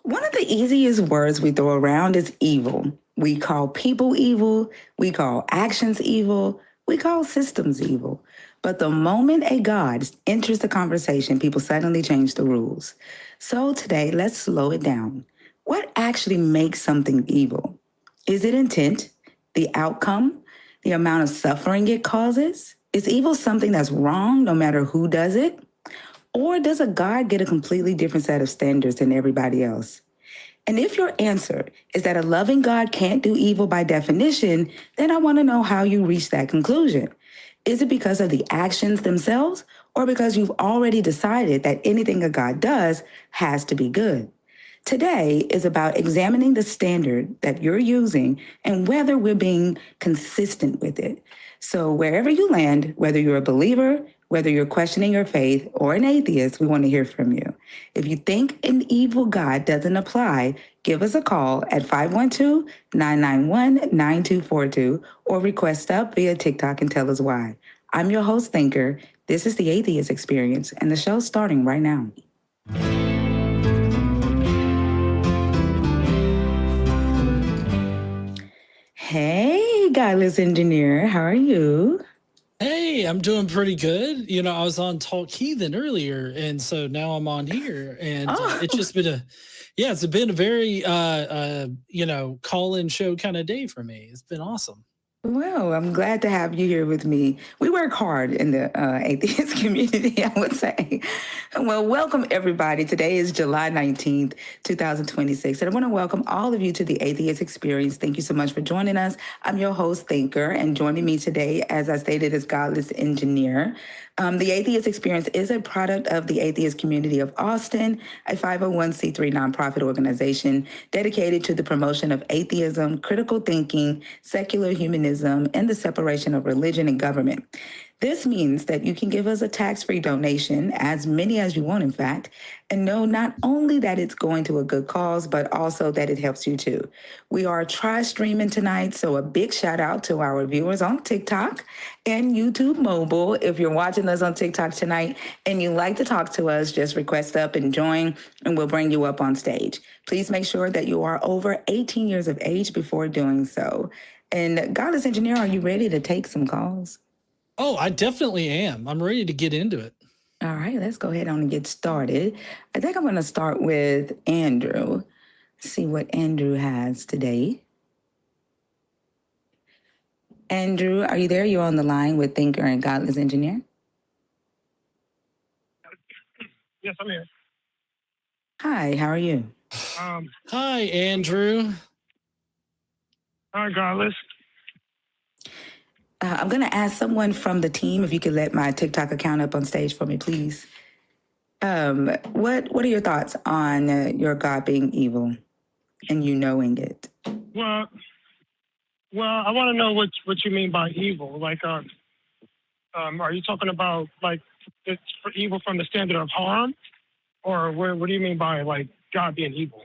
One of the easiest words we throw around is evil. We call people evil, we call actions evil, we call systems evil. But the moment a God enters the conversation, people suddenly change the rules. So today, let's slow it down. What actually makes something evil? Is it intent, the outcome, the amount of suffering it causes? Is evil something that's wrong no matter who does it? Or does a God get a completely different set of standards than everybody else? And if your answer is that a loving God can't do evil by definition, then I want to know how you reach that conclusion. Is it because of the actions themselves, or because you've already decided that anything a God does has to be good? Today is about examining the standard that you're using and whether we're being consistent with it. So wherever you land, whether you're a believer, whether you're questioning your faith, or an atheist, we want to hear from you. If you think an evil God doesn't apply, give us a call at 512-991-9242 or request up via TikTok and tell us why. I'm your host, Thinker. This is the Atheist Experience, and the show's starting right now. Hey, Godless Engineer, how are you? Hey, I'm doing pretty good. I was on Talk Heathen earlier, and so now I'm on here, and it's just been it's been a very, call-in show kind of day for me. It's been awesome. Well, I'm glad to have you here with me. We work hard in the atheist community, I would say. Well, welcome everybody. Today is July 19th, 2026. And I want to welcome all of you to the Atheist Experience. Thank you so much for joining us. I'm your host, Thinker, and joining me today, as I stated, is Godless Engineer. The Atheist Experience is a product of the Atheist Community of Austin, a 501c3 nonprofit organization dedicated to the promotion of atheism, critical thinking, secular humanism, and the separation of religion and government. This means that you can give us a tax-free donation, as many as you want, in fact, and know not only that it's going to a good cause, but also that it helps you too. We are streaming tonight, so a big shout out to our viewers on TikTok and YouTube Mobile. If you're watching us on TikTok tonight and you like to talk to us, just request up and join, and we'll bring you up on stage. Please make sure that you are over 18 years of age before doing so. And Godless Engineer, are you ready to take some calls? Oh, I definitely am. I'm ready to get into it. All right, let's go ahead on and get started. I think I'm going to start with Andrew. See what Andrew has today. Andrew, are you there? You're on the line with Thinker and Godless Engineer. Yes, I'm here. Hi, how are you? Hi, Andrew. Hi, Godless. I'm going to ask someone from the team if you could let my TikTok account up on stage for me, please. What are your thoughts on your God being evil and you knowing it? Well, I want to know what you mean by evil. Like, are you talking about like it's for evil from the standard of harm, or what do you mean by like God being evil?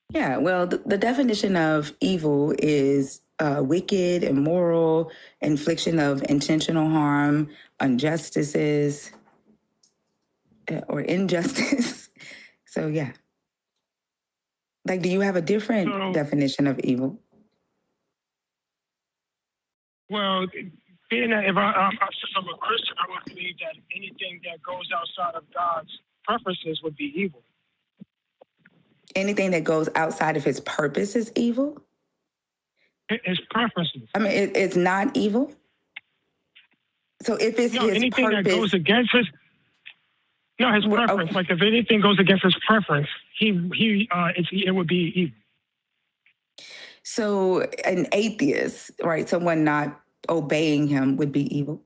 Yeah, well, the definition of evil is wicked, immoral, infliction of intentional harm, injustices, or injustice. So, yeah. Like, do you have a different definition of evil? Well, being that since I'm a Christian, I would believe that anything that goes outside of God's preferences would be evil. Anything that goes outside of his purpose is evil? His preferences. I mean, it's not evil? So if it's his anything purpose... that goes against his preference. Like if anything goes against his preference, it would be evil. So an atheist, right, someone not obeying him would be evil?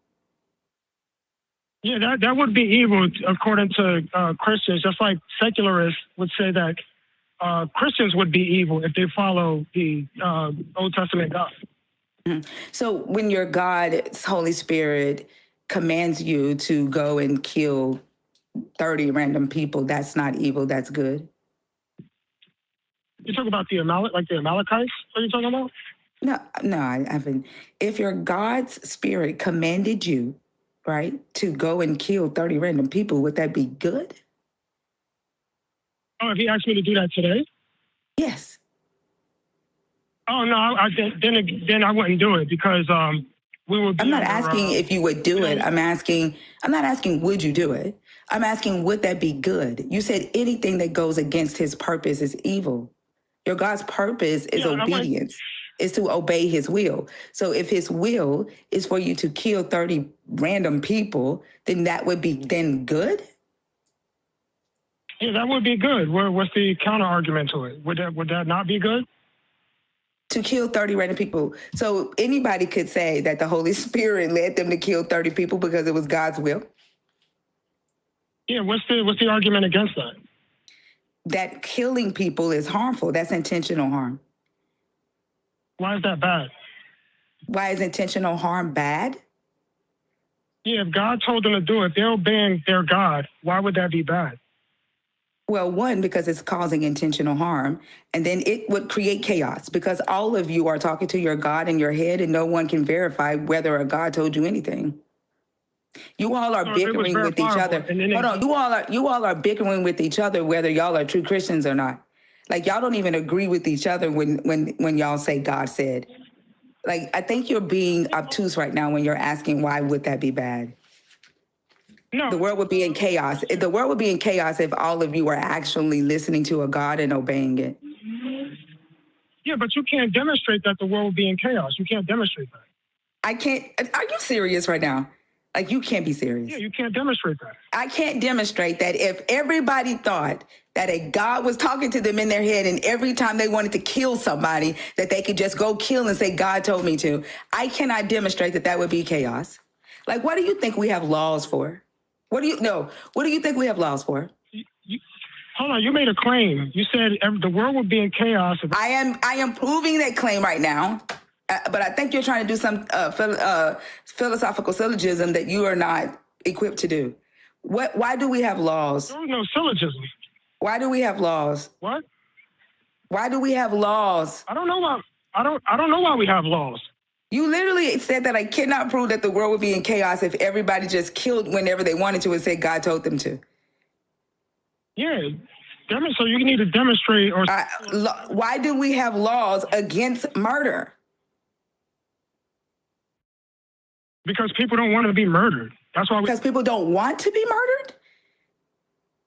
Yeah, that would be evil according to Christians. Just like secularists would say that Christians would be evil if they follow the Old Testament God. Mm-hmm. So when your God's Holy Spirit commands you to go and kill 30 random people, that's not evil, that's good? You talk about the Amalekites? Are you talking about? No, I haven't. If your God's Spirit commanded you, right, to go and kill 30 random people, would that be good? Oh, if he asked me to do that today? Yes. Oh no, then I wouldn't do it because we would be. I'm not asking if you would do it. I'm not asking would you do it. I'm asking would that be good? You said anything that goes against his purpose is evil. Your God's purpose is obedience, is to obey his will. So if his will is for you to kill 30 random people, then that would be then good? Yeah, that would be good. What's the counter argument to it? Would that not be good? To kill 30 random people. So anybody could say that the Holy Spirit led them to kill 30 people because it was God's will? Yeah, what's the argument against that? That killing people is harmful. That's intentional harm. Why is that bad? Why is intentional harm bad? Yeah, if God told them to do it, they're obeying their God. Why would that be bad? Well, one, because it's causing intentional harm, and then it would create chaos because all of you are talking to your God in your head and no one can verify whether a God told you anything. You all are bickering with each other. Hold on, you all are bickering with each other whether y'all are true Christians or not. Like y'all don't even agree with each other when y'all say God said. Like I think you're being obtuse right now when you're asking why would that be bad? No. The world would be in chaos. The world would be in chaos if all of you were actually listening to a God and obeying it. Yeah, but you can't demonstrate that the world would be in chaos. You can't demonstrate that. I can't. Are you serious right now? Like, you can't be serious. Yeah, you can't demonstrate that. I can't demonstrate that if everybody thought that a God was talking to them in their head and every time they wanted to kill somebody, that they could just go kill and say, God told me to. I cannot demonstrate that that would be chaos. Like, what do you think we have laws for? What do you think we have laws for? Hold on, you made a claim. You said the world would be in chaos. I am proving that claim right now. But I think you're trying to do some philosophical syllogism that you are not equipped to do. Why do we have laws? There was no syllogism. Why do we have laws? What? Why do we have laws? I don't know why. I don't know why we have laws. You literally said that I cannot prove that the world would be in chaos if everybody just killed whenever they wanted to and said God told them to. Yeah. So you need to demonstrate or. Why do we have laws against murder? Because people don't want to be murdered. That's why. Because people don't want to be murdered?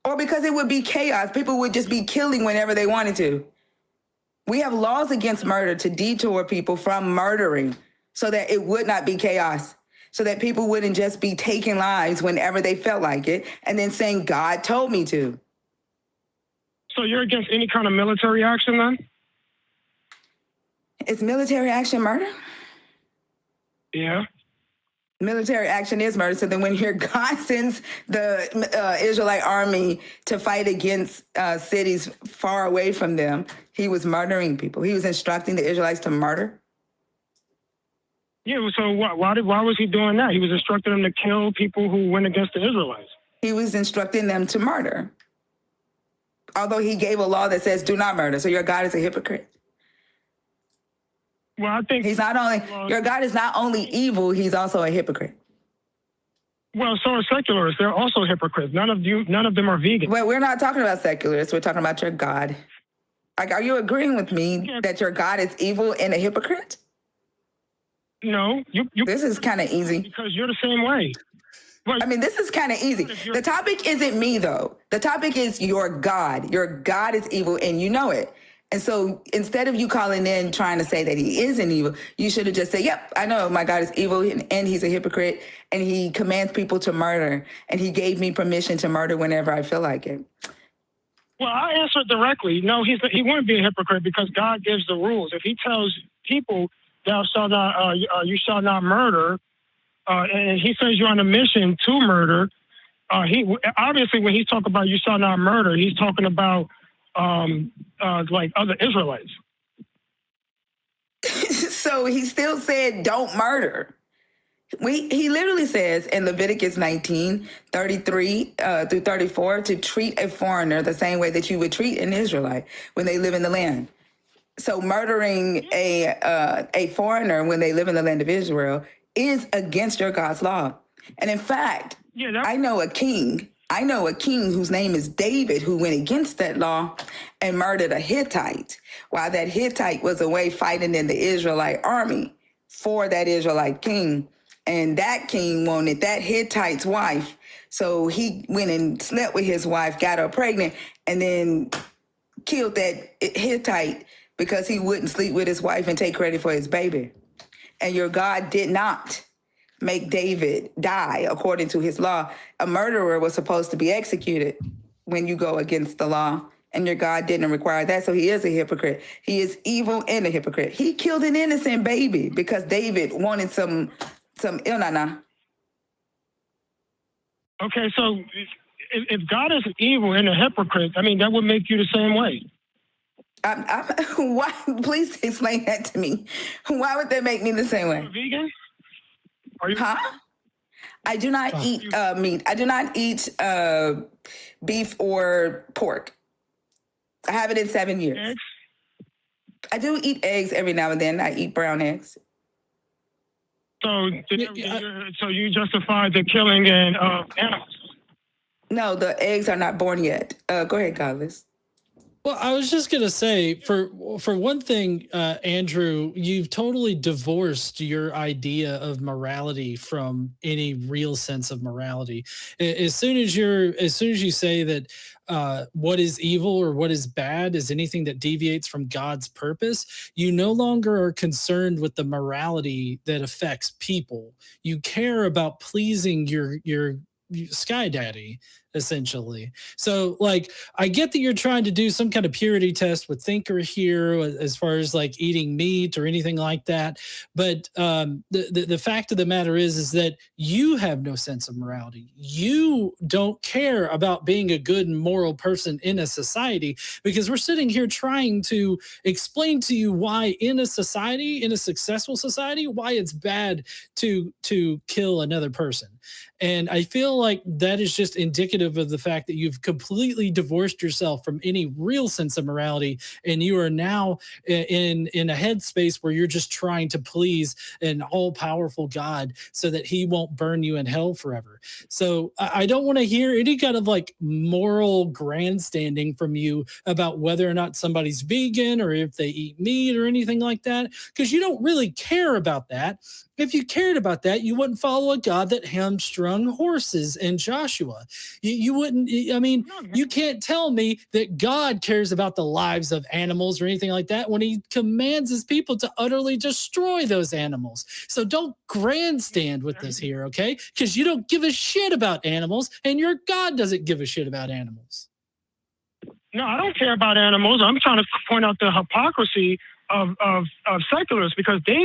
Or because it would be chaos? People would just be killing whenever they wanted to. We have laws against murder to detour people from murdering so that it would not be chaos, so that people wouldn't just be taking lives whenever they felt like it and then saying, God told me to. So you're against any kind of military action then? Is military action murder? Yeah. Military action is murder. So then when your God sends the Israelite army to fight against cities far away from them, he was murdering people. He was instructing the Israelites to murder. Yeah, so why was he doing that? He was instructing them to kill people who went against the Israelites. He was instructing them to murder. Although he gave a law that says do not murder. So your God is a hypocrite. Well, I think your God is not only evil, he's also a hypocrite. Well, so are secularists. They're also hypocrites. None of them are vegan. Well, we're not talking about secularists. We're talking about your God. Like, are you agreeing with me that your God is evil and a hypocrite? No. This is kind of easy. Because you're the same way. Well, I mean, this is kind of easy. The topic isn't me, though. The topic is your God. Your God is evil, and you know it. And so instead of you calling in trying to say that he isn't evil, you should have just said, yep, I know my God is evil and he's a hypocrite and he commands people to murder and he gave me permission to murder whenever I feel like it. Well, I answered directly. No, he wouldn't be a hypocrite because God gives the rules. If he tells people you shall not murder, and he sends you on a mission to murder, he obviously when he's talking about you shall not murder, he's talking about like other Israelites. So he still said, don't murder. He literally says in Leviticus 19:33 through 34 to treat a foreigner the same way that you would treat an Israelite when they live in the land. So murdering a foreigner when they live in the land of Israel is against your God's law. And in fact, I know a king I know a king whose name is David who went against that law and murdered a Hittite while that Hittite was away fighting in the Israelite army for that Israelite king. And that king wanted that Hittite's wife. So he went and slept with his wife, got her pregnant, and then killed that Hittite because he wouldn't sleep with his wife and take credit for his baby. And your God did not make David die according to his law. A murderer was supposed to be executed when you go against the law, and your God didn't require that. So he is a hypocrite. He is evil and a hypocrite. He killed an innocent baby because David wanted some ilnana. Okay, so if God is evil and a hypocrite, I mean, that would make you the same way. Why? Please explain that to me. Why would that make me the same way? Are you vegan? Are you? Huh? I do not eat meat. I do not eat beef or pork. I haven't in 7 years. Eggs? I do eat eggs every now and then. I eat brown eggs. So, so you justify the killing and animals? No, the eggs are not born yet. Go ahead, Godless. Well, I was just gonna say, for one thing, Andrew, you've totally divorced your idea of morality from any real sense of morality. As soon as you say that what is evil or what is bad is anything that deviates from God's purpose, you no longer are concerned with the morality that affects people. You care about pleasing your sky daddy, essentially. So like, I get that you're trying to do some kind of purity test with Thinker here as far as like eating meat or anything like that, but the fact of the matter is that you have no sense of morality. You don't care about being a good and moral person in a society, because we're sitting here trying to explain to you why in a society, in a successful society, why it's bad to kill another person. And I feel like that is just indicative of the fact that you've completely divorced yourself from any real sense of morality, and you are now in a headspace where you're just trying to please an all-powerful God so that he won't burn you in hell forever. So I don't want to hear any kind of like moral grandstanding from you about whether or not somebody's vegan or if they eat meat or anything like that, because you don't really care about that. If you cared about that, you wouldn't follow a God that hamstrung horses in Joshua. You wouldn't, I mean, you can't tell me that God cares about the lives of animals or anything like that when he commands his people to utterly destroy those animals. So don't grandstand with this here, okay? Because you don't give a shit about animals, and your God doesn't give a shit about animals. No, I don't care about animals. I'm trying to point out the hypocrisy of secularists, because they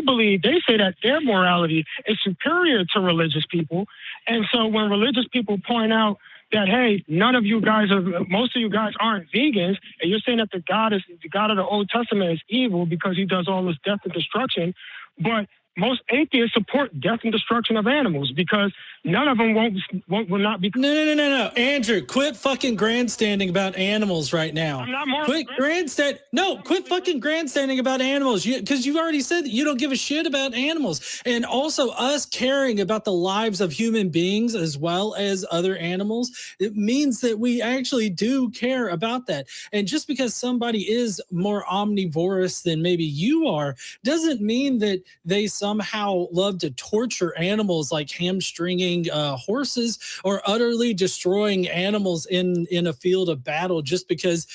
say that their morality is superior to religious people. And so when religious people point out that, hey, most of you guys aren't vegans, and you're saying that the God of the Old Testament is evil because he does all this death and destruction, but most atheists support death and destruction of animals because none of them will not be. No. Andrew, quit fucking grandstanding about animals right now. I'm not more. Quit fucking grandstanding about animals, because you've already said that you don't give a shit about animals. And also us caring about the lives of human beings as well as other animals, it means that we actually do care about that. And just because somebody is more omnivorous than maybe you are, doesn't mean that they somehow love to torture animals, like hamstringing horses or utterly destroying animals in a field of battle just because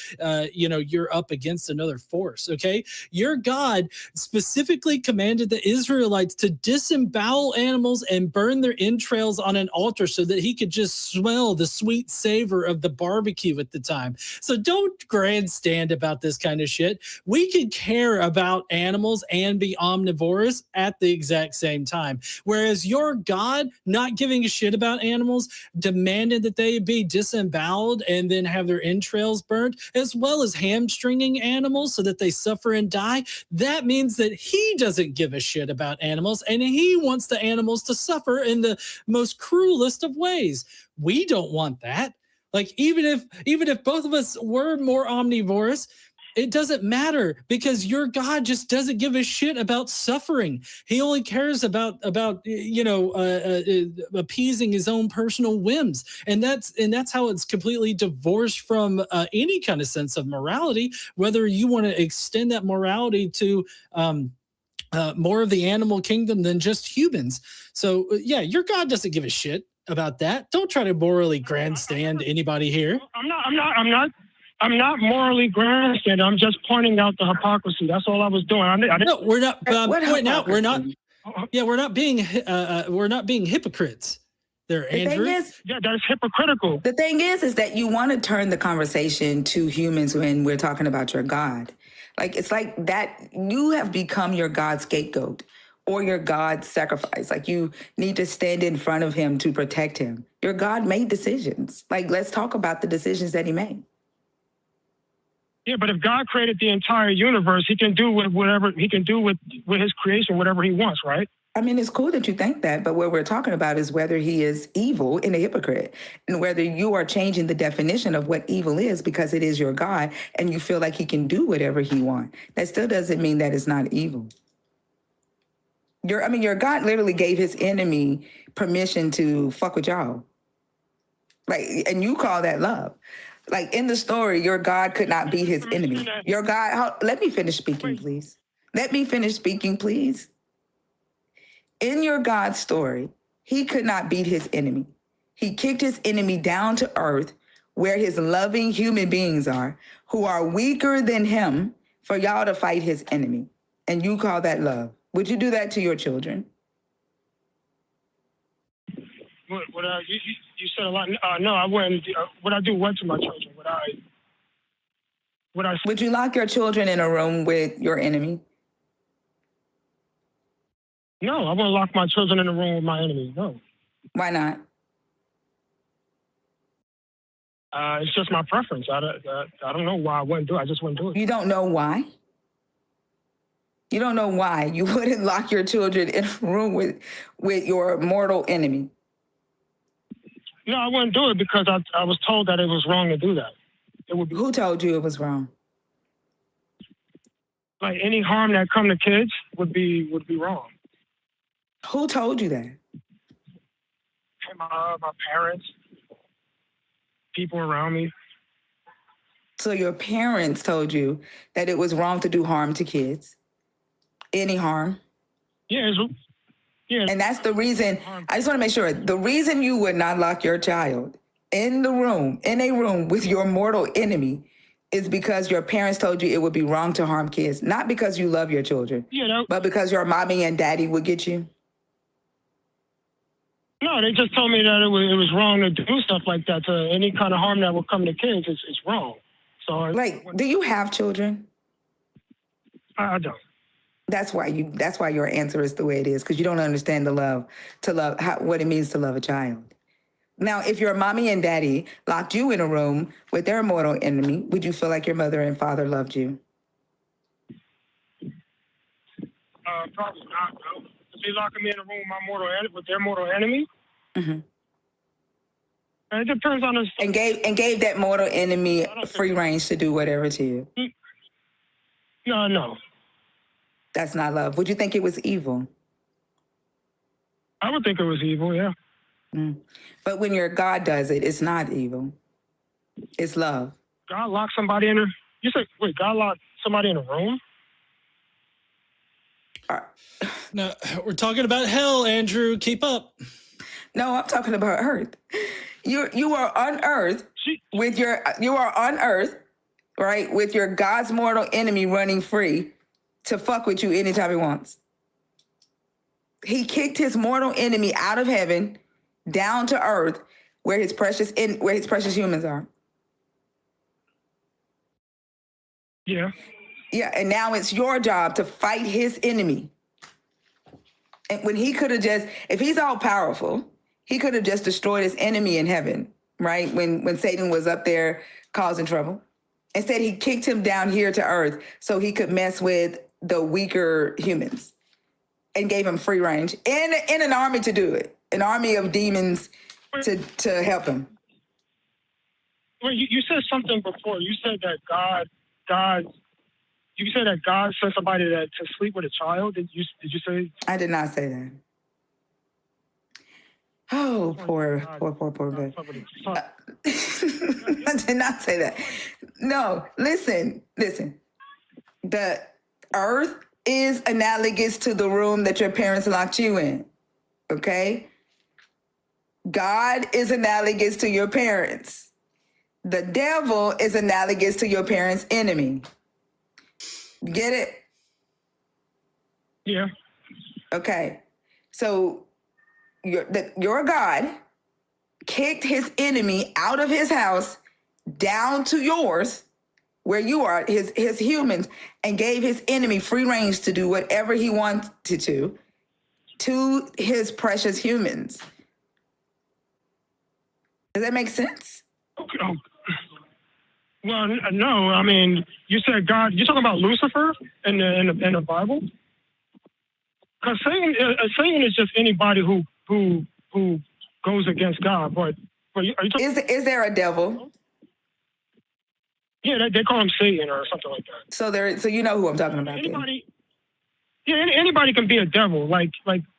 you're up against another force. Okay, your God specifically commanded the Israelites to disembowel animals and burn their entrails on an altar so that he could just smell the sweet savor of the barbecue at the time. So don't grandstand about this kind of shit. We can care about animals and be omnivorous at the exact same time. Whereas your God, not giving a shit about animals, demanded that they be disemboweled and then have their entrails burnt, as well as hamstringing animals so that they suffer and die. That means that he doesn't give a shit about animals, and he wants the animals to suffer in the most cruelest of ways. We don't want that. Like, even if both of us were more omnivorous, It doesn't matter because your God just doesn't give a shit about suffering. He only cares about appeasing his own personal whims, and that's how it's completely divorced from any kind of sense of morality. Whether you want to extend that morality to more of the animal kingdom than just humans. So yeah, your God doesn't give a shit about that. Don't try to morally grandstand anybody here. I'm not morally grandstanding. I'm just pointing out the hypocrisy. That's all I was doing. No, we're not. Pointing out, we're not. hypocrisy? Yeah, we're not being hypocrites. There, The Andrew. thing is, Yeah, that's hypocritical. the thing is that you want to turn the conversation to humans when we're talking about your God. Like, it's like that you have become your God's scapegoat or your God's sacrifice. Like, you need to stand in front of him to protect him. Your God made decisions. Like, let's talk about the decisions that he made. Yeah, but if God created the entire universe, he can do with whatever he can do with his creation, whatever he wants, right? I mean, it's cool that you think that, but what we're talking about is whether he is evil and a hypocrite, and whether you are changing the definition of what evil is because it is your God and you feel like he can do whatever he wants. That still doesn't mean that it's not evil. Your God literally gave his enemy permission to fuck with y'all. Like, and you call that love. Like, in the story, your God could not be his enemy. Your God, let me finish speaking, please. Let me finish speaking, please. In your God's story, he could not beat his enemy. He kicked his enemy down to earth where his loving human beings are, who are weaker than him, for y'all to fight his enemy. And you call that love. Would you do that to your children? You said a lot. No, I wouldn't. Would I do what to my children? Would you lock your children in a room with your enemy? No, I wouldn't lock my children in a room with my enemy. No. Why not? It's just my preference. I don't know why I wouldn't do it. I just wouldn't do it. You don't know why? You don't know why you wouldn't lock your children in a room with your mortal enemy? No, I wouldn't do it because I was told that it was wrong to do that. It would be, Who told you it was wrong? like, any harm that come to kids would be wrong. Who told you that? My parents, people around me. So your parents told you that it was wrong to do harm to kids? Any harm? Yeah, yeah. And that's the reason, I just want to make sure, the reason you would not lock your child in a room with your mortal enemy is because your parents told you it would be wrong to harm kids, not because you love your children, but because your mommy and daddy would get you? No, they just told me that it was wrong to do stuff like that. To any kind of harm that would come to kids, it's wrong. So, like, do you have children? I don't. That's why your answer is the way it is, because you don't understand what it means to love a child. Now, if your mommy and daddy locked you in a room with their mortal enemy, would you feel like your mother and father loved you? Probably not. No. If they locking me in a room with their mortal enemy, Mm-hmm. It depends on the. And gave that mortal enemy free range to do whatever to you. No. That's not love. Would you think it was evil? I would think it was evil, yeah. Mm. But when your God does it, it's not evil. It's love. God locked somebody in a... You said, wait, God locked somebody in a room? No, we're talking about hell, Andrew. Keep up. No, I'm talking about earth. You are on earth right, with your God's mortal enemy running free to fuck with you anytime he wants. He kicked his mortal enemy out of heaven down to earth where his precious humans are. Yeah. Yeah, and now it's your job to fight his enemy. And when he could have just, if he's all powerful, he could have just destroyed his enemy in heaven, right? When Satan was up there causing trouble. Instead, he kicked him down here to earth so he could mess with the weaker humans and gave him free range and an army to do it, an army of demons to help him. Well, you said something before. You said that God you said that God sent somebody to sleep with a child. Did you say? I did not say that. Oh, poor baby. I did not say that. No, listen. The earth is analogous to the room that your parents locked you in. Okay? God is analogous to your parents. The devil is analogous to your parents' enemy. Get it? Yeah. Okay. So your God kicked his enemy out of his house down to yours, where you are, his humans, and gave his enemy free range to do whatever he wanted to his precious humans. Does that make sense? Okay. Well, no. I mean, you said God. You're talking about Lucifer in the Bible, because Satan is just anybody who goes against God. But are you talking? Is there a devil? Yeah, they call him Satan or something like that. So you know who I'm talking about. Anybody? Yeah, anybody can be a devil. Like.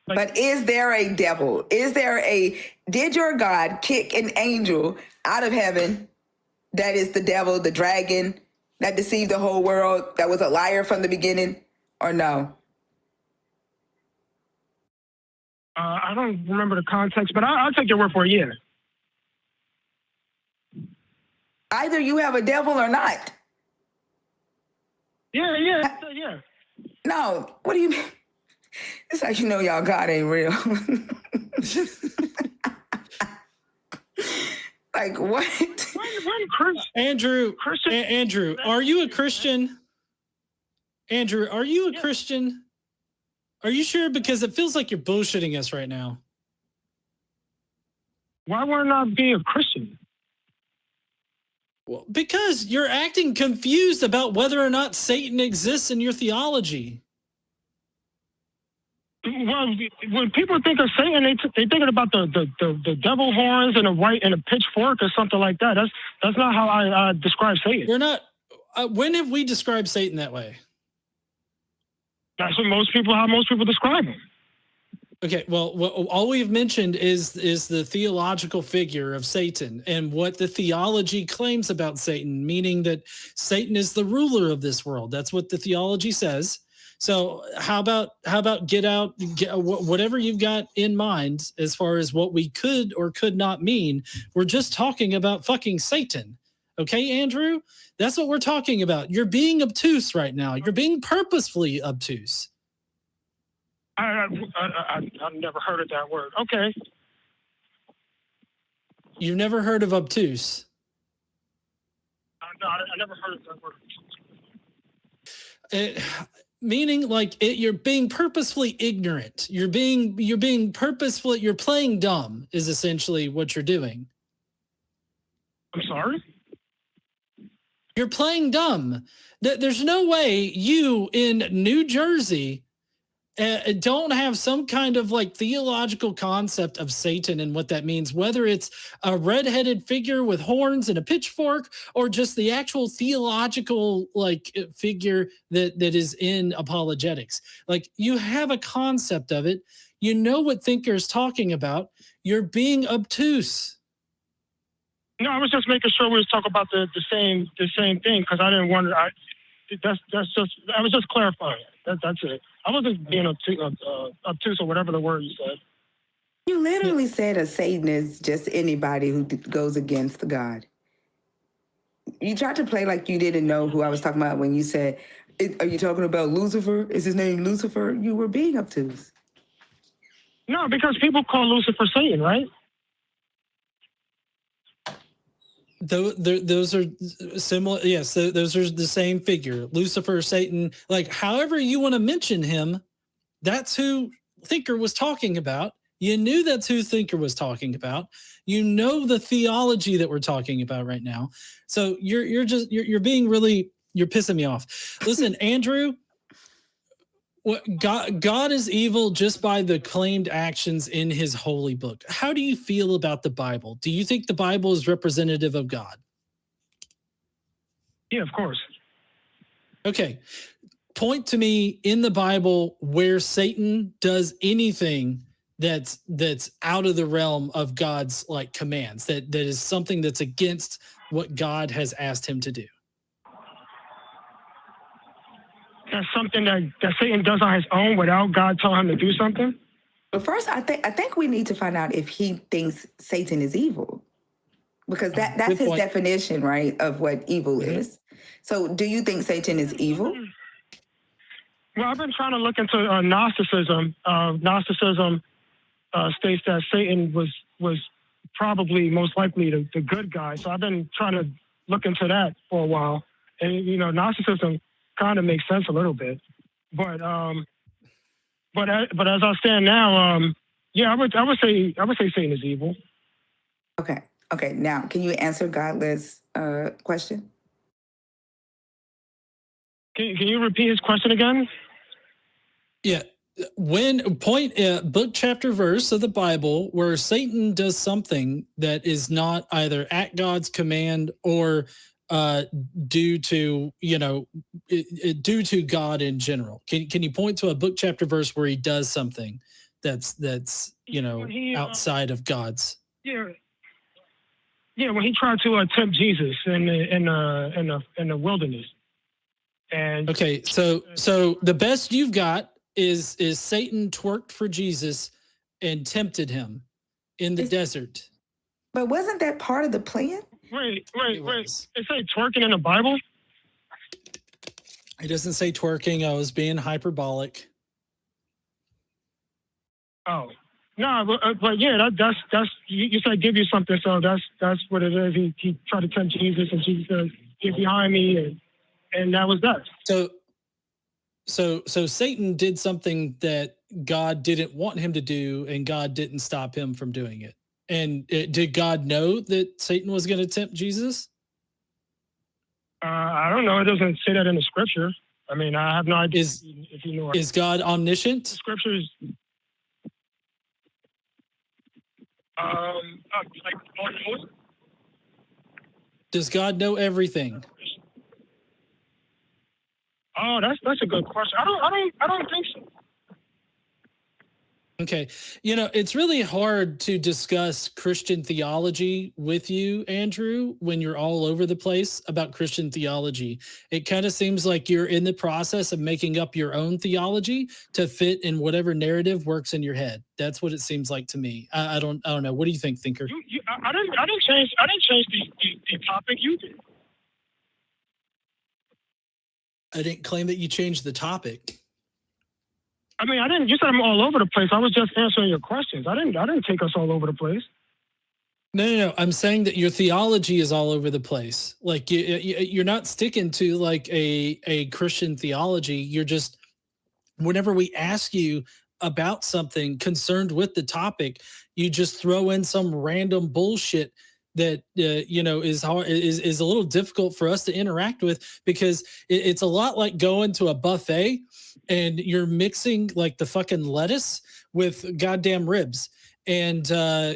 But is there a devil? Did your God kick an angel out of heaven? That is the devil, the dragon that deceived the whole world, that was a liar from the beginning, or no? I don't remember the context, but I'll take your word for it. Yeah. Either you have a devil or not. Yeah. No, what do you mean? It's like, you know, y'all God ain't real. Like what? Andrew, are you a Christian? Andrew, are you a Christian? Are you sure? Because it feels like you're bullshitting us right now. Why would I not be a Christian? Well, because you're acting confused about whether or not Satan exists in your theology. Well, when people think of Satan, they thinking about the devil horns and a pitchfork or something like that. That's not how I describe Satan. We're not. When have we described Satan that way? That's how most people describe him. Okay, well, all we've mentioned is the theological figure of Satan and what the theology claims about Satan, meaning that Satan is the ruler of this world. That's what the theology says. So how about get whatever you've got in mind as far as what we could or could not mean. We're just talking about fucking Satan. Okay, Andrew? That's what we're talking about. You're being obtuse right now. You're being purposefully obtuse. I've never heard of that word. Okay. You've never heard of obtuse? No, I never heard of that word. Meaning like you're being purposefully ignorant. You're being purposefully, you're playing dumb is essentially what you're doing. I'm sorry? You're playing dumb. There's no way you in New Jersey don't have some kind of like theological concept of Satan and what that means, whether it's a red-headed figure with horns and a pitchfork or just the actual theological like figure that is in apologetics. Like you have a concept of it. You know what Thinker's talking about. You're being obtuse. No, I was just making sure we was talking about the same thing because I didn't want to. I was just clarifying. That's it. I wasn't being obtuse or whatever the word you said. You literally said a Satan is just anybody who goes against God. You tried to play like you didn't know who I was talking about when you said, are you talking about Lucifer? Is his name Lucifer? You were being obtuse. No, because people call Lucifer Satan, right? Those are similar. Yes, those are the same figure. Lucifer, Satan, like however you want to mention him, that's who Thinker was talking about. You knew that's who Thinker was talking about. You know the theology that we're talking about right now. So you're being really, you're pissing me off. Listen, Andrew, what God is evil just by the claimed actions in his holy book. How do you feel about the Bible? Do you think the Bible is representative of God? Yeah, of course. Okay. Point to me in the Bible where Satan does anything that's out of the realm of God's like commands, that is something that's against what God has asked him to do. That's something that Satan does on his own without God telling him to do something? But first, I think we need to find out if he thinks Satan is evil, because that's his definition, right, of what evil is. So do you think Satan is evil? Well, I've been trying to look into Gnosticism. Gnosticism states that Satan was probably most likely the good guy. So I've been trying to look into that for a while. And, you know, Gnosticism kind of makes sense a little bit. But as I stand now, yeah, I would say Satan is evil. Okay. Now, can you answer Godless' question? Can you repeat his question again? Yeah. When book, chapter, verse of the Bible where Satan does something that is not either at God's command or due to God in general. Can you point to a book, chapter, verse where he does something that's outside of God's? Yeah, when he tried to tempt Jesus in the wilderness. And okay, so the best you've got is Satan twerked for Jesus and tempted him in the desert. But wasn't that part of the plan? Wait. It say twerking in the Bible? It doesn't say twerking. I was being hyperbolic. Oh. No, but yeah, that's you said give you something, so that's what it is. He tried to tempt Jesus, and Jesus said, "Get behind me," and that was that. So Satan did something that God didn't want him to do, and God didn't stop him from doing it. And did God know that Satan was going to tempt Jesus? I don't know. It doesn't say that in the scripture. I mean, I have no idea if you know. Is God omniscient? The scriptures. Like all. Does God know everything? Oh, that's a good question. I don't think so. Okay. It's really hard to discuss Christian theology with you, Andrew, when you're all over the place about Christian theology. It kind of seems like you're in the process of making up your own theology to fit in whatever narrative works in your head. That's what it seems like to me. I don't know. What do you think, Thinker? I didn't change the topic. You did. I didn't claim that you changed the topic. I mean, I didn't. You said I'm all over the place. I was just answering your questions. I didn't take us all over the place. No. I'm saying that your theology is all over the place. Like you're not sticking to like a Christian theology. You're just, whenever we ask you about something concerned with the topic, you just throw in some random bullshit that is a little difficult for us to interact with, because it's a lot like going to a buffet and you're mixing like the fucking lettuce with goddamn ribs. And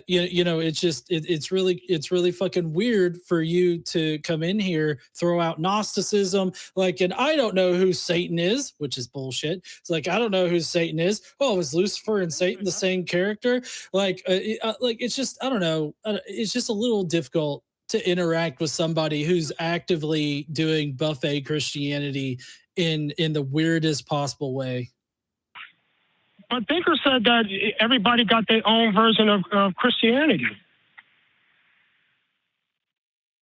it's really fucking weird for you to come in here, throw out Gnosticism, like, and I don't know who Satan is, which is bullshit. It's like, I don't know who Satan is. Oh, is Lucifer and Satan the same character? Like, it's just, I don't know. It's just a little difficult to interact with somebody who's actively doing buffet Christianity in the weirdest possible way. But Thinker said that everybody got their own version of Christianity.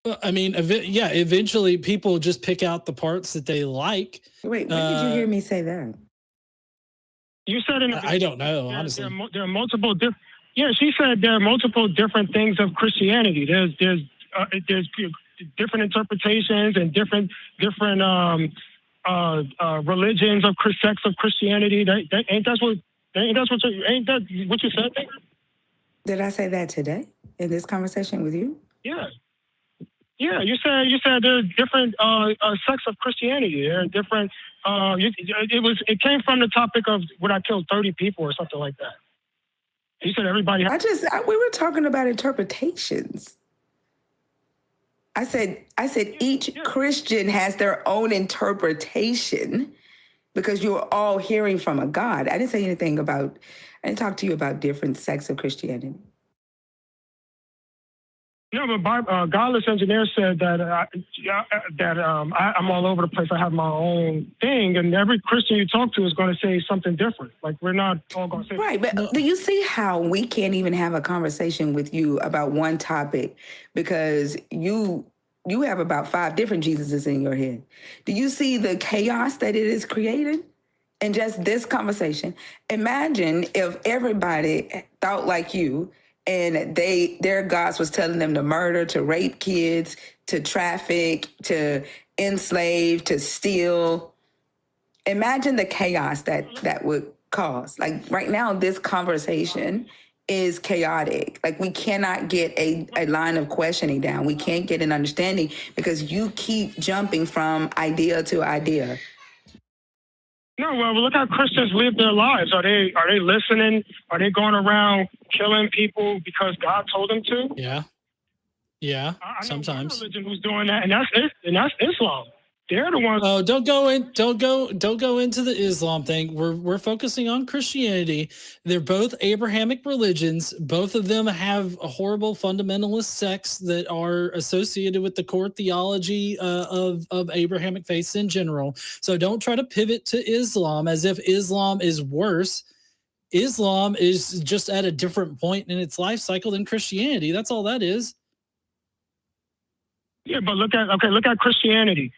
Well, I mean, eventually people just pick out the parts that they like. Wait, when did you hear me say that? You said in the I don't know, honestly. There are multiple different. Yeah, she said there are multiple different things of Christianity. There's different interpretations and different religions of sects of Christianity. Ain't that what you said? Did I say that today in this conversation with you? Yeah. You said there are different sects of Christianity. There are different. It came from the topic of would I kill 30 people or something like that. You said everybody. We were talking about interpretations. I said each Christian has their own interpretation because you're all hearing from a God. I didn't say anything about, I didn't talk to you about different sects of Christianity. No, but Godless Engineer said that I'm all over the place. I have my own thing, and every Christian you talk to is going to say something different. Like, we're not all going to say right. But do you see how we can't even have a conversation with you about one topic because you have about 5 different Jesuses in your head? Do you see the chaos that it is created? And just this conversation, imagine if everybody thought like you and their gods was telling them to murder, to rape kids, to traffic, to enslave, to steal. Imagine the chaos that would cause. Like right now, this conversation is chaotic. Like we cannot get a line of questioning down. We can't get an understanding because you keep jumping from idea to idea. No, well, look how Christians live their lives. Are they listening? Are they going around killing people because God told them to? Yeah. I know Sometimes. one religion who's doing that, and that's Islam. They're the ones. Oh, don't go into the Islam thing. We're focusing on Christianity. They're both Abrahamic religions. Both of them have a horrible fundamentalist sects that are associated with the core theology of Abrahamic faiths in general. So don't try to pivot to Islam as if Islam is worse. Islam is just at a different point in its life cycle than Christianity. That's all that is. Yeah, but look at Christianity.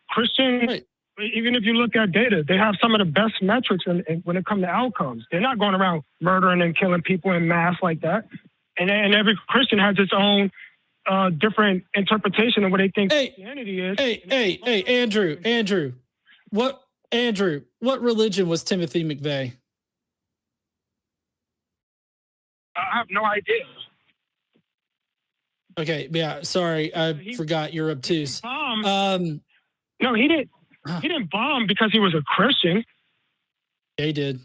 Christian, right. Even if you look at data, they have some of the best metrics when it comes to outcomes. They're not going around murdering and killing people in mass like that. And every Christian has its own different interpretation of what they think Christianity is. Hey, Andrew. What religion was Timothy McVeigh? I have no idea. Okay, yeah, sorry, I forgot you're obtuse. No, he didn't. He didn't bomb because he was a Christian. Yeah, he did.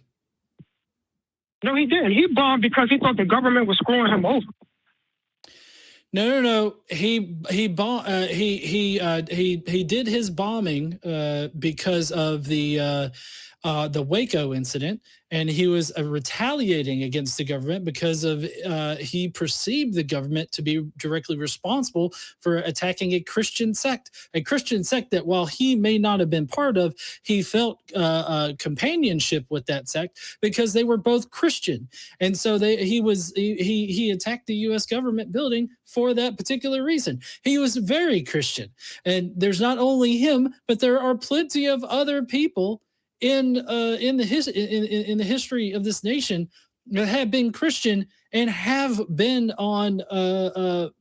No, he didn't. He bombed because he thought the government was screwing him over. No. He did his bombing because of the Waco incident, and he was retaliating against the government because of he perceived the government to be directly responsible for attacking a Christian sect that while he may not have been part of, he felt companionship with that sect because they were both Christian, and so he attacked the U.S. government building for that particular reason. He was very Christian, and there's not only him, but there are plenty of other people in the history of this nation that have been Christian and have been on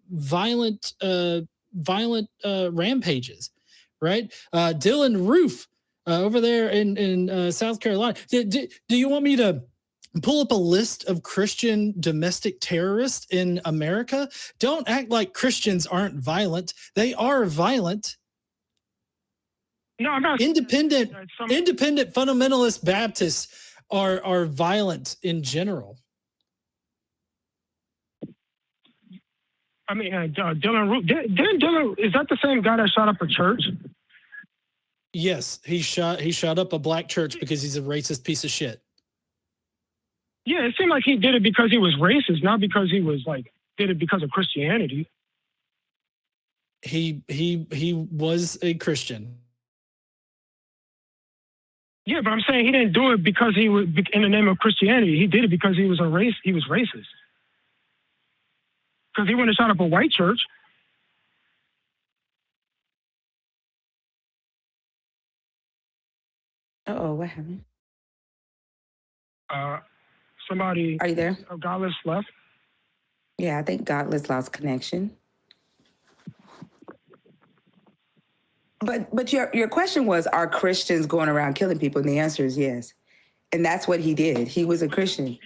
violent rampages, right? Dylan Roof over there in South Carolina. Do you want me to pull up a list of Christian domestic terrorists in America? Don't act like Christians aren't violent. They are violent. No, I'm not. Independent fundamentalist Baptists are violent in general. I mean, Dylan Roof. Dylan, is that the same guy that shot up a church? Yes, he shot up a black church because he's a racist piece of shit. Yeah, it seemed like he did it because he was racist, not because he was did it because of Christianity. He was a Christian. Yeah, but I'm saying he didn't do it because he was in the name of Christianity. He did it because he was he was racist. Because he went and shot up a white church. Uh-oh, what happened? Somebody. Are you there? Godless left. Yeah, I think Godless lost connection. But your question was, are Christians going around killing people? And the answer is yes. And that's what he did. He was a Christian.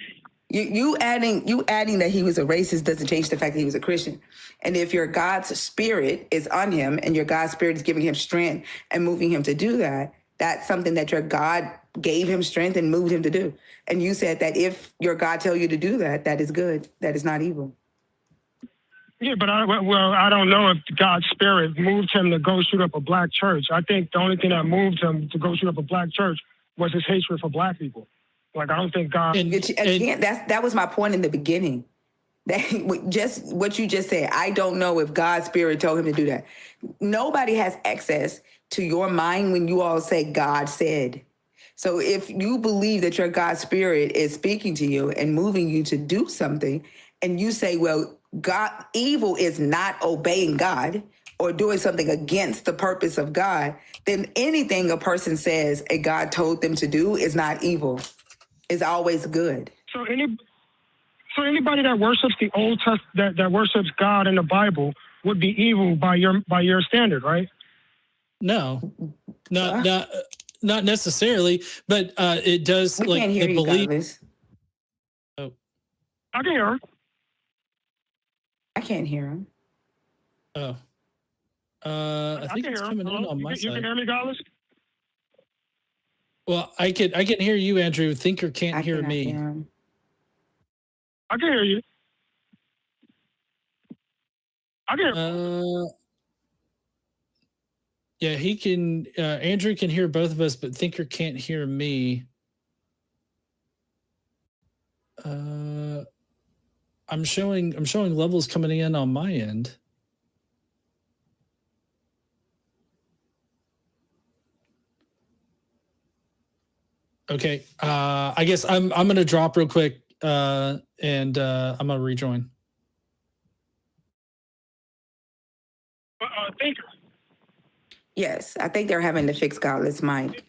You adding that he was a racist doesn't change the fact that he was a Christian. And if your God's spirit is on him and your God's spirit is giving him strength and moving him to do that, that's something that your God gave him strength and moved him to do. And you said that if your God tell you to do that, that is good. That is not evil. Yeah, but I don't know if God's spirit moved him to go shoot up a black church. I think the only thing that moved him to go shoot up a black church was his hatred for black people. Like, I don't think God. Again, that was my point in the beginning. That just what you just said. I don't know if God's spirit told him to do that. Nobody has access to your mind when you all say God said. So if you believe that your God spirit is speaking to you and moving you to do something, and you say, well, evil is not obeying God or doing something against the purpose of God, then anything a person says a God told them to do is not evil. It's always good. So anybody that worships the Old Testament, that worships God in the Bible would be evil by your standard, right? No, not necessarily, but it does. We like can't hear the you, belief. Godless. Oh, I can hear him. I can't hear him. oh. I think it's coming in on my side. You can hear me, Godless? Well, I can hear you, Andrew. Thinker can't I hear cannot me. hear him. I can hear you. I can hear Yeah, he can. Andrew can hear both of us, but Thinker can't hear me. I'm showing levels coming in on my end. Okay, I guess I'm gonna drop real quick, and I'm gonna rejoin. Thinker. Yes, I think they're having to fix Godless mic.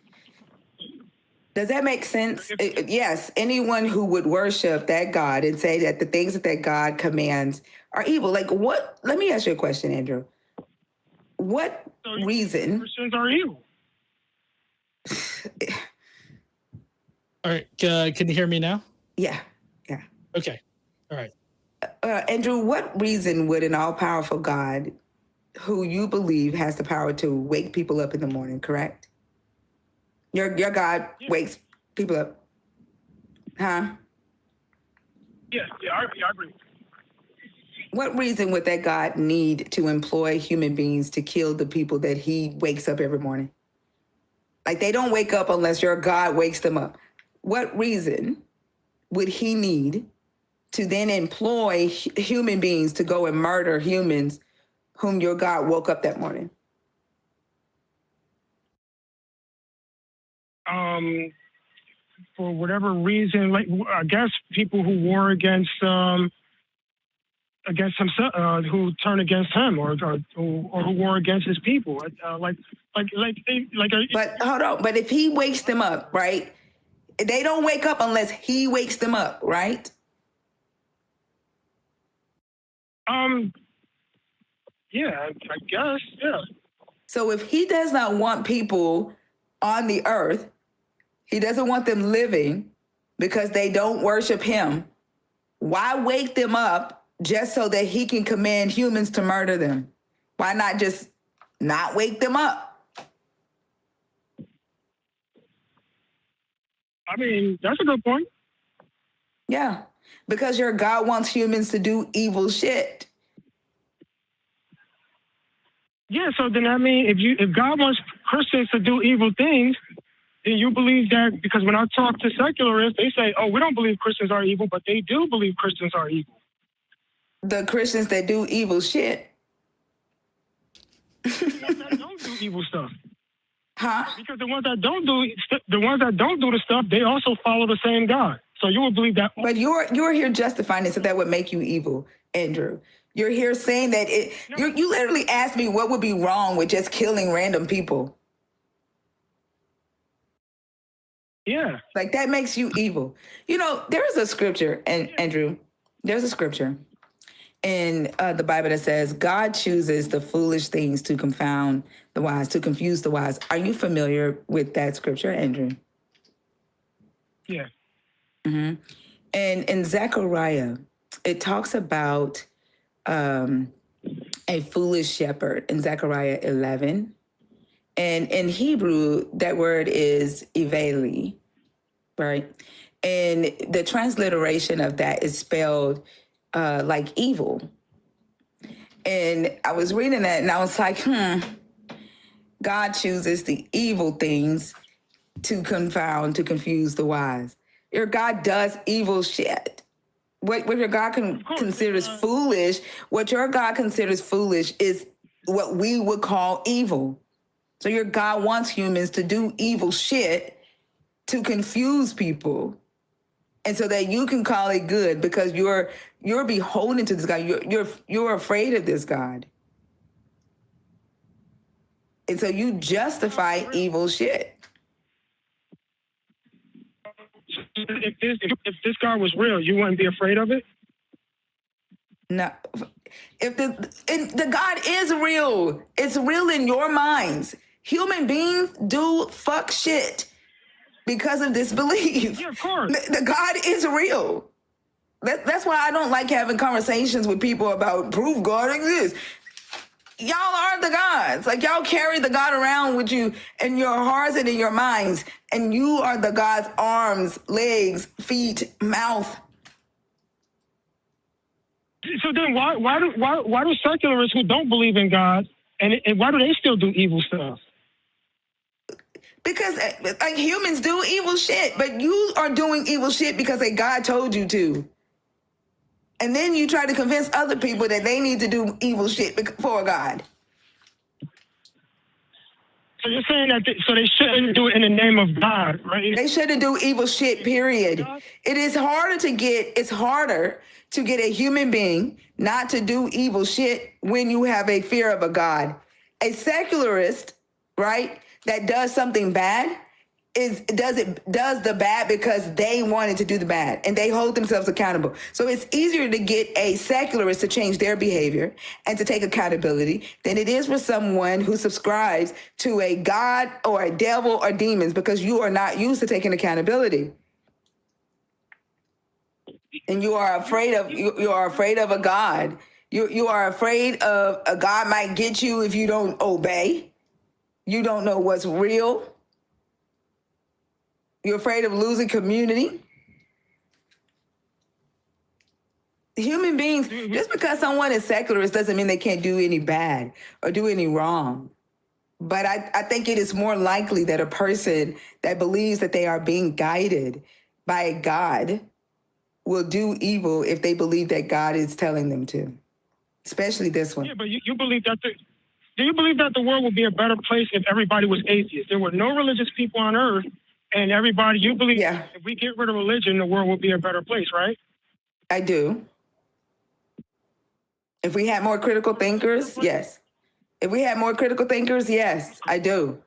Does that make sense? Yes, anyone who would worship that God and say that the things that God commands are evil. Like what? Let me ask you a question, Andrew. What reason? Christians are evil. All right, can you hear me now? Yeah. Okay, all right. Andrew, what reason would an all-powerful God, who you believe has the power to wake people up in the morning, correct? Your God wakes people up, huh? Yeah, I agree. What reason would that God need to employ human beings to kill the people that he wakes up every morning? Like, they don't wake up unless your God wakes them up. What reason would he need to then employ human beings to go and murder humans whom your God woke up that morning? For whatever reason, like I guess people who war against himself, who turn against him, or who war against his people, But hold on. But if he wakes them up, right? They don't wake up unless he wakes them up, right? Yeah, I guess, yeah. So if he does not want people on the earth, he doesn't want them living because they don't worship him, why wake them up just so that he can command humans to murder them? Why not just not wake them up? I mean, that's a good point. Yeah, because your God wants humans to do evil shit. Yeah, so then I mean, if God wants Christians to do evil things, then you believe that, because when I talk to secularists, they say, oh, we don't believe Christians are evil, but they do believe Christians are evil. The Christians that do evil shit. The ones that don't do evil stuff. Huh? Because the ones that don't do the stuff, they also follow the same God. So you would believe that. But you're here justifying it, so that would make you evil, Andrew. You're here saying that you literally asked me what would be wrong with just killing random people. Yeah. Like, that makes you evil. You know, there is a scripture, and Andrew, there's a scripture in the Bible that says God chooses the foolish things to confound the wise, to confuse the wise. Are you familiar with that scripture, Andrew? Yeah. Mm-hmm. And in Zechariah, it talks about a foolish shepherd in Zechariah 11. And in Hebrew, that word is iveli, right? And the transliteration of that is spelled like evil. And I was reading that and I was like, God chooses the evil things to confound, to confuse the wise. Your God does evil shit. What your God considers foolish, what your God considers foolish is what we would call evil. So your God wants humans to do evil shit to confuse people. And so that you can call it good because you're beholden to this God. You're afraid of this God. And so you justify evil shit. If this God was real, you wouldn't be afraid of it? No. If the God is real, it's real in your minds. Human beings do fuck shit because of this belief. Yeah, of course. The God is real. That's why I don't like having conversations with people about proof God exists. Y'all are the gods. Like, y'all carry the God around with you in your hearts and in your minds. And you are the God's arms, legs, feet, mouth. So then why do secularists who don't believe in God, and why do they still do evil stuff? Because like humans do evil shit, but you are doing evil shit because a God told you to. And then you try to convince other people that they need to do evil shit for God. So you're saying that they shouldn't do it in the name of God, right? They shouldn't do evil shit, period. It's harder to get a human being not to do evil shit when you have a fear of a God. A secularist, right, that does something bad does the bad because they wanted to do the bad and they hold themselves accountable. So it's easier to get a secularist to change their behavior and to take accountability than it is for someone who subscribes to a God or a devil or demons, because you are not used to taking accountability. And you are afraid of a God. You are afraid of a God might get you if you don't obey. You don't know what's real. You're afraid of losing community. Human beings, just because someone is secularist doesn't mean they can't do any bad or do any wrong. But I think it is more likely that a person that believes that they are being guided by a God will do evil if they believe that God is telling them to, especially this one. Yeah, but you believe that do you believe that the world would be a better place if everybody was atheist? There were no religious people on earth, and everybody, you believe if we get rid of religion, the world will be a better place, right? I do. If we had more critical thinkers, yes. If we had more critical thinkers, yes, I do.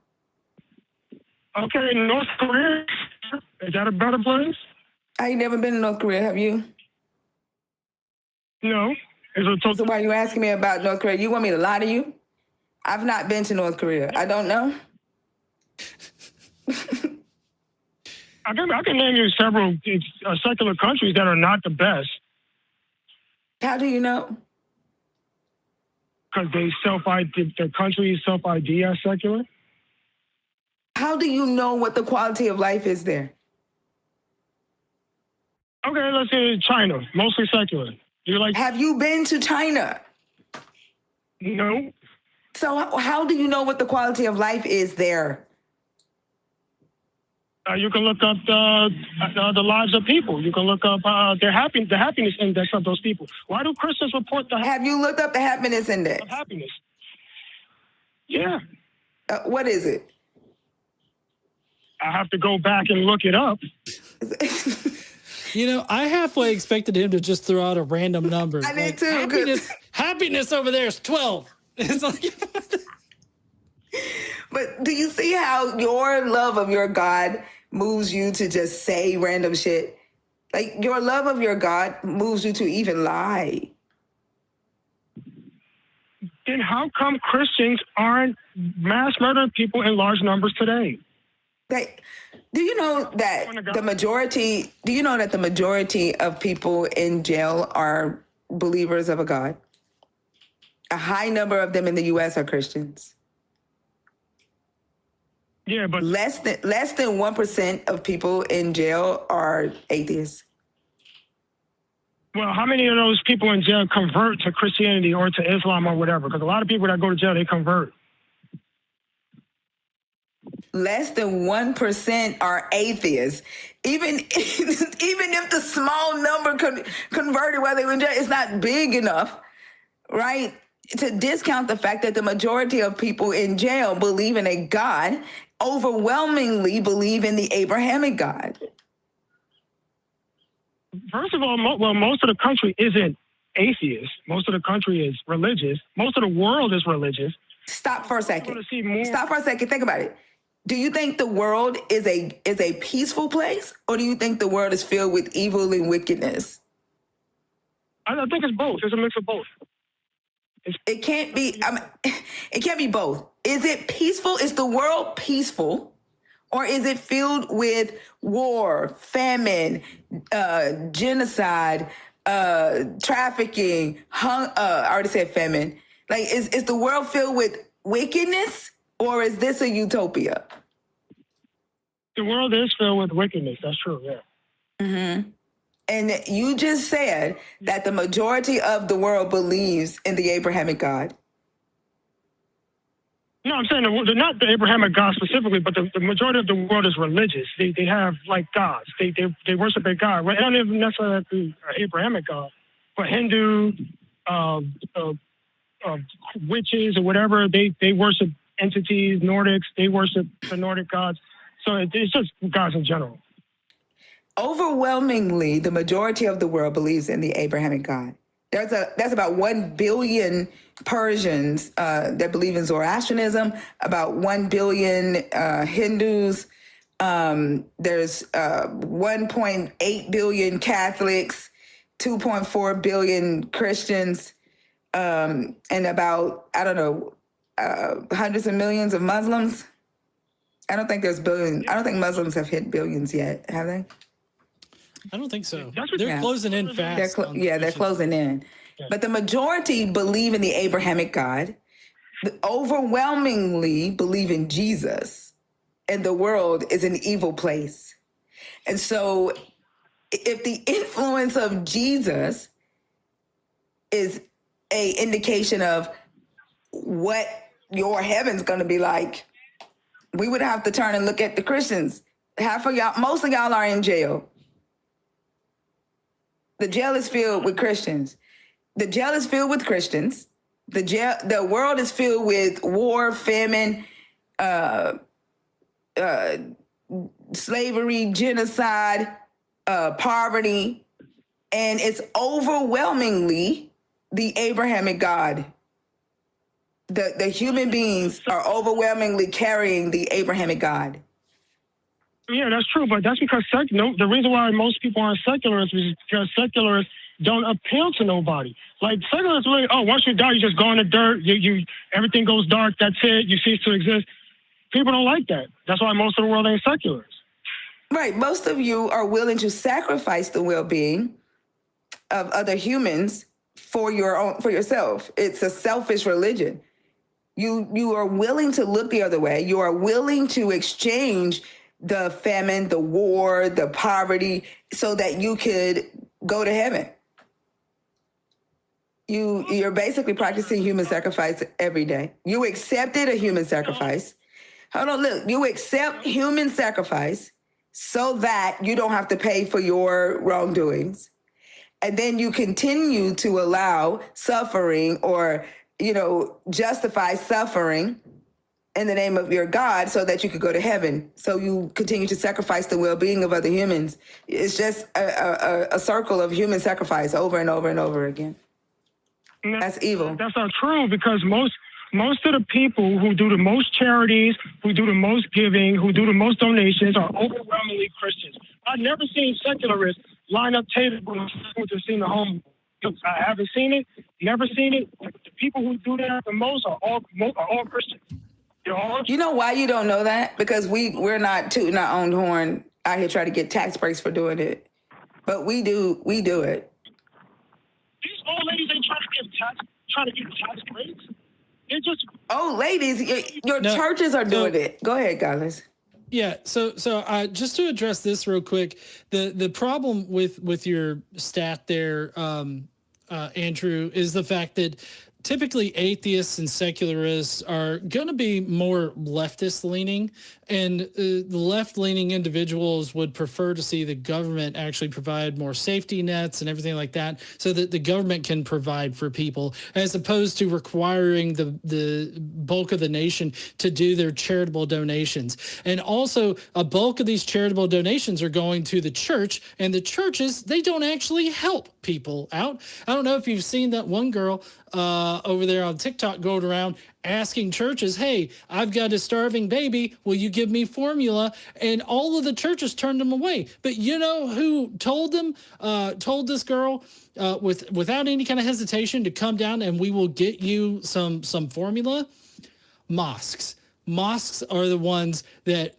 Okay, North Korea, is that a better place? I ain't never been to North Korea, have you? No. So why are you asking me about North Korea? You want me to lie to you? I've not been to North Korea. I don't know. I can name you several secular countries that are not the best. How do you know? Because the countries self-ID as secular. How do you know what the quality of life is there? Okay, let's say China, mostly secular. Have you been to China? No. So how do you know what the quality of life is there? You can look up the lives of people. You can look up the happiness index of those people. Why do Christians report the? Have you looked up the happiness index? Of happiness. Yeah. What is it? I have to go back and look it up. You know, I halfway expected him to just throw out a random number. I did too. Happiness over there is 12. It's like. But do you see how your love of your God moves you to just say random shit? Like, your love of your God moves you to even lie. Then how come Christians aren't mass murdering people in large numbers today? Do you know that the majority of people in jail are believers of a God? A high number of them in the U.S. are Christians. Yeah, but less than 1% of people in jail are atheists. Well, how many of those people in jail convert to Christianity or to Islam or whatever? Because a lot of people that go to jail, they convert. Less than 1% are atheists. Even if the small number converted while they were in jail, it's not big enough, right, to discount the fact that the majority of people in jail believe in a God, overwhelmingly believe in the Abrahamic God. First of all, most of the country isn't atheist. Most of the country is religious. Most of the world is religious. Stop for a second. I wanna see more. Stop for a second. Think about it. Do you think the world is a peaceful place, or do you think the world is filled with evil and wickedness? I think it's both. It's a mix of both. It can't be. It can't be both. Is it peaceful? Is the world peaceful, or is it filled with war, famine, genocide, trafficking? I already said famine. Like, is the world filled with wickedness, or is this a utopia? The world is filled with wickedness. That's true. Yeah. Mm-hmm. And you just said that the majority of the world believes in the Abrahamic God. No, I'm saying not the Abrahamic God specifically, but the majority of the world is religious. They have like gods. They worship a God. Well, it don't even necessarily have to be an Abrahamic God, but Hindu, witches or whatever. They worship entities. Nordics, they worship the Nordic gods. So it's just gods in general. Overwhelmingly, the majority of the world believes in the Abrahamic God. That's about 1 billion Persians that believe in Zoroastrianism, about 1 billion Hindus. There's 1.8 billion Catholics, 2.4 billion Christians, and about, I don't know, hundreds of millions of Muslims. I don't think there's billions. I don't think Muslims have hit billions yet, have they? I don't think so. They're Yeah. closing in fast. They're closing in. But the majority believe in the Abrahamic God, overwhelmingly believe in Jesus, and the world is an evil place. And so if the influence of Jesus is a indication of what your heaven's going to be like, we would have to turn and look at the Christians. Most of y'all are in jail. The jail is filled with Christians. The jail is filled with Christians. The world is filled with war, famine, slavery, genocide, poverty, and it's overwhelmingly the Abrahamic God. The human beings are overwhelmingly carrying the Abrahamic God. Yeah, that's true, but that's because the reason why most people aren't secularists is because secularists don't appeal to nobody. Like secularists, really, once you die, you just go in the dirt. You everything goes dark. That's it. You cease to exist. People don't like that. That's why most of the world ain't secularists. Right. Most of you are willing to sacrifice the well-being of other humans for yourself. It's a selfish religion. You are willing to look the other way. You are willing to exchange the famine, the war, the poverty, so that you could go to heaven. You're basically practicing human sacrifice every day. You accepted a human sacrifice. Hold on, look, you accept human sacrifice so that you don't have to pay for your wrongdoings. And then you continue to allow suffering or, justify suffering in the name of your God so that you could go to heaven. So you continue to sacrifice the well-being of other humans. It's just a circle of human sacrifice over and over and over again. That's evil. That's not true, because most of the people who do the most charities, who do the most giving, who do the most donations are overwhelmingly Christians. I've never seen secularists line up tables with the seen the home. I haven't seen it, never seen it. The people who do that the most are all Christians. You know why you don't know that? Because we're not tooting our own horn out here trying to get tax breaks for doing it. But we do it. These old ladies ain't trying to get tax breaks. They're just old ladies. Your churches are doing it. Go ahead, Godless. Yeah. So just to address this real quick, the problem with your stat there, Andrew, is the fact that typically atheists and secularists are going to be more leftist leaning, and the left leaning individuals would prefer to see the government actually provide more safety nets and everything like that, so that the government can provide for people, as opposed to requiring the bulk of the nation to do their charitable donations. And also, a bulk of these charitable donations are going to the church, and the churches, they don't actually help people out. I don't know if you've seen that one girl over there on TikTok going around asking churches, hey, I've got a starving baby. Will you give me formula? And all of the churches turned them away. But you know who told them, told this girl without any kind of hesitation to come down and we will get you some formula? Mosques. Mosques are the ones that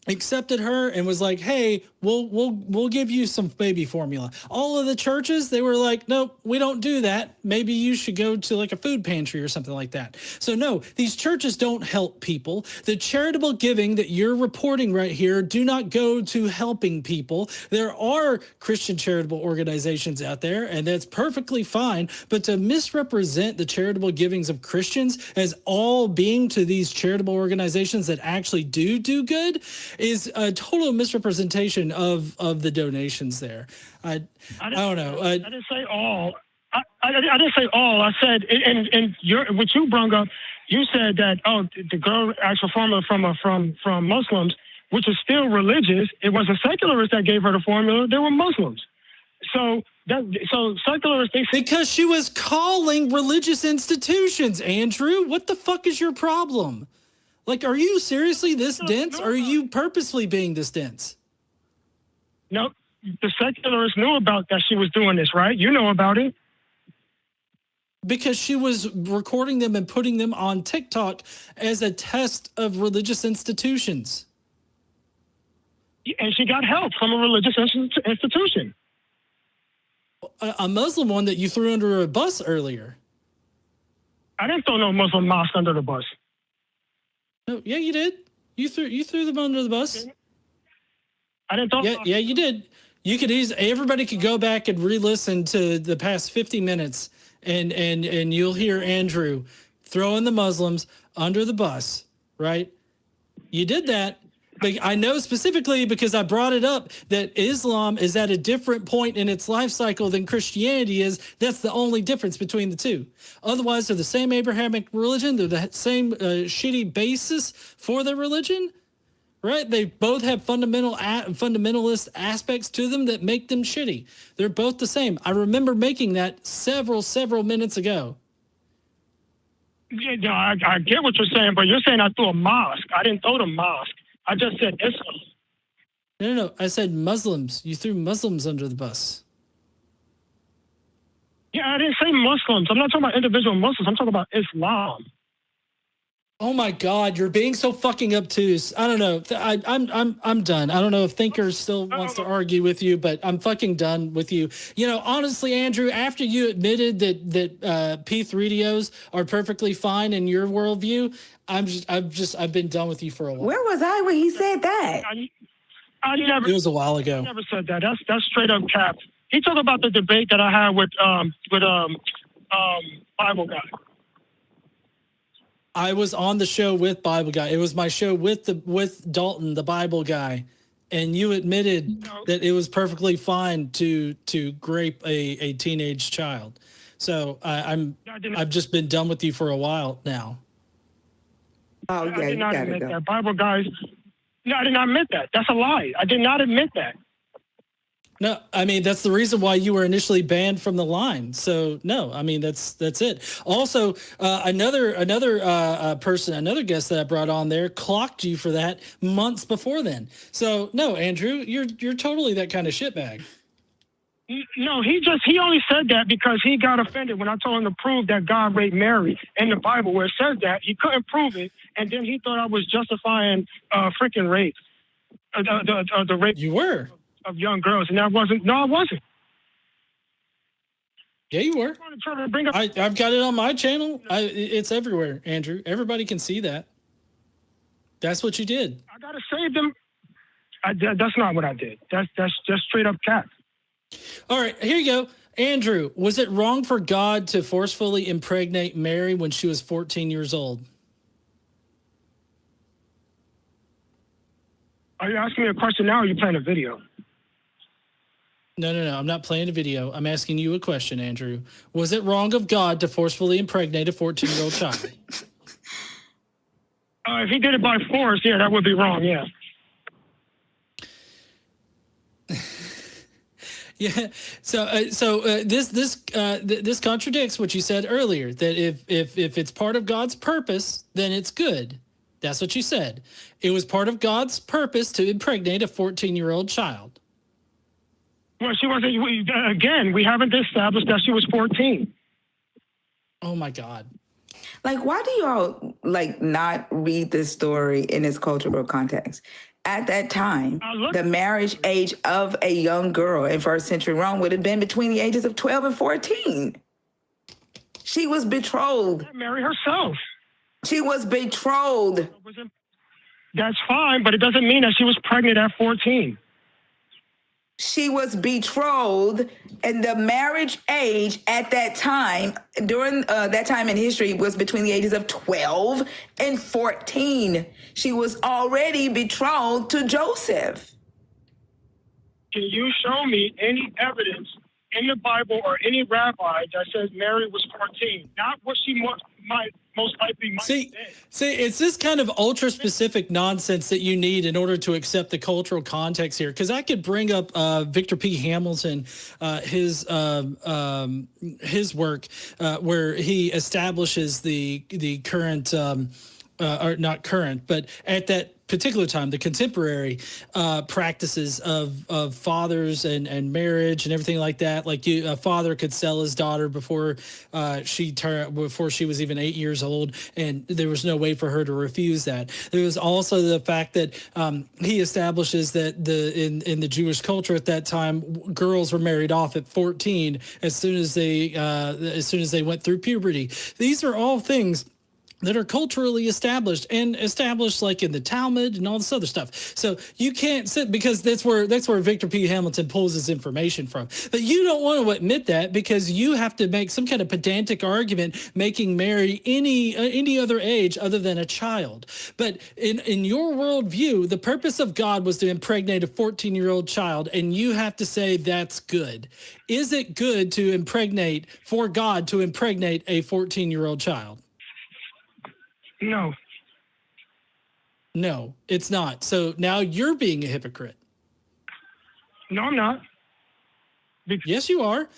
accepted her and was like, hey, we'll give you some baby formula. All of the churches, they were like, nope, we don't do that. Maybe you should go to like a food pantry or something like that. So no, these churches don't help people. The charitable giving that you're reporting right here do not go to helping people. There are Christian charitable organizations out there, and that's perfectly fine. But to misrepresent the charitable givings of Christians as all being to these charitable organizations that actually do good is a total misrepresentation of the donations there. I don't know. I didn't say all. I didn't say all. I said, and what you brought up, you said that, the girl asked for formula from Muslims, which is still religious. It was a secularist that gave her the formula. They were Muslims. So secularists, because she was calling religious institutions, Andrew. What the fuck is your problem? Like, are you seriously this dense? Or are you purposely being this dense? No, the secularists knew about that she was doing this, right? You know about it. Because she was recording them and putting them on TikTok as a test of religious institutions. And she got help from a religious institution. A Muslim one that you threw under a bus earlier. I didn't throw no Muslim mosque under the bus. No, yeah, you did. You threw them under the bus. I didn't throw. Yeah, you did. You could everybody could go back and re-listen to the past 50 minutes, and you'll hear Andrew throwing the Muslims under the bus, right? You did that. But I know specifically because I brought it up that Islam is at a different point in its life cycle than Christianity is. That's the only difference between the two. Otherwise, they're the same Abrahamic religion. They're the same shitty basis for their religion, right? They both have fundamentalist aspects to them that make them shitty. They're both the same. I remember making that several minutes ago. Yeah, no, I get what you're saying, but you're saying I threw a mosque. I didn't throw the mosque. I just said Islam. No. I said Muslims. You threw Muslims under the bus. Yeah, I didn't say Muslims. I'm not talking about individual Muslims. I'm talking about Islam. Oh my God, you're being so fucking obtuse. I don't know. I'm done. I don't know if Thinker still wants to argue with you, but I'm fucking done with you. You know, honestly, Andrew, after you admitted that P3DOs are perfectly fine in your worldview, I've been done with you for a while. Where was I when he said that? I never. It was a while ago. I never said that. That's straight up cap. He talked about the debate that I had with Bible guy. I was on the show with Bible guy. It was my show with Dalton, the Bible guy, and you admitted that it was perfectly fine to grape a teenage child. So I've just been done with you for a while now. Oh yeah, I did not you admit gotta go. that. Bible guys. No, I did not admit that. That's a lie. I did not admit that. No, I mean, that's the reason why you were initially banned from the line. So no, I mean, that's it. Also, another person, another guest that I brought on there clocked you for that months before then. So no, Andrew, you're totally that kind of shitbag. No, he only said that because he got offended when I told him to prove that God raped Mary in the Bible where it says that. He couldn't prove it, and then he thought I was justifying freaking rape. The rape. You were. Of young girls, and that wasn't. No, I wasn't. Yeah, you were. I've got it on my channel. It's everywhere, Andrew. Everybody can see that. That's what you did. I gotta save them. That's not what I did. That's just straight up cap. All right, here you go. Andrew, was it wrong for God to forcefully impregnate Mary when she was 14 years old? Are you asking me a question now, or are you playing a video? No. I'm not playing a video. I'm asking you a question, Andrew. Was it wrong of God to forcefully impregnate a 14-year-old child? If he did it by force, yeah, that would be wrong. Yeah. Yeah. So this contradicts what you said earlier. That if it's part of God's purpose, then it's good. That's what you said. It was part of God's purpose to impregnate a 14-year-old child. Well, she wasn't. Again, we haven't established that she was 14. Oh my God. Like, why do y'all like not read this story in its cultural context? At that time, the marriage age of a young girl in first century Rome would have been between the ages of 12 and 14. She was betrothed. Marry herself. She was betrothed. That's fine, but it doesn't mean that she was pregnant at 14. She was betrothed, and the marriage age at that time, during that time in history, was between the ages of 12 and 14. She was already betrothed to Joseph. Can you show me any evidence in the Bible or any rabbi that says Mary was 14? Not what she might most likely might see, it's this kind of ultra specific nonsense that you need in order to accept the cultural context here. Because I could bring up Victor P. Hamilton, his work where he establishes the current, or not current, but at that particular time, the contemporary practices of fathers and marriage and everything like that. Like a father could sell his daughter before she was even 8 years old, and there was no way for her to refuse that. There was also the fact that he establishes that in the Jewish culture at that time, girls were married off at 14 as soon as they went through puberty. These are all things that are culturally established like in the Talmud and all this other stuff. So you can't sit, because that's where Victor P. Hamilton pulls his information from. But you don't want to admit that, because you have to make some kind of pedantic argument making Mary any other age other than a child. But in your worldview, the purpose of God was to impregnate a 14-year-old child, and you have to say that's good. Is it good for God to impregnate a 14-year-old child? No. No, it's not. So now you're being a hypocrite. No, I'm not. Yes, you are.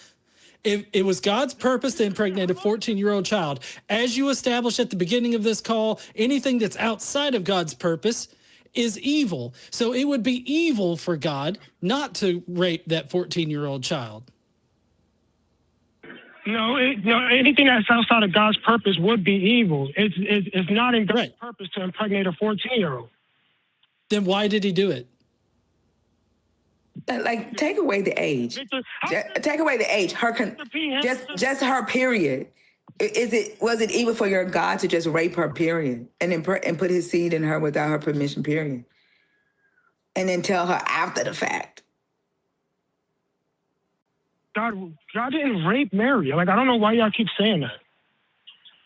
It was God's purpose to impregnate a 14-year-old child. As you established at the beginning of this call, anything that's outside of God's purpose is evil. So it would be evil for God not to rape that 14-year-old child. No, anything that's outside of God's purpose would be evil. It's not in God's purpose to impregnate a 14-year-old. Then why did he do it? Like, take away the age. Take away the age. Just her period. Was it evil for your God to just rape her, period, and put his seed in her without her permission, period, and then tell her after the fact? God didn't rape Mary. Like, I don't know why y'all keep saying that.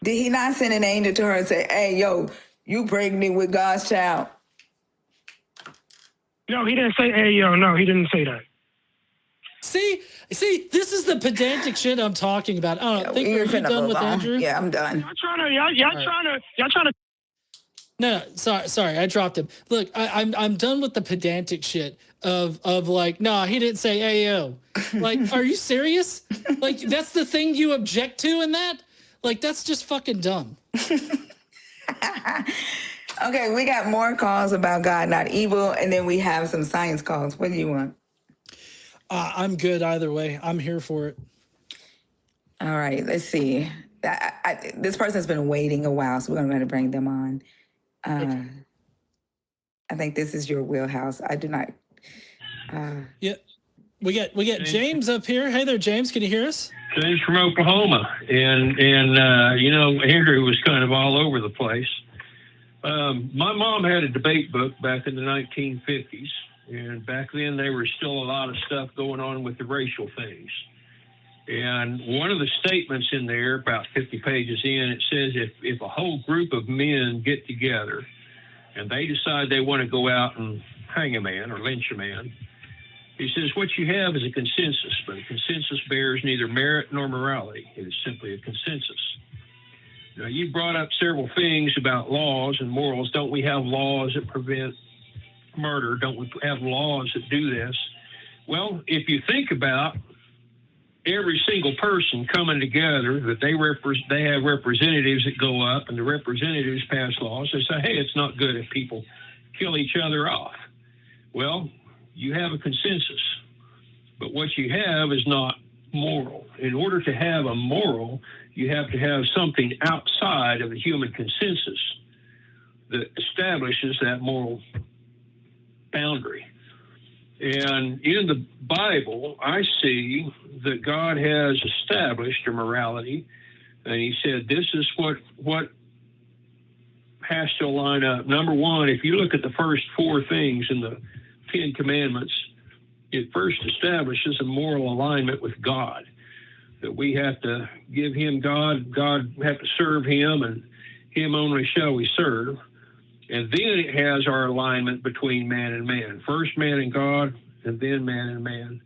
Did he not send an angel to her and say, "Hey, yo, you pregnant with God's child"? No, he didn't say, "Hey, yo." No, he didn't say that. See, this is the pedantic shit I'm talking about. I don't think we're done with Andrew. Yeah, I'm done. Y'all trying to. No, sorry, I dropped him. Look, I'm done with the pedantic shit of like, nah, he didn't say "Ayo." Like, are you serious? Like, that's the thing you object to in that? Like, that's just fucking dumb. Okay, we got more calls about God, not evil, and then we have some science calls. What do you want? I'm good either way. I'm here for it. All right, let's see. This person's been waiting a while, so we're going to bring them on. I think this is your wheelhouse. I do not. Yeah, we got James up here. Hey there, James. Can you hear us? James from Oklahoma, and Andrew was kind of all over the place. My mom had a debate book back in the 1950s, and back then there was still a lot of stuff going on with the racial things. And one of the statements in there, about 50 pages in, it says if a whole group of men get together and they decide they want to go out and hang a man or lynch a man, he says what you have is a consensus, but a consensus bears neither merit nor morality. It is simply a consensus. Now, you brought up several things about laws and morals. Don't we have laws that prevent murder? Don't we have laws that do this? Well, if you think about every single person coming together, that they have representatives that go up, and the representatives pass laws. They say, hey, it's not good if people kill each other off. Well, you have a consensus, but what you have is not moral. In order to have a moral, you have to have something outside of the human consensus that establishes that moral boundary. And in the Bible, I see that God has established a morality, and he said this is what has to line up. Number one, if you look at the first four things in the Ten Commandments, it first establishes a moral alignment with God, that we have to give him God have to serve him, and him only shall we serve. And then it has our alignment between man and man. First man and God, and then man and man.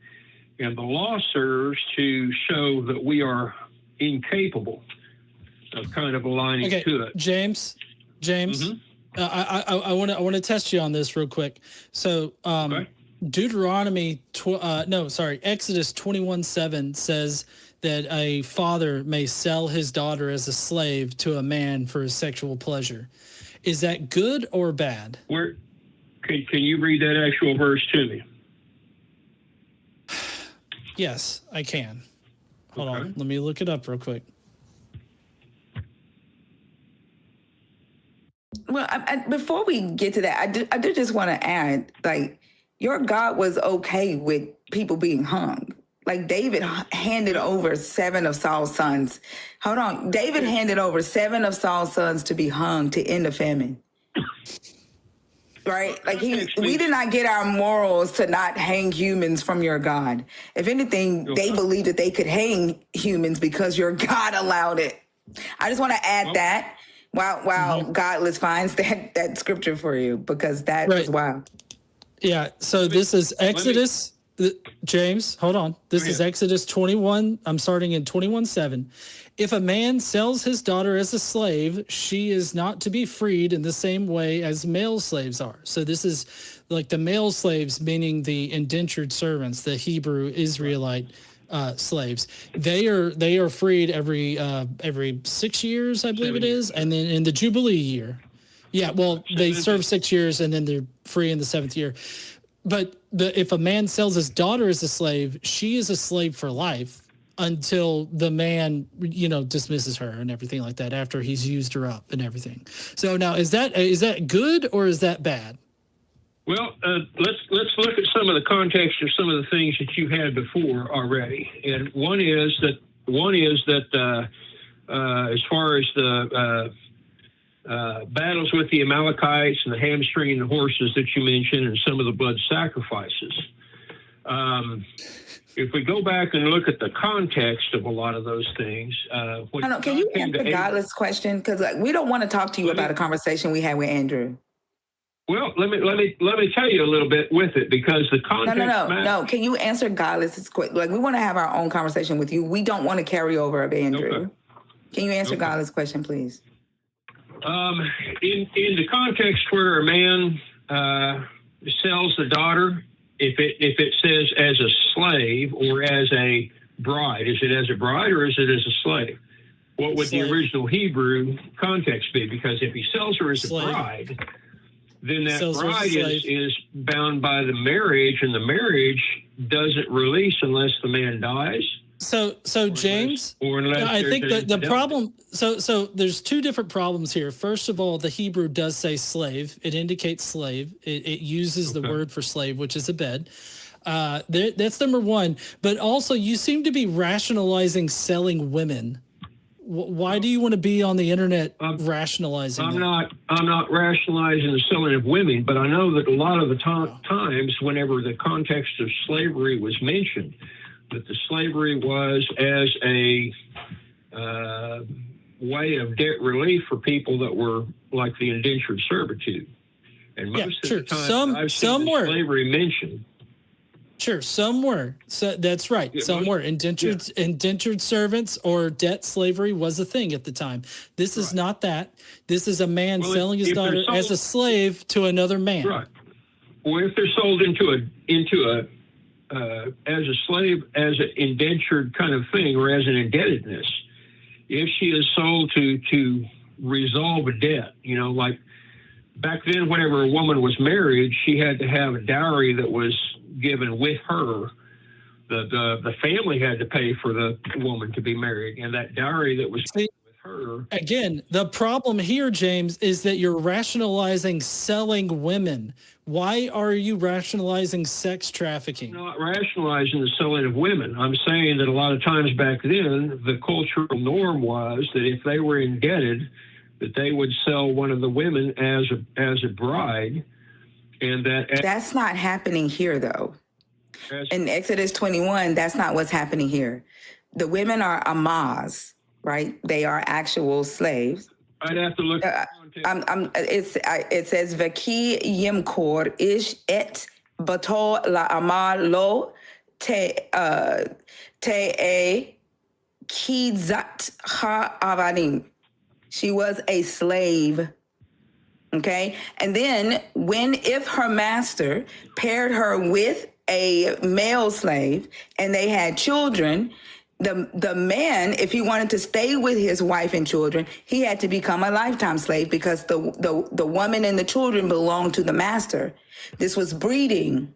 And the law serves to show that we are incapable of kind of aligning to it. James, I want to test you on this real quick. So Okay. Exodus 21:7 says that a father may sell his daughter as a slave to a man for his sexual pleasure. Is that good or bad? Where can you read that actual verse to me? Yes, I can. Hold Okay. on. Let me look it up real quick. Well, before we get to that, I do just want to add, like, your God was okay with people being hung. Like, David handed over 7 of Saul's sons. Hold on. David handed over 7 of Saul's sons to be hung to end the famine. Right? Like, we did not get our morals to not hang humans from your God. If anything, they believed that they could hang humans because your God allowed it. I just want to add that while Godless finds that scripture for you, because that was wild. Yeah. So this is Exodus. James, hold on. This is Exodus 21. I'm starting in 21:7. If a man sells his daughter as a slave, she is not to be freed in the same way as male slaves are. So this is like the male slaves, meaning the indentured servants, the Hebrew Israelite slaves. They are freed every 6 years, I believe it is, and then in the Jubilee year. Yeah, well, they serve 6 years and then they're free in the 7th year. But if a man sells his daughter as a slave, she is a slave for life until the man, dismisses her and everything like that after he's used her up and everything. So now, is that good or is that bad? Well, let's look at some of the context of some of the things that you had before already. And one is that as far as the battles with the Amalekites and the hamstringing the horses that you mentioned and some of the blood sacrifices. If we go back and look at the context of a lot of those things. Can you answer Godless question? Because we don't want to talk to you about a conversation we had with Andrew. Well, let me tell you a little bit with it, because the context No. Can you answer Godless's question? Like, we want to have our own conversation with you. We don't want to carry over of Andrew. Okay. Can you answer Godless question, please? In the context where a man sells the daughter, if it says as a slave or as a bride, is it as a bride or is it as a slave? What would the original Hebrew context be? Because if he sells her as a bride, then that bride is bound by the marriage, and the marriage doesn't release unless the man dies. So James, I think that the problem, so there's two different problems here. First of all, the Hebrew does say slave. It indicates slave. It uses the word for slave, which is a bed. That's number one. But also, you seem to be rationalizing selling women Why do you want to be on the internet rationalizing? I'm not rationalizing the selling of women, but I know that a lot of the times, whenever the context of slavery was mentioned, that the slavery was as a way of debt relief for people that were like the indentured servitude. And most of the time, I've seen slavery mentioned. Sure, some were. So that's right. Yeah, some were. Indentured servants or debt slavery was a thing at the time. This is not that. This is a man selling his daughter as a slave to another man. Right. Well, if they're sold into a as a slave, as an indentured kind of thing, or as an indebtedness, if she is sold to resolve a debt, you know, like back then, whenever a woman was married, she had to have a dowry that was given with her. The family had to pay for the woman to be married, and that dowry that was with her. Again, the problem here, James, is that you're rationalizing selling women. Why are you rationalizing sex trafficking? I'm not rationalizing the selling of women. I'm saying that a lot of times back then, the cultural norm was that if they were indebted, that they would sell one of the women as a bride, and that's not happening here, though. In Exodus 21, that's not what's happening here. The women are amaz, right? They are actual slaves. I'd have to look. It says Vaki yimkor ish et bato la amar lo te e kizat ha avanim. She was a slave. Okay. And then if her master paired her with a male slave and they had children, the man, if he wanted to stay with his wife and children, he had to become a lifetime slave because the woman and the children belonged to the master. This was breeding.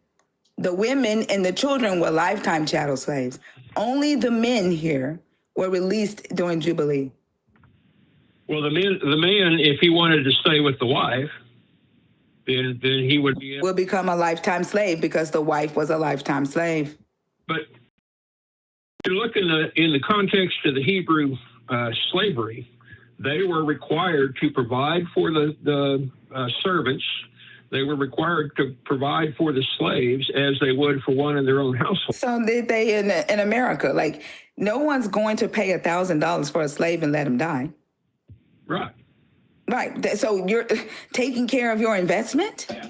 The women and the children were lifetime chattel slaves. Only the men here were released during Jubilee. Well, the man, if he wanted to stay with the wife, then he would become a lifetime slave because the wife was a lifetime slave. But you look in the context of the Hebrew slavery, they were required to provide for the servants. They were required to provide for the slaves as they would for one in their own household. So did they in America? Like, no one's going to pay $1,000 for a slave and let him die. Right. Right. So you're taking care of your investment? Yeah.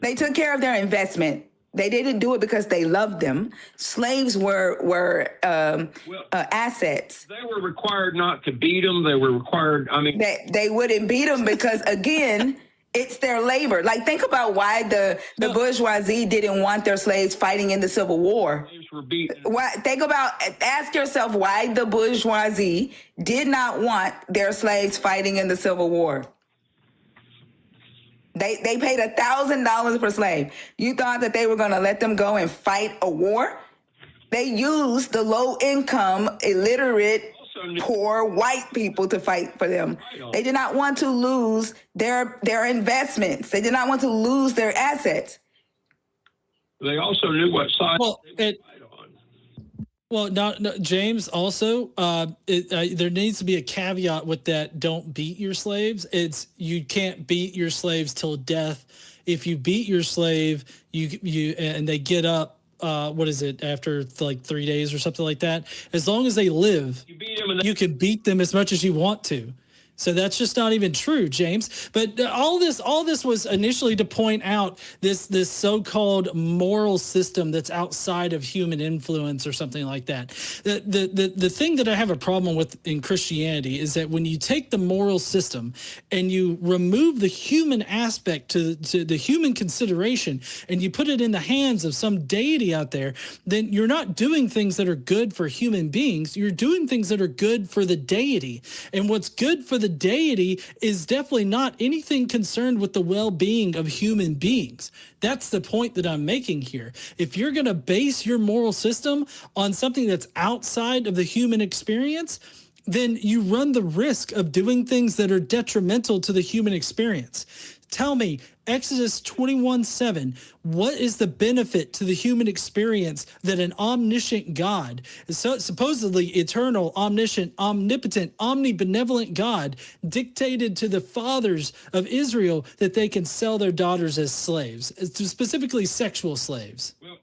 They took care of their investment. They didn't do it because they loved them. Slaves were assets. They were required not to beat them. They were required, They wouldn't beat them because, again, it's their labor. Like, think about why the bourgeoisie didn't want their slaves fighting in the Civil War. Slaves were beaten. Ask yourself why the bourgeoisie did not want their slaves fighting in the Civil War. They paid $1,000 per slave. You thought that they were going to let them go and fight a war? They used the low-income, illiterate, poor white people to fight for them. They did not want to lose their investments. They did not want to lose their assets. They also knew what side they would fight on. Well, no, James, also, there needs to be a caveat with that. Don't beat your slaves. You can't beat your slaves till death. If you beat your slave, and they get up, what is it, after like 3 days or something like that, as long as they live, you can beat them as much as you want to. So that's just not even true, James. But all this was initially to point out this so-called moral system that's outside of human influence or something like that. The thing that I have a problem with in Christianity is that when you take the moral system and you remove the human aspect to the human consideration and you put it in the hands of some deity out there, then you're not doing things that are good for human beings. You're doing things that are good for the deity. And what's good for the deity is definitely not anything concerned with the well-being of human beings. That's the point that I'm making here. If you're going to base your moral system on something that's outside of the human experience, then you run the risk of doing things that are detrimental to the human experience. Tell me, Exodus 21:7, what is the benefit to the human experience that an omniscient God, supposedly eternal, omniscient, omnipotent, omnibenevolent God, dictated to the fathers of Israel that they can sell their daughters as slaves, specifically sexual slaves? Well,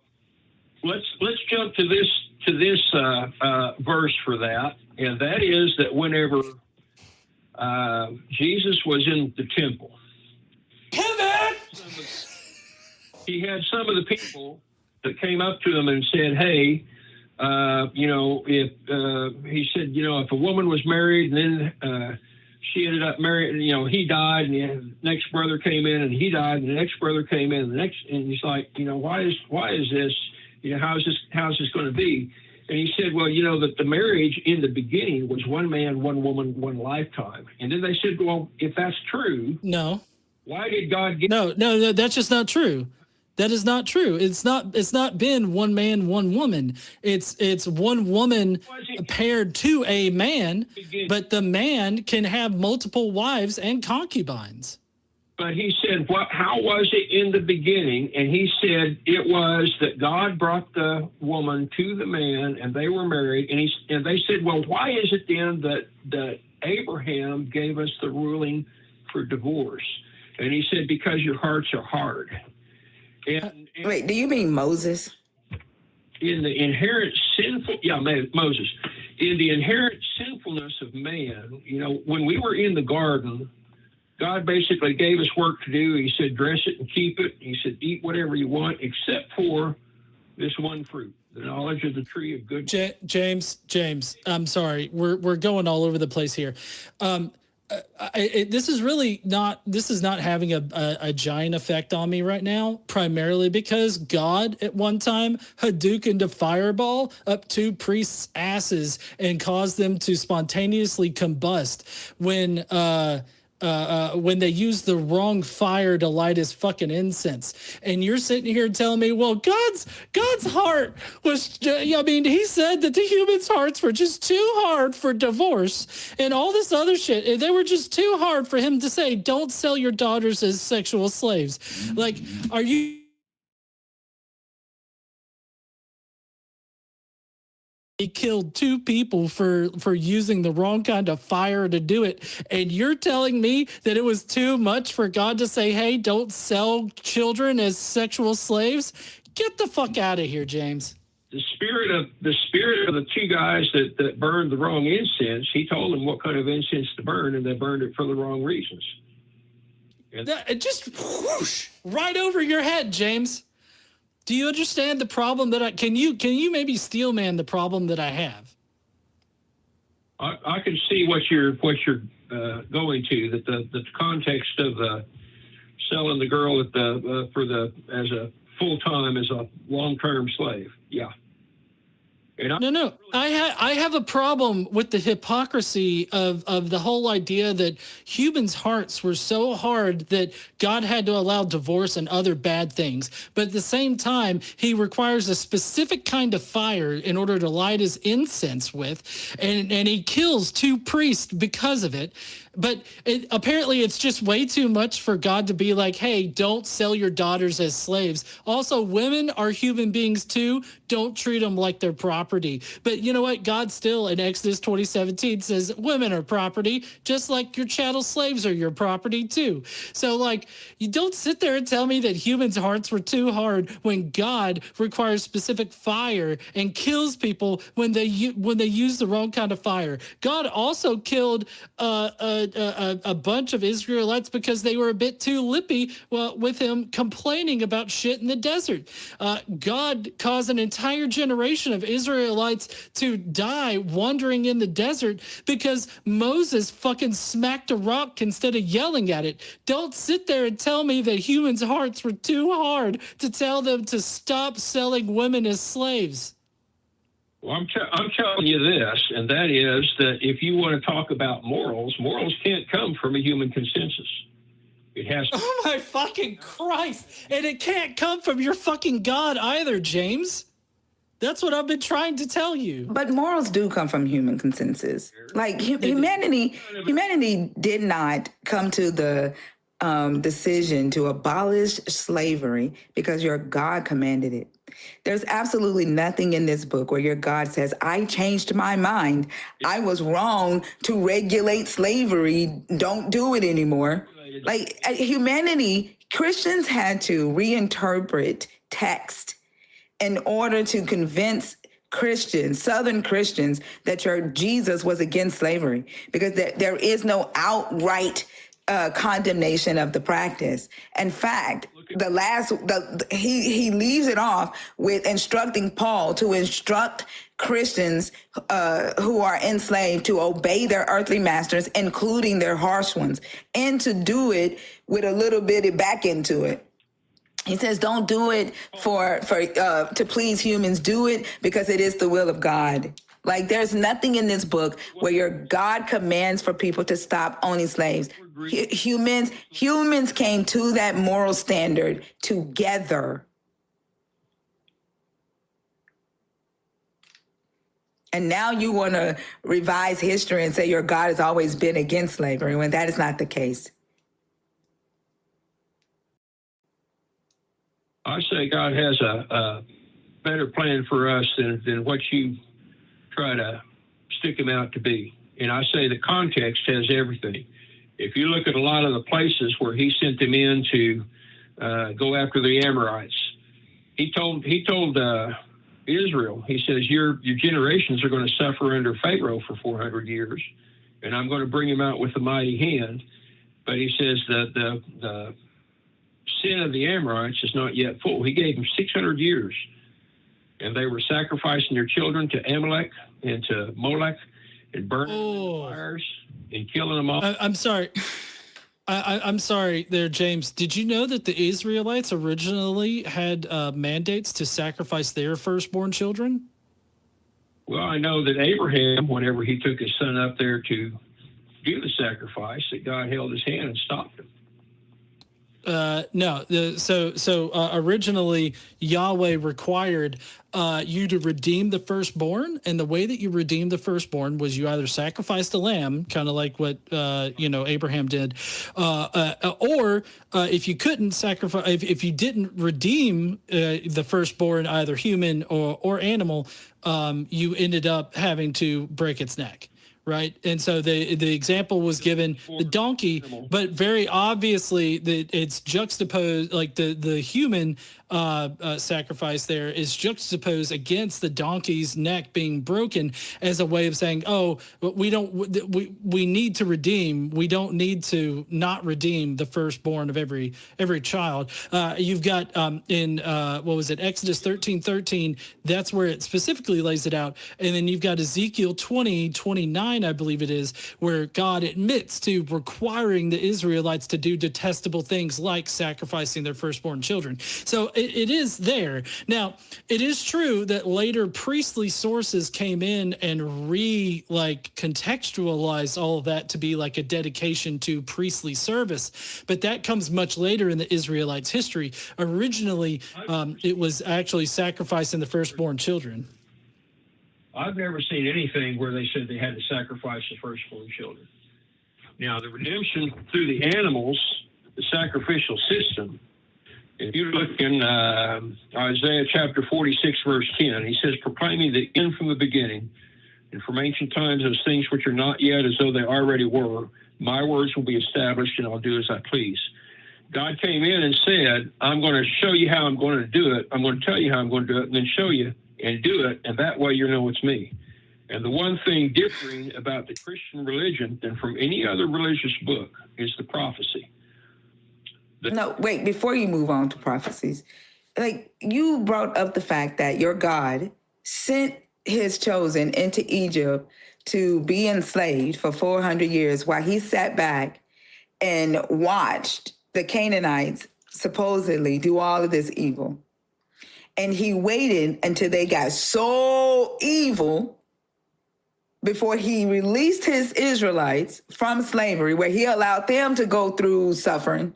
let's jump to this verse for that, and that is that whenever Jesus was in the temple, he had some of the people that came up to him and said, "Hey, if he said, if a woman was married and then she ended up married, and he died, and the next brother came in and he died, and the next brother came in, and he's like, why is this? How's this going to be?" And he said, well, that the marriage in the beginning was one man, one woman, one lifetime. And then they said, well, if that's true, no. Why did God give? No, that's just not true. That is not true. It's not been one man, one woman. It's one woman paired to a man, but the man can have multiple wives and concubines. But he said, how was it in the beginning? And he said it was that God brought the woman to the man, and they were married. And they said, well, why is it then that Abraham gave us the ruling for divorce? And he said, because your hearts are hard. And wait, do you mean Moses? In the inherent Moses. In the inherent sinfulness of man, when we were in the garden, God basically gave us work to do. He said, dress it and keep it. He said, eat whatever you want, except for this one fruit, the knowledge of the tree of good. James, I'm sorry. We're going all over the place here. This is not having a giant effect on me right now, primarily because God at one time Hadoukened a fireball up two priests' asses and caused them to spontaneously combust when they used the wrong fire to light his fucking incense. And you're sitting here telling me, well, God's heart was, he said that the humans' hearts were just too hard for divorce and all this other shit. They were just too hard for him to say, don't sell your daughters as sexual slaves. Like, are you... He killed two people for using the wrong kind of fire to do it. And you're telling me that it was too much for God to say, hey, don't sell children as sexual slaves? Get the fuck out of here, James. The spirit of the two guys that burned the wrong incense, he told them what kind of incense to burn, and they burned it for the wrong reasons. It just whoosh, right over your head, James. Do you understand the problem that can you maybe steel man the problem that I have? I can see what you're going to, that the context of selling the girl as a full-time, as a long-term slave. Yeah. No. I have a problem with the hypocrisy of the whole idea that humans' hearts were so hard that God had to allow divorce and other bad things. But at the same time, he requires a specific kind of fire in order to light his incense with, and he kills two priests because of it. But apparently it's just way too much for God to be like, hey, don't sell your daughters as slaves. Also, women are human beings too. Don't treat them like they're property. But you know what? God still in Exodus 20:17 says women are property, just like your chattel slaves are your property too. So like, you don't sit there and tell me that humans' hearts were too hard when God requires specific fire and kills people when they use the wrong kind of fire. God also killed a bunch of Israelites because they were a bit too lippy with him complaining about shit in the desert. God caused an entire generation of Israelites to die wandering in the desert because Moses fucking smacked a rock instead of yelling at it. Don't sit there and tell me that humans' hearts were too hard to tell them to stop selling women as slaves. Well, I'm telling you this, and that is that if you want to talk about morals can't come from a human consensus. It has to. Oh my fucking Christ! And it can't come from your fucking God either, James. That's what I've been trying to tell you. But morals do come from human consensus. Like humanity did not come to the decision to abolish slavery because your God commanded it. There's absolutely nothing in this book where your God says, I changed my mind. I was wrong to regulate slavery. Don't do it anymore. Like humanity, Christians had to reinterpret text in order to convince Christians, Southern Christians, that your Jesus was against slavery, because there is no outright condemnation of the practice. In fact, he leaves it off with instructing Paul to instruct Christians who are enslaved to obey their earthly masters, including their harsh ones, and to do it with a little bit of back into it. He says, don't do it to please humans. Do it because it is the will of God. Like, there's nothing in this book where your God commands for people to stop owning slaves. Humans came to that moral standard together. And now you want to revise history and say your God has always been against slavery, when that is not the case. I say God has a better plan for us than what you try to stick him out to be. And I say the context has everything. If you look at a lot of the places where he sent them in to go after the Amorites, he told Israel, he says, your generations are going to suffer under Pharaoh for 400 years, and I'm going to bring him out with a mighty hand. But he says that the sin of the Amorites is not yet full. He gave them 600 years, and they were sacrificing their children to Amalek and to Molech and burning them in the fires and killing them all. I'm sorry. I'm sorry there, James. Did you know that the Israelites originally had mandates to sacrifice their firstborn children? Well, I know that Abraham, whenever he took his son up there to do the sacrifice, that God held his hand and stopped him. No. Originally Yahweh required you to redeem the firstborn, and the way that you redeemed the firstborn was you either sacrificed a lamb, kind of like what Abraham did, or if you couldn't sacrifice, if you didn't redeem the firstborn, either human or animal, you ended up having to break its neck. Right. And so the example was given the donkey, but very obviously that it's juxtaposed, like the human sacrifice there is juxtaposed against the donkey's neck being broken as a way of saying, oh, we need to redeem. We don't need to not redeem the firstborn of every child. You've got in Exodus 13:13, that's where it specifically lays it out. And then you've got Ezekiel 20:29, I believe it is, where God admits to requiring the Israelites to do detestable things like sacrificing their firstborn children. So it is there. Now, it is true that later priestly sources came in and contextualized all of that to be like a dedication to priestly service. But that comes much later in the Israelites' history. Originally, it was actually sacrificing the firstborn children. I've never seen anything where they said they had to sacrifice the firstborn children. Now, the redemption through the animals, the sacrificial system, if you look in Isaiah chapter 46, verse 10, he says, proclaiming the end from the beginning, and from ancient times those things which are not yet as though they already were. My words will be established, and I'll do as I please. God came in and said, I'm going to show you how I'm going to do it. I'm going to tell you how I'm going to do it, and then show you and do it, and that way you know it's me. And the one thing differing about the Christian religion than from any other religious book is the prophecy. No, wait, before you move on to prophecies, like, you brought up the fact that your God sent his chosen into Egypt to be enslaved for 400 years while he sat back and watched the Canaanites supposedly do all of this evil. And he waited until they got so evil before he released his Israelites from slavery, where he allowed them to go through suffering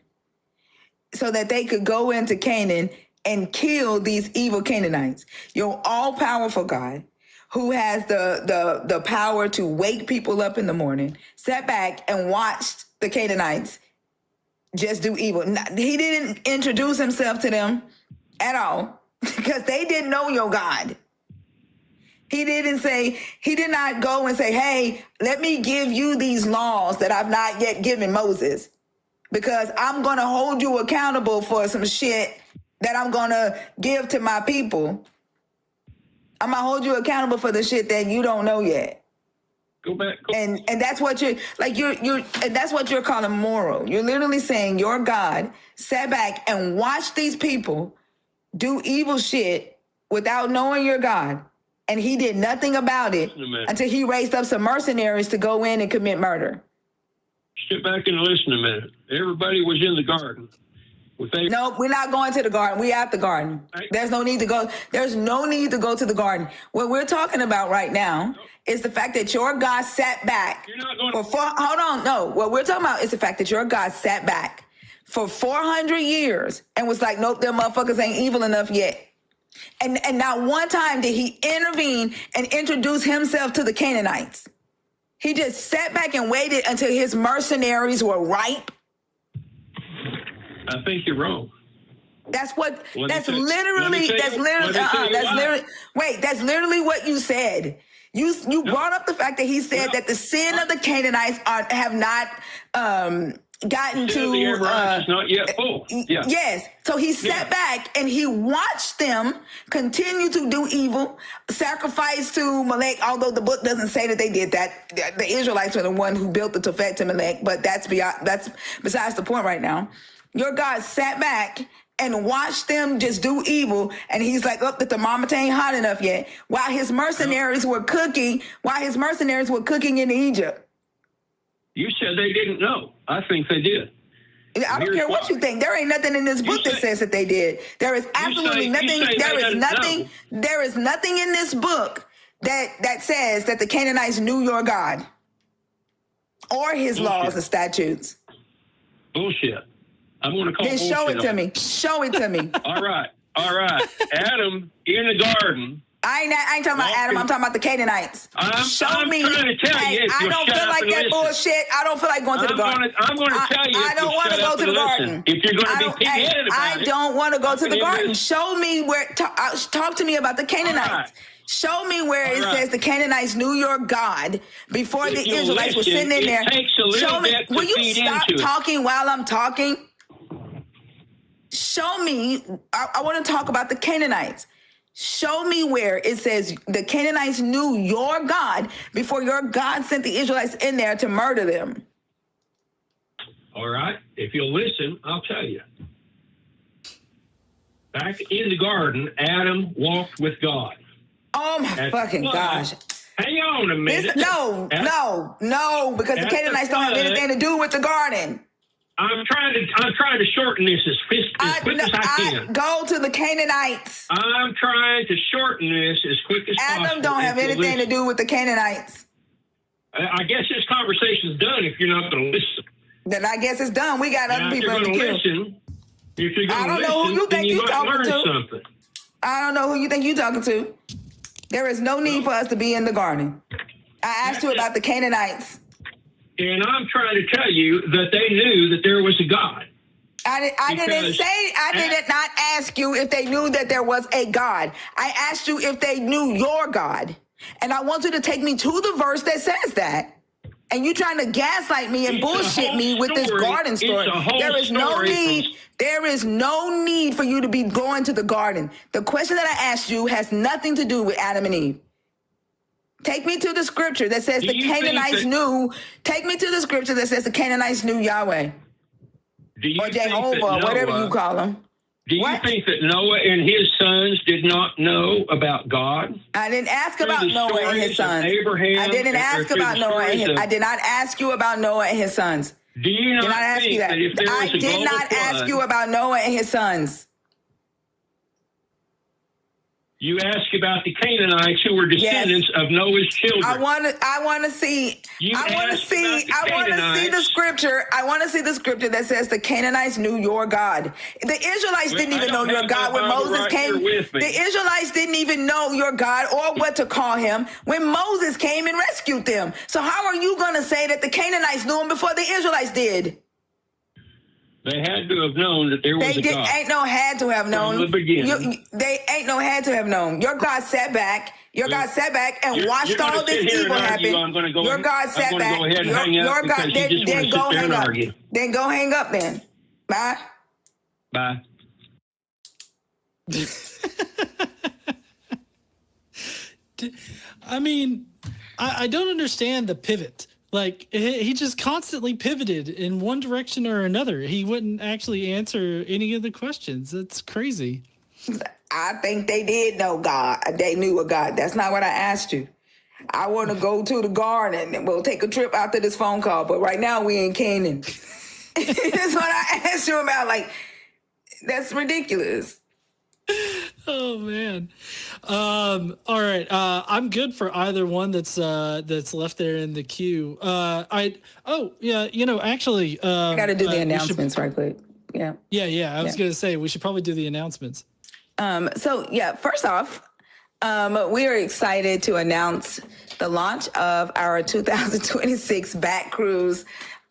so that they could go into Canaan and kill these evil Canaanites. Your all-powerful God, who has the power to wake people up in the morning, sat back and watched the Canaanites just do evil. He didn't introduce himself to them at all because they didn't know your God. He did not go and say, hey, let me give you these laws that I've not yet given Moses, because I'm going to hold you accountable for some shit that I'm going to give to my people. I'm going to hold you accountable for the shit that you don't know yet. Go back. And that's what and that's what you're calling moral. You're literally saying your God sat back and watched these people do evil shit without knowing your God. And he did nothing about it until he raised up some mercenaries to go in and commit murder. Sit back and listen a minute. Everybody was in the garden. No, we're not going to the garden. We're at the garden. There's no need to go. There's no need to go to the garden. What we're talking about right now is the fact that your God sat back. You're not going hold on. No, what we're talking about is the fact that your God sat back for 400 years and was like, nope, them motherfuckers ain't evil enough yet. And not one time did he intervene and introduce himself to the Canaanites. He just sat back and waited until his mercenaries were ripe. I think you're wrong. That's literally what you said. You brought up the fact that he said that the sin of the Canaanites have not gotten to is not yet full. Yeah. Yes. So he sat back and he watched them continue to do evil, sacrifice to Molech, although the book doesn't say that they did that. The Israelites were the one who built the Tophet to Molech, but that's besides the point right now. Your God sat back and watched them just do evil, and he's like, "Look, the thermometer ain't hot enough yet." While his mercenaries were cooking, in Egypt. You said they didn't know. I think they did. I don't care what you think. There ain't nothing in this book that says that they did. There is absolutely nothing. There is nothing in this book that says that the Canaanites knew your God or his laws and statutes. Bullshit. I'm going to call bullshit. Then show it to me. Show it to me. All right. Adam in the garden. I ain't talking about Adam. I'm talking about the Canaanites. Show me. I'm trying to tell you. I don't feel like that bullshit. I don't feel like going to the garden. I'm going to tell you. I don't want to go to the garden. If you're going to be pig-headed about it. I don't want to go to the garden. Show me where. Talk to me about the Canaanites. Show me where it says the Canaanites knew your God before the Israelites were sitting in there. Show me. Will you stop talking while I'm talking? Show me. I want to talk about the Canaanites. Show me where it says the Canaanites knew your God before your God sent the Israelites in there to murder them. All right. If you'll listen, I'll tell you. Back in the garden, Adam walked with God. Oh, my fucking gosh. Hang on a minute. No, because the Canaanites don't have anything to do with the garden. I'm trying to shorten this as quick as I can. Go to the Canaanites. I'm trying to shorten this as quick as possible. Adam don't have anything to do with the Canaanites. I guess this conversation's done if you're not going to listen. Then I guess it's done. We got other people in the queue. If you're going to listen, I don't know who you think you're talking to. Something. I don't know who you think you're talking to. There is no need for us to be in the garden. I asked you about the Canaanites. And I'm trying to tell you that they knew that there was a God. I did not ask you if they knew that there was a God. I asked you if they knew your God. And I want you to take me to the verse that says that. And you trying to gaslight me and bullshit me with this garden story. There is no need. There is no need for you to be going to the garden. The question that I asked you has nothing to do with Adam and Eve. Take me to the scripture that says the Canaanites knew. Take me to the scripture that says the Canaanites knew Yahweh. Or Jehovah, or whatever you call them. Do you think that Noah and his sons did not know about God? I didn't ask about Noah and his sons. I didn't ask about Noah and his. I did not ask you about Noah and his sons. Do you not think that if there was a global flood? I did not ask you about Noah and his sons. You ask about the Canaanites who were descendants of Noah's children. I want to see the scripture. I want to see the scripture that says the Canaanites knew your God. The Israelites didn't even know your God when Moses came. The Israelites didn't even know your God or what to call him when Moses came and rescued them. So how are you going to say that the Canaanites knew him before the Israelites did? They had to have known that there was a God. Ain't no had to have known. From the beginning. They ain't no had to have known. Your God sat back. Your God sat back and watched all this evil happen. Your God sat back. Go ahead and hang up because you just want to sit there and argue. Then go hang up then. Bye. Bye. I mean, I don't understand the pivot. Like, he just constantly pivoted in one direction or another. He wouldn't actually answer any of the questions. It's crazy. I think they did know God. They knew a God. That's not what I asked you. I want to go to the garden and we'll take a trip after this phone call. But right now we in Canaan. That's what I asked you about. Like, that's ridiculous. Oh man. All right. I'm good for either one that's left there in the queue. Actually, I got to do the announcements right quick. Yeah. I was going to say we should probably do the announcements. First off, we are excited to announce the launch of our 2026 Back Cruise,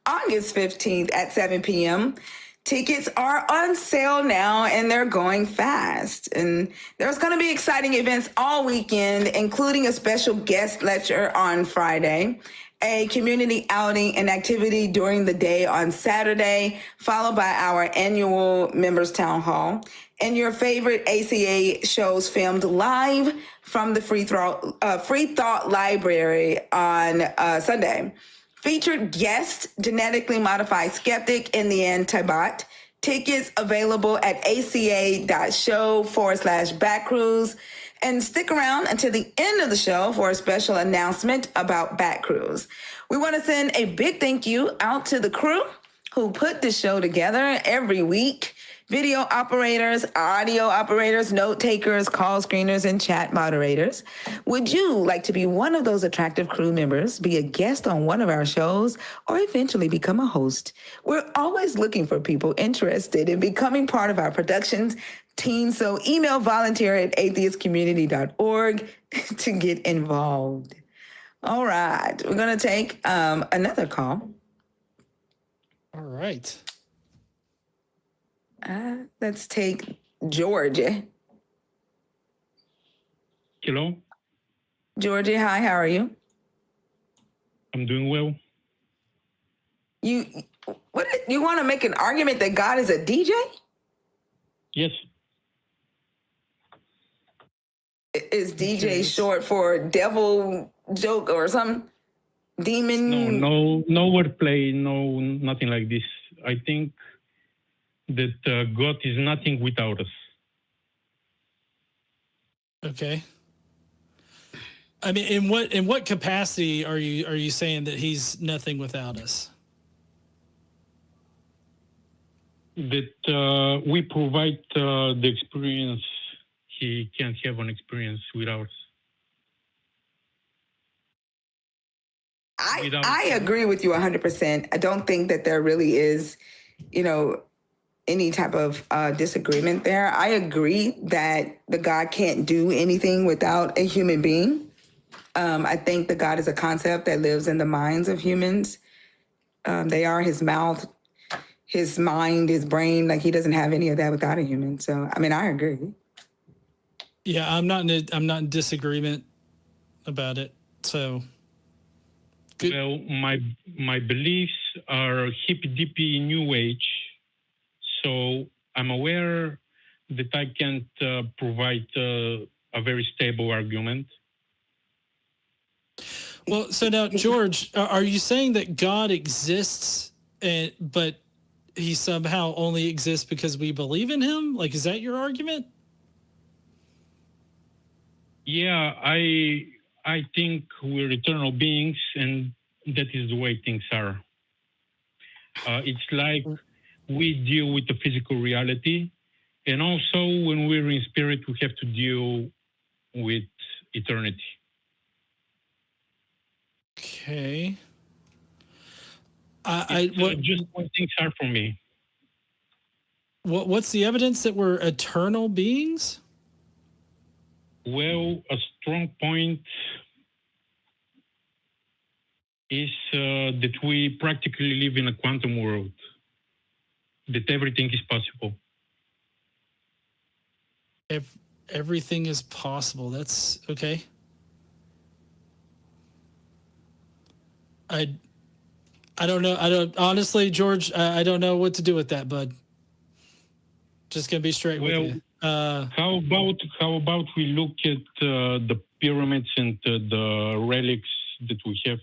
August 15th at 7 p.m. Tickets are on sale now and they're going fast. And there's going to be exciting events all weekend, including a special guest lecture on Friday, a community outing and activity during the day on Saturday, followed by our annual members town hall, and your favorite ACA shows filmed live from the Free Thought Library on Sunday. Featured guest, genetically modified skeptic in the Antibot. Tickets available at aca.show/backcruise. And stick around until the end of the show for a special announcement about Back Cruise. We want to send a big thank you out to the crew who put the show together every week. Video operators, audio operators, note takers, call screeners, and chat moderators. Would you like to be one of those attractive crew members, be a guest on one of our shows, or eventually become a host? We're always looking for people interested in becoming part of our productions team, so email volunteer@atheistcommunity.org to get involved. All right, we're going to take another call. All right. Let's take Georgi. Hello. Georgi, hi, how are you? I'm doing well. You want to make an argument that God is a DJ? Yes. Is DJ short for devil joke or some demon? No wordplay, no, nothing like this. I think that God is nothing without us. Okay. I mean, in what capacity are you saying that he's nothing without us? That we provide the experience. He can't have an experience without us. I agree with you 100%. I don't think that there really is, any type of disagreement there. I agree that the God can't do anything without a human being. I think that God is a concept that lives in the minds of humans. They are his mouth, his mind, his brain. Like, he doesn't have any of that without a human. So, I mean, I agree. Yeah, I'm not in disagreement about it. So, good. Well, my beliefs are hippy dippy new age, so I'm aware that I can't provide a very stable argument. Well, so now, George, are you saying that God exists, but he somehow only exists because we believe in him? Like, is that your argument? Yeah, I think we're eternal beings, and that is the way things are. It's like we deal with the physical reality, and also when we're in spirit, we have to deal with eternity. Okay. It's just what things are for me. What's the evidence that we're eternal beings? Well, a strong point is that we practically live in a quantum world, that everything is possible. If everything is possible, that's okay. I don't know. I don't honestly, George. I don't know what to do with that, bud. Just gonna be straight with you. How about we look at the pyramids and the relics that we have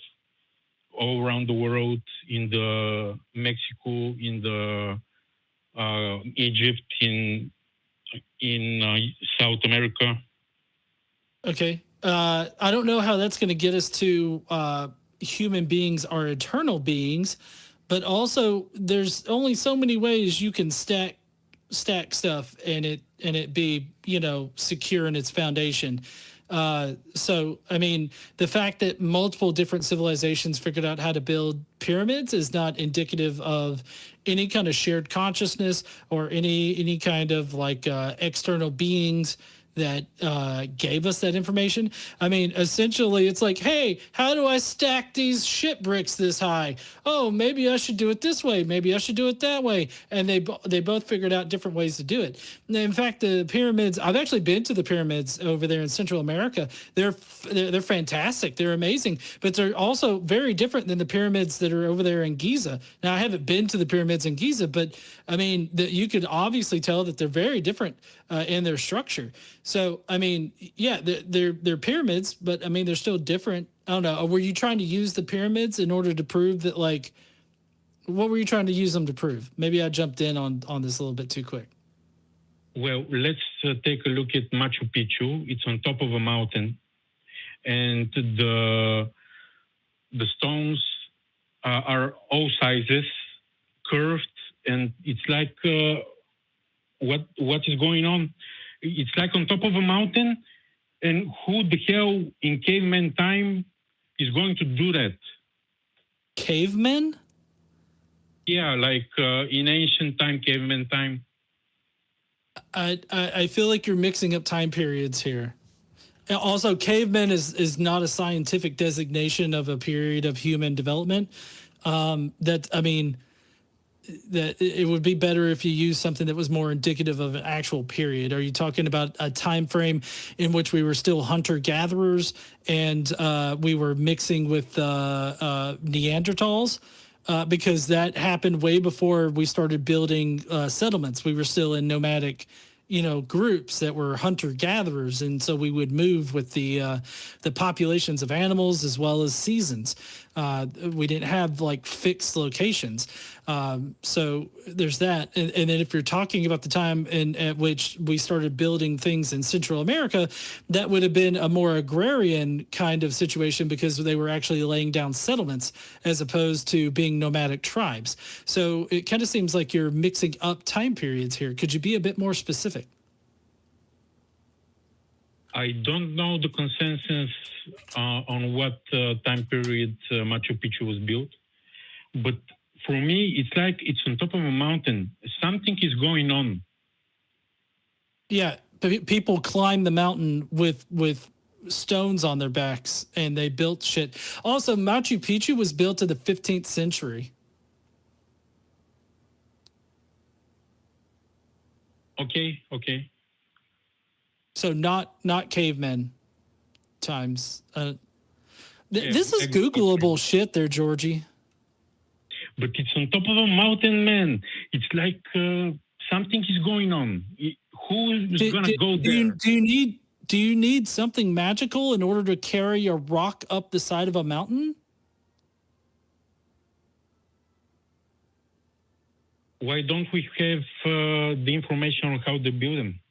all around the world, in the Mexico, in the Egypt, in South America. Okay. I don't know how that's going to get us to human beings are eternal beings, but also there's only so many ways you can stack stuff and it be, you know, secure in its foundation. So, I mean, the fact that multiple different civilizations figured out how to build pyramids is not indicative of any kind of shared consciousness or any kind of like external beings that gave us that information. I mean, essentially, it's like, hey, how do I stack these shit bricks this high? Oh, maybe I should do it this way. Maybe I should do it that way. And they both figured out different ways to do it. And in fact, the pyramids, I've actually been to the pyramids over there in Central America. They're fantastic. They're amazing, but they're also very different than the pyramids that are over there in Giza. Now, I haven't been to the pyramids in Giza, but I mean, you could obviously tell that they're very different in their structure. So, I mean, yeah, they're pyramids, but I mean, they're still different. I don't know. Were you trying to use the pyramids in order to prove that, like, what were you trying to use them to prove? Maybe I jumped in on this a little bit too quick. Well, let's take a look at Machu Picchu. It's on top of a mountain, and the stones are all sizes, curved, and it's like what is going on? It's like on top of a mountain, and who the hell in caveman time is going to do that? Cavemen? Yeah, like in ancient time, caveman time. I feel like you're mixing up time periods here. And also, cavemen is not a scientific designation of a period of human development. That it would be better if you use something that was more indicative of an actual period. Are you talking about a time frame in which we were still hunter-gatherers and we were mixing with Neanderthals? Because that happened way before we started building settlements. We were still in nomadic, groups that were hunter-gatherers, and so we would move with the populations of animals as well as seasons. We didn't have like fixed locations. So there's that. And then if you're talking about the time at which we started building things in Central America, that would have been a more agrarian kind of situation because they were actually laying down settlements as opposed to being nomadic tribes. So it kind of seems like you're mixing up time periods here. Could you be a bit more specific? I don't know the consensus on what time period Machu Picchu was built, but for me, it's like it's on top of a mountain. Something is going on. Yeah, people climb the mountain with stones on their backs, and they built shit. Also, Machu Picchu was built in the 15th century. Okay. So not cavemen times. This is Googleable shit there, Georgie. But it's on top of a mountain, man. It's like something is going on. Who is going to go there? Do you need something magical in order to carry a rock up the side of a mountain? Why don't we have the information on how they build them?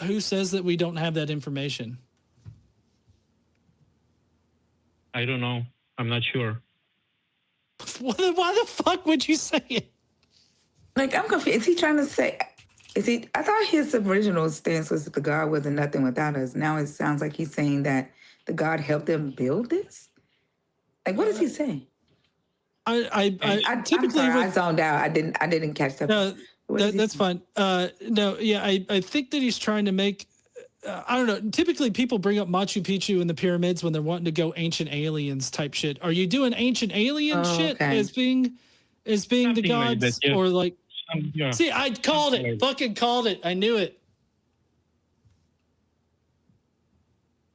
Who says that we don't have that information? I don't know. I'm not sure. Why the fuck would you say it? Like, I'm confused. Is he trying to say, Is he? I thought his original stance was that the God wasn't nothing without us. Now it sounds like he's saying that the God helped them build this. Like, what is he saying? I I'm typically sorry, I with zoned out. I didn't catch that. no, What is he that's saying? fine. No, yeah, I think that he's trying to make. I don't know. Typically, people bring up Machu Picchu and the pyramids when they're wanting to go ancient aliens type shit. Are you doing ancient alien Oh, shit okay. as being the Something like that, gods, yes. or like? Yeah. See, I called Something it. like- Fucking called it. I knew it.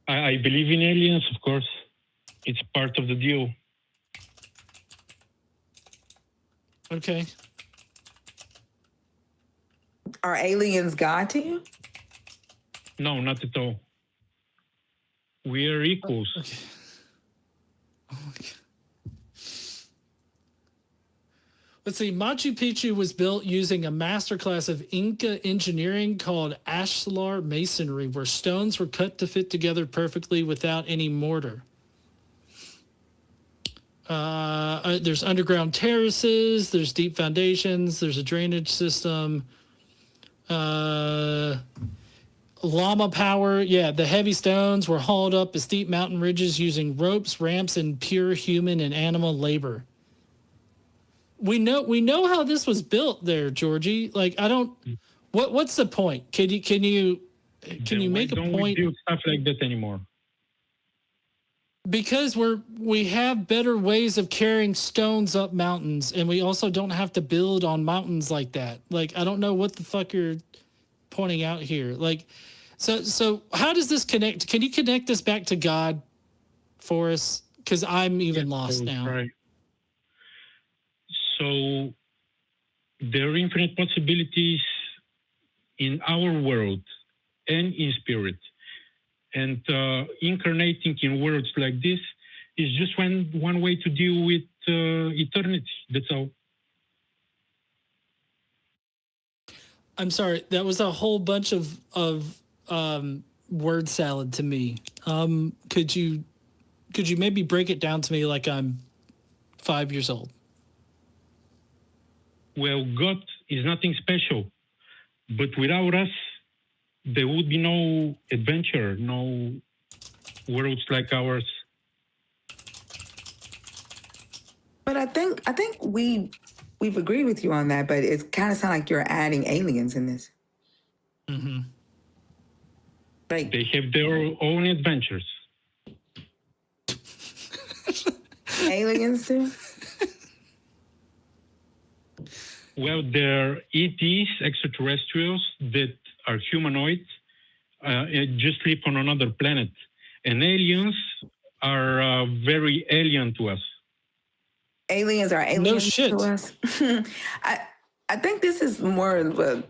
I believe in aliens, of course. It's part of the deal. Okay. Are aliens God to you? No, not at all. We are equals. Okay. Oh my God. Let's see. Machu Picchu was built using a masterclass of Inca engineering called ashlar masonry, where stones were cut to fit together perfectly without any mortar. There's underground terraces. There's deep foundations. There's a drainage system. Llama power. Yeah, the heavy stones were hauled up the steep mountain ridges using ropes, ramps, and pure human and animal labor. We know how this was built there, Georgie. Like, I don't. What's the point? Can you Then make why a don't we point? do stuff like that anymore? Because we have better ways of carrying stones up mountains, and we also don't have to build on mountains like that. Like, I don't know what the fuck you're pointing out here. Like, so how does this connect? Can you connect this back to God for us? Because I'm even lost now. Right. So there are infinite possibilities in our world and in spirit. And incarnating in worlds like this is just one way to deal with eternity. That's all. I'm sorry, that was a whole bunch of word salad to me. Could you maybe break it down to me like I'm 5 years old? Well, God is nothing special, but without us, there would be no adventure, no worlds like ours. But I think we've agreed with you on that. But it kind of sounds like you're adding aliens in this. Mm-hmm. Like, They have their own adventures. aliens do? Well, there are ETs, extraterrestrials, that are humanoid, and just live on another planet. And aliens are very alien to us. Aliens are aliens shit. to us. I think this is more of a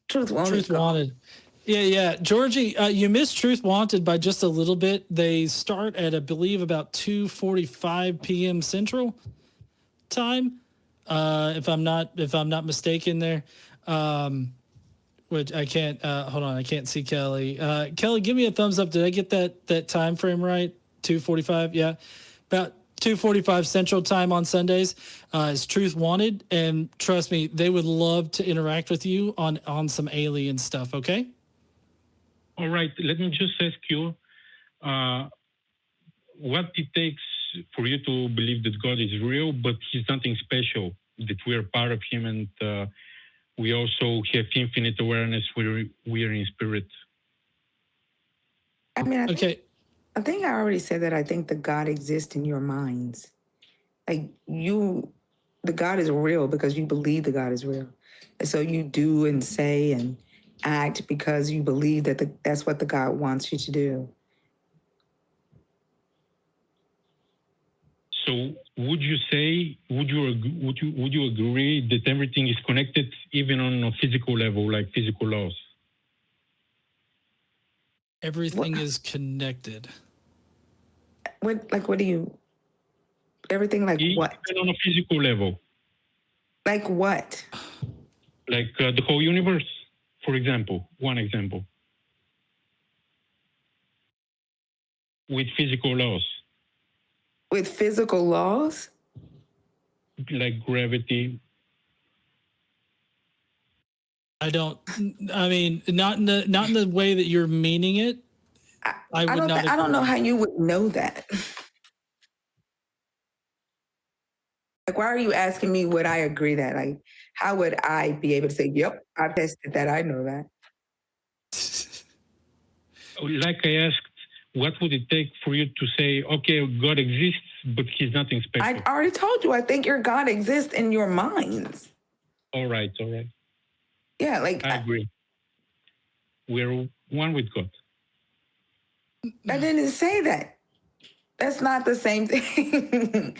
truth wanted. Truth Wanted. Yeah. Georgie, you missed Truth Wanted by just a little bit. They start at, I believe, about 2:45 p.m. Central time, if I'm not mistaken there. Which I can't. Hold on, I can't see Kelley. Kelley, give me a thumbs up. Did I get that time frame right? 2:45. Yeah, about 2:45 Central Time on Sundays is Truth Wanted, and trust me, they would love to interact with you on some alien stuff. Okay. All right, let me just ask you what it takes for you to believe that God is real, but he's nothing special, that we're part of him, and we also have infinite awareness where we are in spirit. I mean, Okay. I think I already said that. I think the God exists in your minds. Like, the God is real because you believe the God is real. And so you do and say and act because you believe that that's what the God wants you to do. So would you agree that everything is connected even on a physical level, like physical laws? Everything is connected. What do you, everything like Even what? on a physical level, Like what? like the whole universe, for example, one example, with physical laws, With physical laws? like gravity. I don't. I mean, not in the way that you're meaning it. I don't know how you would know that. Like, why are you asking me would I agree that? Like, how would I be able to say, yep, I've tested that, I know that? Like I asked, what would it take for you to say, okay, God exists, but he's nothing special? I already told you, I think your God exists in your minds. All right. Yeah, like I agree. We're one with God. I didn't say that. That's not the same thing.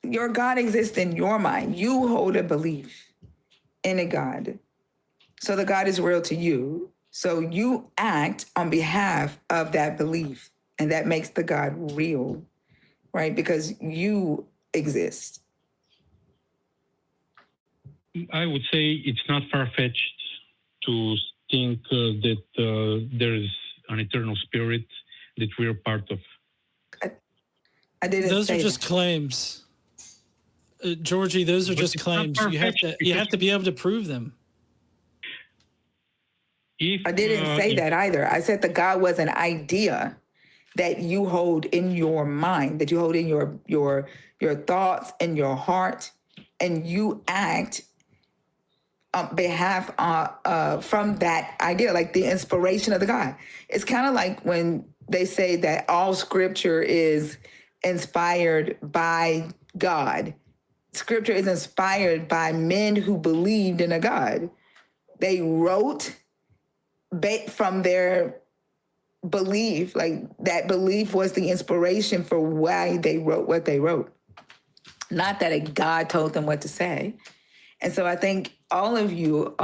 Your God exists in your mind. You hold a belief in a God. So the God is real to you. So you act on behalf of that belief. And that makes the God real, right? Because you exist. I would say it's not far-fetched to think that there is an eternal spirit that we're part of. I didn't Those say are just that. claims. Georgie, those are But just it's not claims. You have to be able to prove them. I didn't say that either. I said the God was an idea that you hold in your mind, that you hold in your thoughts and your heart, and you act on behalf from that idea, like the inspiration of the God. It's kind of like when they say that all scripture is inspired by God. Scripture is inspired by men who believed in a God. They wrote from their belief, like that belief was the inspiration for why they wrote what they wrote. Not that a God told them what to say. And so I think all of you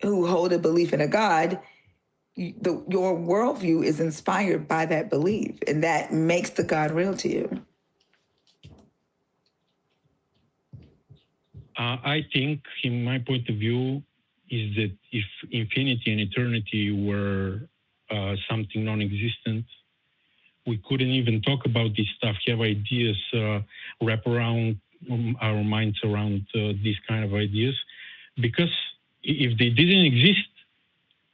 who hold a belief in a God, your worldview is inspired by that belief, and that makes the God real to you. I think, in my point of view, is that if infinity and eternity were something non-existent, we couldn't even talk about this stuff, have ideas, wrap around our minds around these kind of ideas. Because if they didn't exist,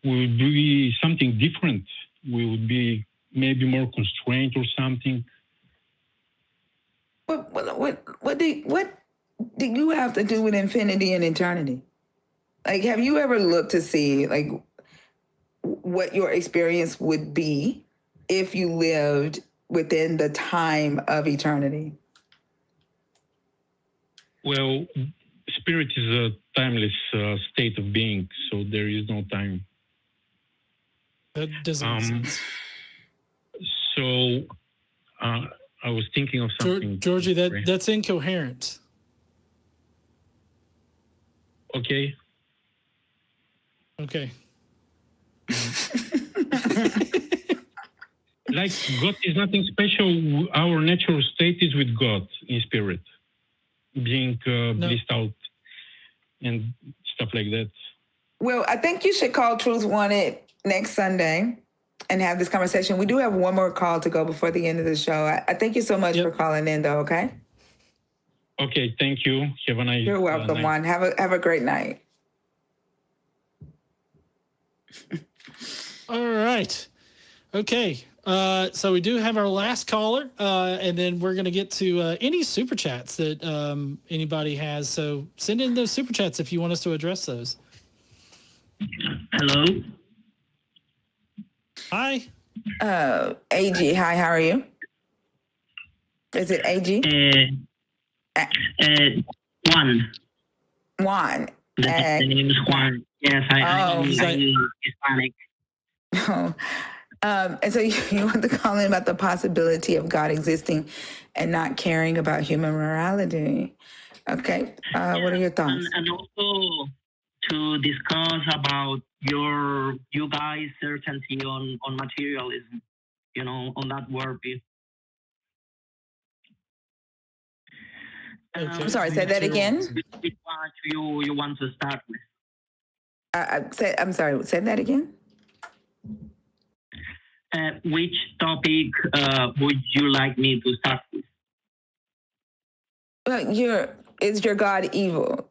we would be something different. We would be maybe more constrained or something. What do you have to do with infinity and eternity? Like, have you ever looked to see like what your experience would be if you lived within the time of eternity? Well, spirit is a timeless state of being, so there is no time. That doesn't make sense. So I was thinking of something. Georgie, that's incoherent. Okay. Okay. Like God is nothing special. Our natural state is with God in spirit, being blissed out and stuff like that. Well, I think you should call Truth Wanted next Sunday and have this conversation. We do have one more call to go before the end of the show. I thank you so much for calling in, though. Okay. Okay. Thank you. Have a nice. You're welcome, Juan. Have a great night. All right. Okay. So we do have our last caller, and then we're going to get to any super chats that anybody has. So send in those super chats if you want us to address those. Hello. Hi. AG. Hi. How are you? Is it AG? Juan. Juan. The name is Juan. Yes, I'm Hispanic. Oh. And so you want to call in about the possibility of God existing and not caring about human morality. Okay. What are your thoughts? And also to discuss about you guys' certainty on materialism, on that worldview. Okay. I'm sorry, say that again. Which one you want to start with? I'm sorry, say that again. Which topic would you like me to start with? Well, is your God evil?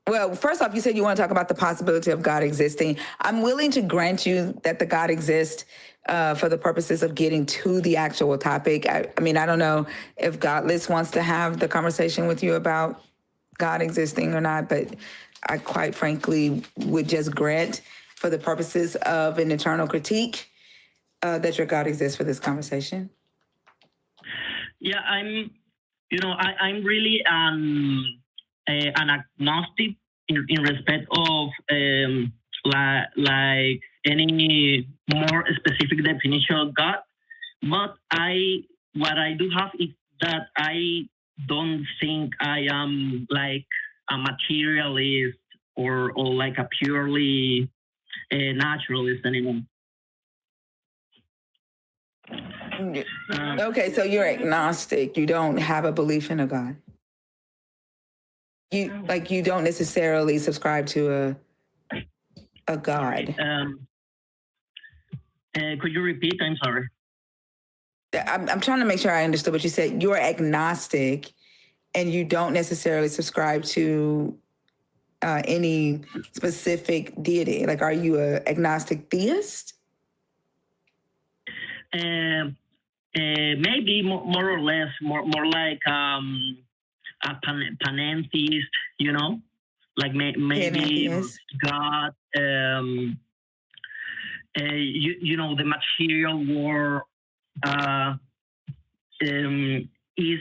Well, first off, you said you want to talk about the possibility of God existing. I'm willing to grant you that the God exists for the purposes of getting to the actual topic. I mean, I don't know if Godless wants to have the conversation with you about God existing or not, but I quite frankly would just grant for the purposes of an eternal critique that your God exists for this conversation. Yeah, I'm really an agnostic in respect of like any more specific definition of God. But what I do have is that I don't think I am like a materialist or like a purely naturalist anymore. Okay, so you're agnostic. You don't have a belief in a God. You don't necessarily subscribe to a God. Could you repeat? I'm sorry. I'm trying to make sure I understood what you said. You're agnostic, and you don't necessarily subscribe to any specific deity. Like, are you an agnostic theist? Maybe more or less, more like a panentheist, you know, like maybe God, you know, the material world is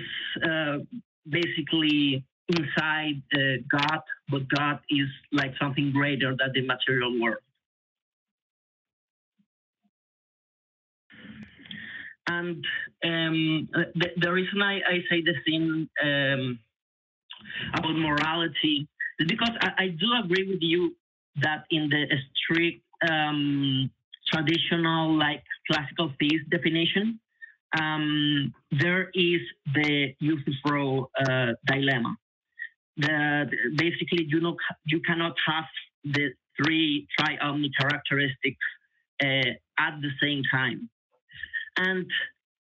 basically inside God, but God is like something greater than the material world. And the reason I say the thing about morality is because I do agree with you that in the strict traditional, like classical theist definition, there is the usufruct dilemma. Basically, you cannot have the three triumphant characteristics at the same time. And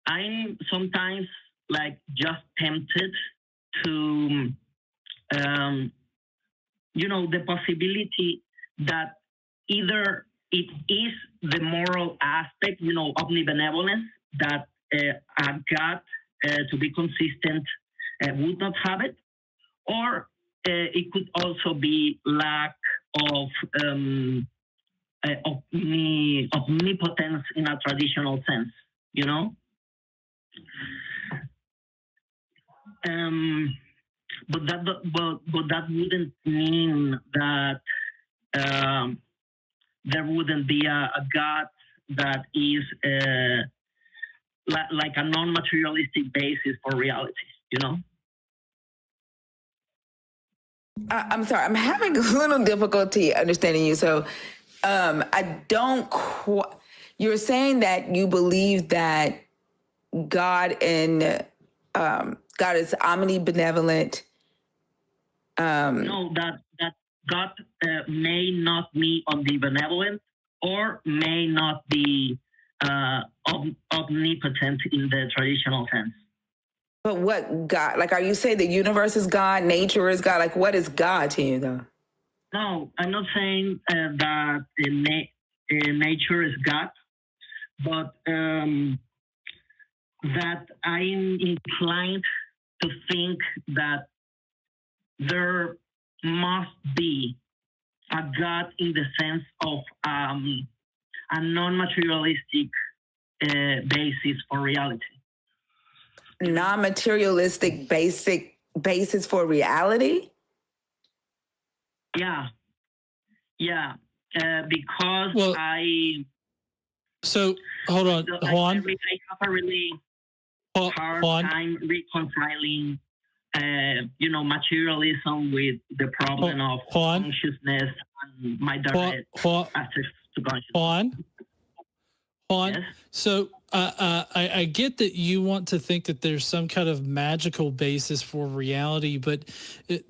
I'm sometimes like just tempted to, you know, the possibility that either it is the moral aspect, you know, omnibenevolence, that a God, to be consistent, would not have it, or it could also be lack of omnipotence in a traditional sense, you know? But that wouldn't mean that there wouldn't be a God that is like a non-materialistic basis for reality, you know? I'm sorry, I'm having a little difficulty understanding you. So I don't you're saying that you believe that God God is omnibenevolent. No, that God may not be omnibenevolent or may not be omnipotent in the traditional sense. But what God? Like, are you saying the universe is God, nature is God? Like, what is God to you, though? No, I'm not saying that nature is God, but that I'm inclined to think that there must be a God in the sense of a non-materialistic basis for reality. Non-materialistic basis for reality? Yeah. Because So hold on, Juan. I have a really hard time reconciling, you know, materialism with the problem of consciousness and my direct access to consciousness. Juan. Yes? So I get that you want to think that there's some kind of magical basis for reality, but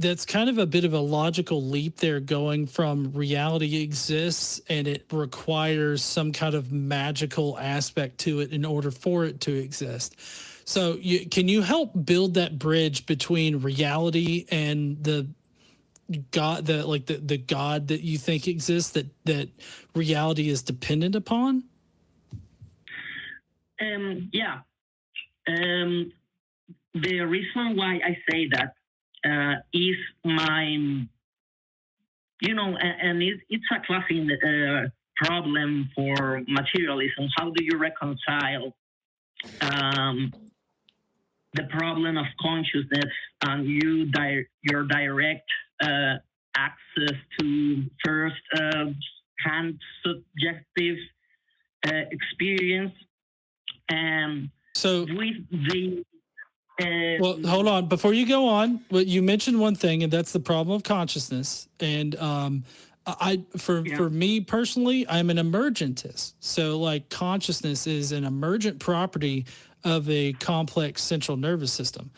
that's kind of a bit of a logical leap there, going from reality exists and it requires some kind of magical aspect to it in order for it to exist. So can you help build that bridge between reality and the God, the God that you think exists, that reality is dependent upon? Yeah. The reason why I say that is my, and it's a classic problem for materialism. How do you reconcile the problem of consciousness and your direct access to first-hand subjective experience, and So with the well, hold on. Before you go on, you mentioned one thing, and that's the problem of consciousness. And for me personally, I'm an emergentist. So like consciousness is an emergent property of a complex central nervous system.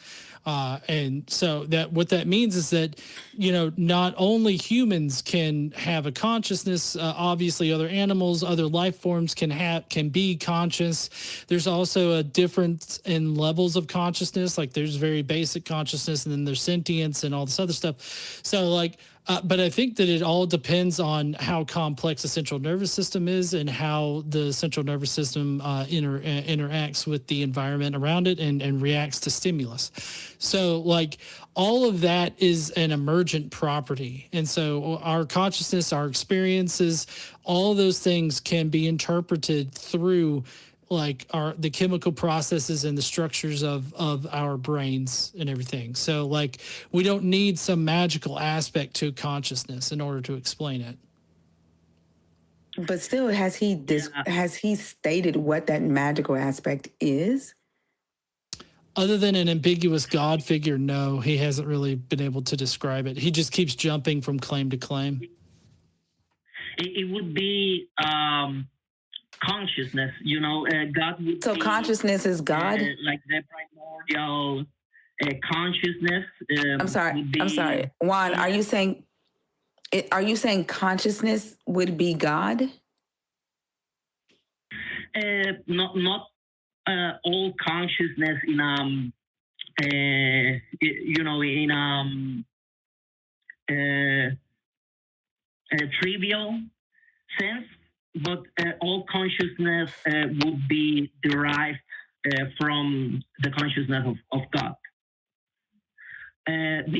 And so what that means is that, not only humans can have a consciousness, obviously other animals, other life forms can be conscious. There's also a difference in levels of consciousness. Like there's very basic consciousness, and then there's sentience and all this other stuff. So like, but I think that it all depends on how complex the central nervous system is and how the central nervous system interacts with the environment around it and reacts to stimulus. So like all of that is an emergent property. And so our consciousness, our experiences, all of those things can be interpreted through like the chemical processes and the structures of our brains and everything. So like we don't need some magical aspect to consciousness in order to explain it. But still, has he stated what that magical aspect is? Other than an ambiguous God figure, no, he hasn't really been able to describe it. He just keeps jumping from claim to claim. It would be consciousness, God would So be, consciousness is God? like the primordial consciousness. I'm sorry. Juan, are you saying consciousness would be God? Not all consciousness in a trivial sense, but all consciousness would be derived from the consciousness of God.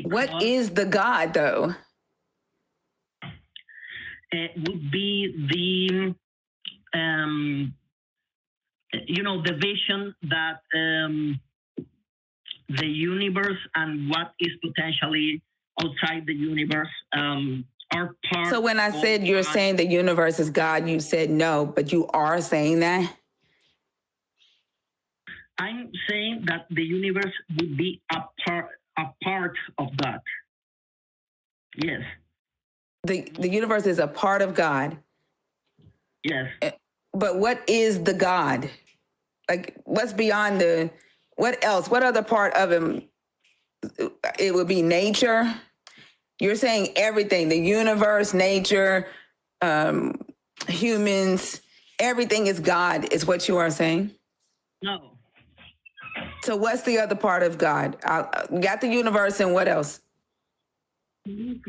What is the God, though? Would be the the vision that the universe and what is potentially outside the universe are part. So when I said you're saying the universe is God, you said no, but you are saying that? I'm saying that the universe would be a part of God. Yes. The universe is a part of God. Yes. But what is the God? Like, what's beyond what else? What other part of him? It would be nature. You're saying everything, the universe, nature, humans, everything is God, is what you are saying? No. So what's the other part of God? Got the universe, and what else? Could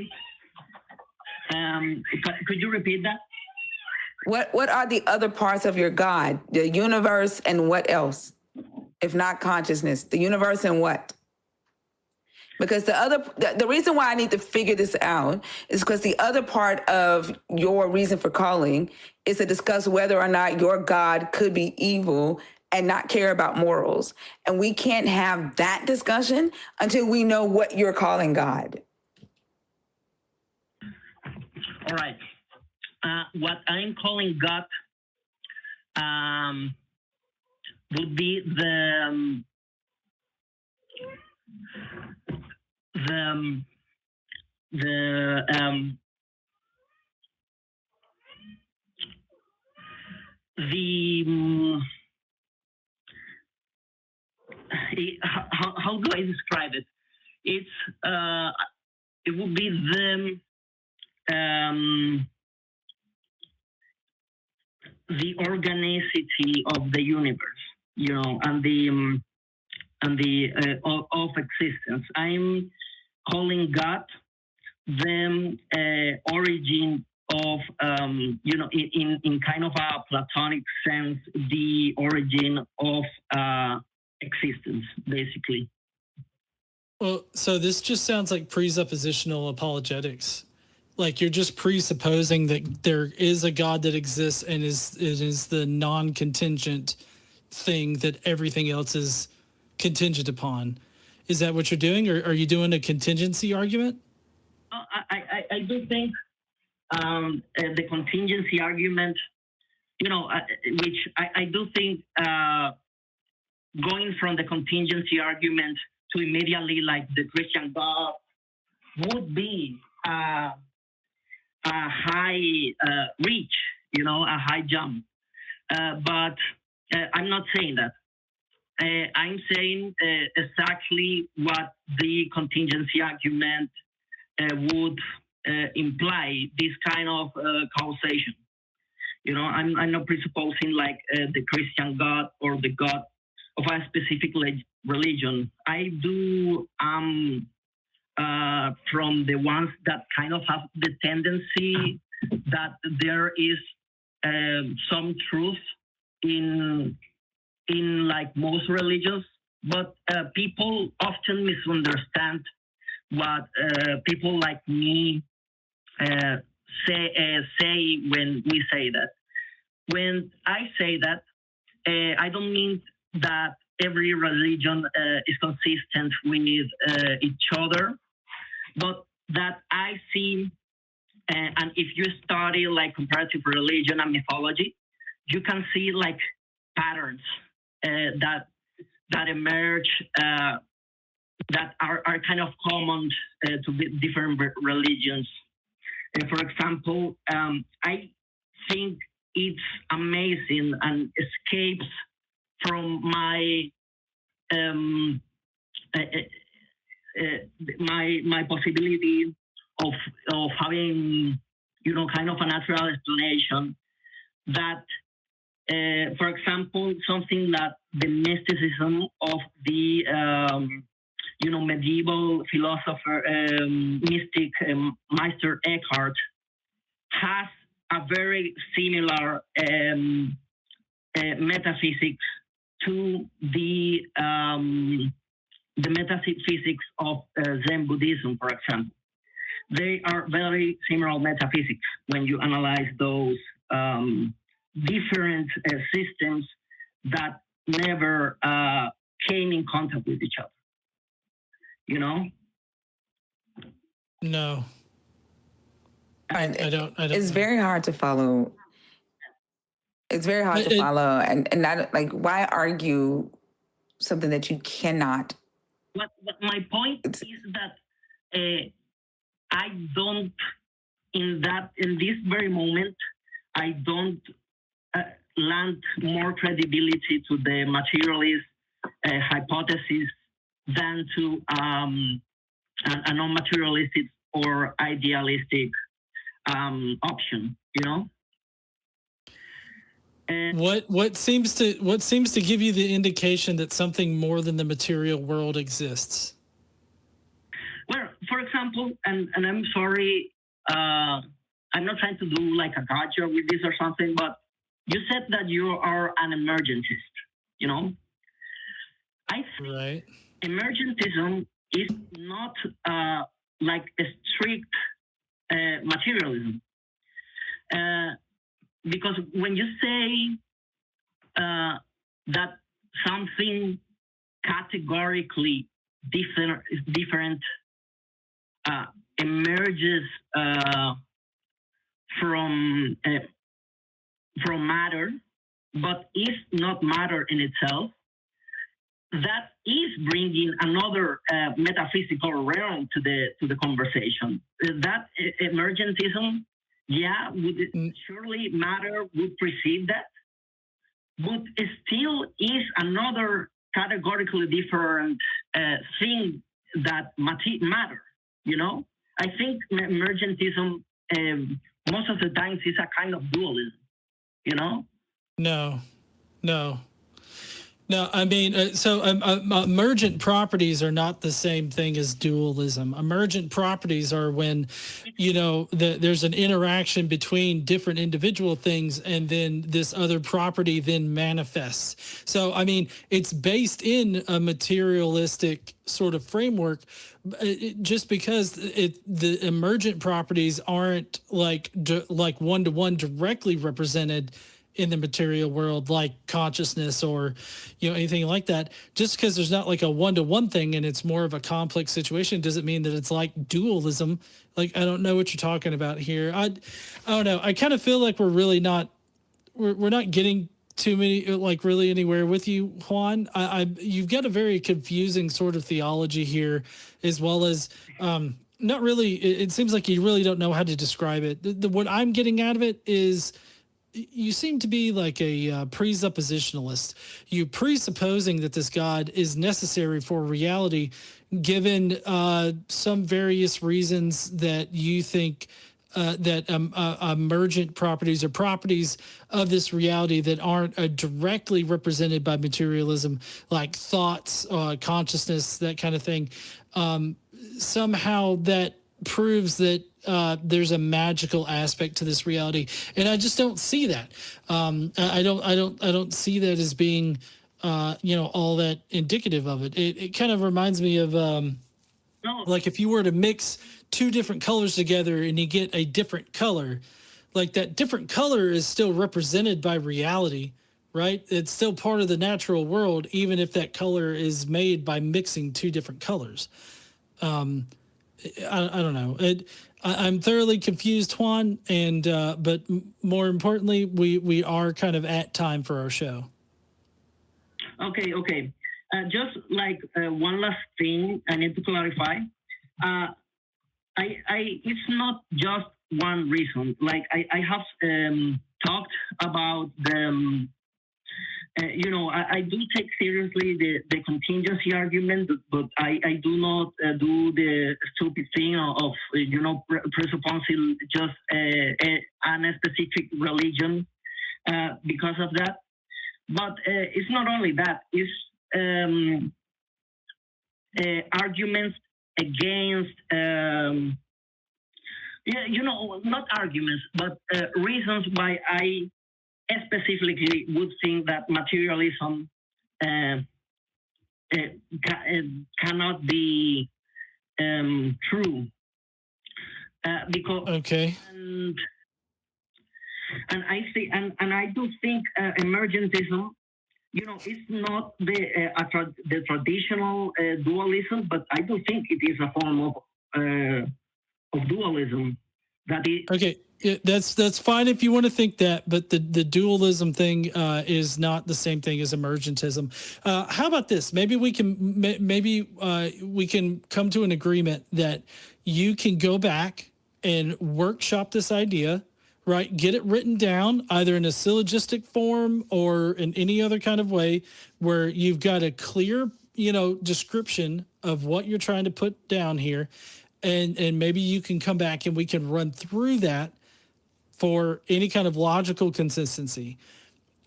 you repeat that? What are the other parts of your God? The universe and what else? If not consciousness, the universe and what? Because the reason why I need to figure this out is because the other part of your reason for calling is to discuss whether or not your God could be evil and not care about morals. And we can't have that discussion until we know what you're calling God. All right. What I'm calling God would be the how do I describe it? It would be the organicity of the universe, and and the of existence. I'm calling God the origin of, in kind of a Platonic sense, the origin of existence, basically. Well, so this just sounds like presuppositional apologetics. Like you're just presupposing that there is a God that exists and it is the non-contingent thing that everything else is contingent upon. Is that what you're doing, or are you doing a contingency argument? I do think the contingency argument, which I do think going from the contingency argument to immediately like the Christian God would be a high reach, a high jump. But I'm not saying that. I'm saying exactly what the contingency argument would imply, this kind of causation. I'm not presupposing like the Christian God or the God of a specific religion. I do from the ones that kind of have the tendency that there is some truth in like most religions, but people often misunderstand what people like me say when we say that. When I say that, I don't mean that every religion is consistent with each other, but that I see, and if you study like comparative religion and mythology, you can see like patterns that emerge that are kind of common to different religions. For example, I think it's amazing and escapes from my my possibility of having kind of a natural explanation that for example, something that the mysticism of the medieval philosopher mystic Meister Eckhart has a very similar metaphysics to the metaphysics of Zen Buddhism, for example. They are very similar metaphysics when you analyze those different systems that never came in contact with each other. No. I don't. It's very hard to follow. It's very hard to follow, and not like, why argue something that you cannot? But my point is that I don't, in this very moment, I don't lend more credibility to the materialist hypothesis than to a non-materialistic or idealistic option. And what seems to give you the indication that something more than the material world exists? Well, for example, and I'm sorry, I'm not trying to do like a gotcha with this or something, but you said that you are an emergentist, I think right. Emergentism is not like a strict materialism. Because when you say that something categorically different emerges from matter, but is not matter in itself, that is bringing another metaphysical realm to the conversation. That emergentism, yeah, surely matter would precede that, but it still is another categorically different thing that matter. I think emergentism most of the times is a kind of dualism. No. No, I mean, emergent properties are not the same thing as dualism. Emergent properties are when, there's an interaction between different individual things, and then this other property then manifests. So, I mean, it's based in a materialistic sort of framework, just because the emergent properties aren't like one-to-one directly represented in the material world, like consciousness or anything like that. Just because there's not like a one-to-one thing and it's more of a complex situation doesn't mean that it's like dualism. Like, I don't know what you're talking about here. I don't know. I kind of feel like we're really not we're not getting too many, like, really anywhere with you, Juan. You've got a very confusing sort of theology here, as well as not really. It seems like you really don't know how to describe it. What I'm getting out of it is, you seem to be like a presuppositionalist. You presupposing that this God is necessary for reality, given some various reasons that you think that emergent properties or properties of this reality that aren't directly represented by materialism, like thoughts, consciousness, that kind of thing. Somehow that proves that there's a magical aspect to this reality, and I just don't see that. I don't see that as being, all that indicative of it. It kind of reminds me of, like, if you were to mix two different colors together and you get a different color, like, that different color is still represented by reality, right? It's still part of the natural world, even if that color is made by mixing two different colors. I don't know. I'm thoroughly confused, Juan, and but more importantly, we are kind of at time for our show. Okay. Just like one last thing I need to clarify. It's not just one reason. Like, I have talked about the. I do take seriously the contingency argument, but I do not do the stupid thing of presupposing just a specific religion because of that. But it's not only that; it's arguments against. Not arguments, but reasons why I specifically would think that materialism cannot be true, because and I see and I do think emergentism, it's not the traditional dualism, but I do think it is a form of dualism. That is okay. Yeah, that's fine if you want to think that, but the dualism thing is not the same thing as emergentism. How about this? Maybe we can come to an agreement that you can go back and workshop this idea, right? Get it written down either in a syllogistic form or in any other kind of way where you've got a clear, description of what you're trying to put down here. And maybe you can come back and we can run through that for any kind of logical consistency.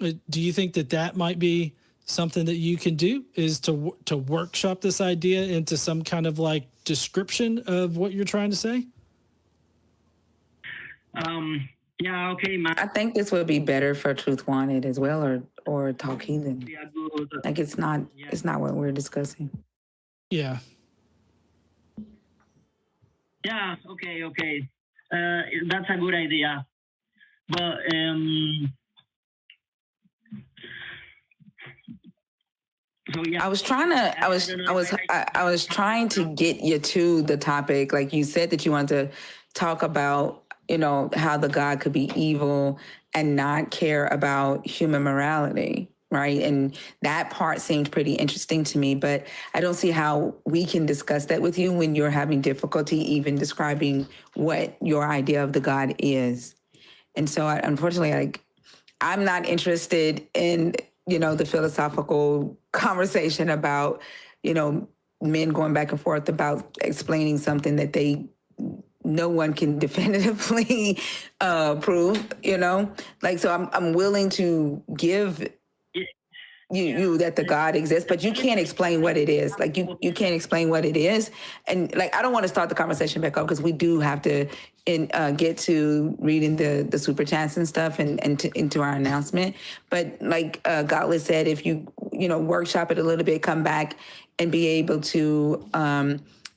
Do you think that might be something that you can do, is to workshop this idea into some kind of like description of what you're trying to say? Yeah, okay, man. I think this would be better for Truth Wanted as well, or Talk Heathen. Yeah, good. Like, it's not what we're discussing. Yeah. Yeah, okay. That's a good idea. But so yeah, I was trying to get you to the topic. Like, you said that you wanted to talk about, how the God could be evil and not care about human morality, right? And that part seemed pretty interesting to me, but I don't see how we can discuss that with you when you're having difficulty even describing what your idea of the God is. And so, unfortunately, I'm not interested in, the philosophical conversation about, men going back and forth about explaining something that no one can definitively prove, So I'm willing to give you that the God exists, but you can't explain what it is. Like you can't explain what it is. And like, I don't want to start the conversation back up because we do have to get to reading the super chats and stuff and into our announcement. But like Godless said, if you workshop it a little bit, come back and be able to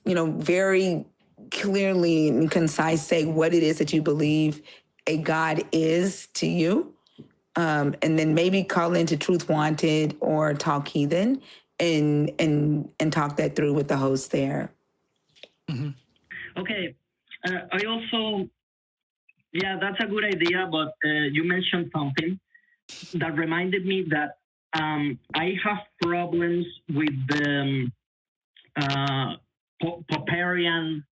very clearly and concise say what it is that you believe a God is to you. And then maybe call into Truth Wanted or Talk Heathen and talk that through with the host there. Mm-hmm. Okay. I also, that's a good idea, but you mentioned something that reminded me that I have problems with the Popperian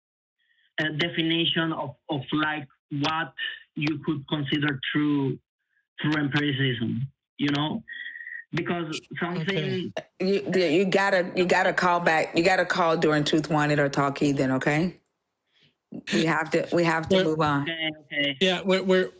definition of like what you could consider true empiricism, because something you gotta call back. You gotta call during Truth Wanted or Talk Heathen. Okay, we have to move on. Okay. Yeah, we're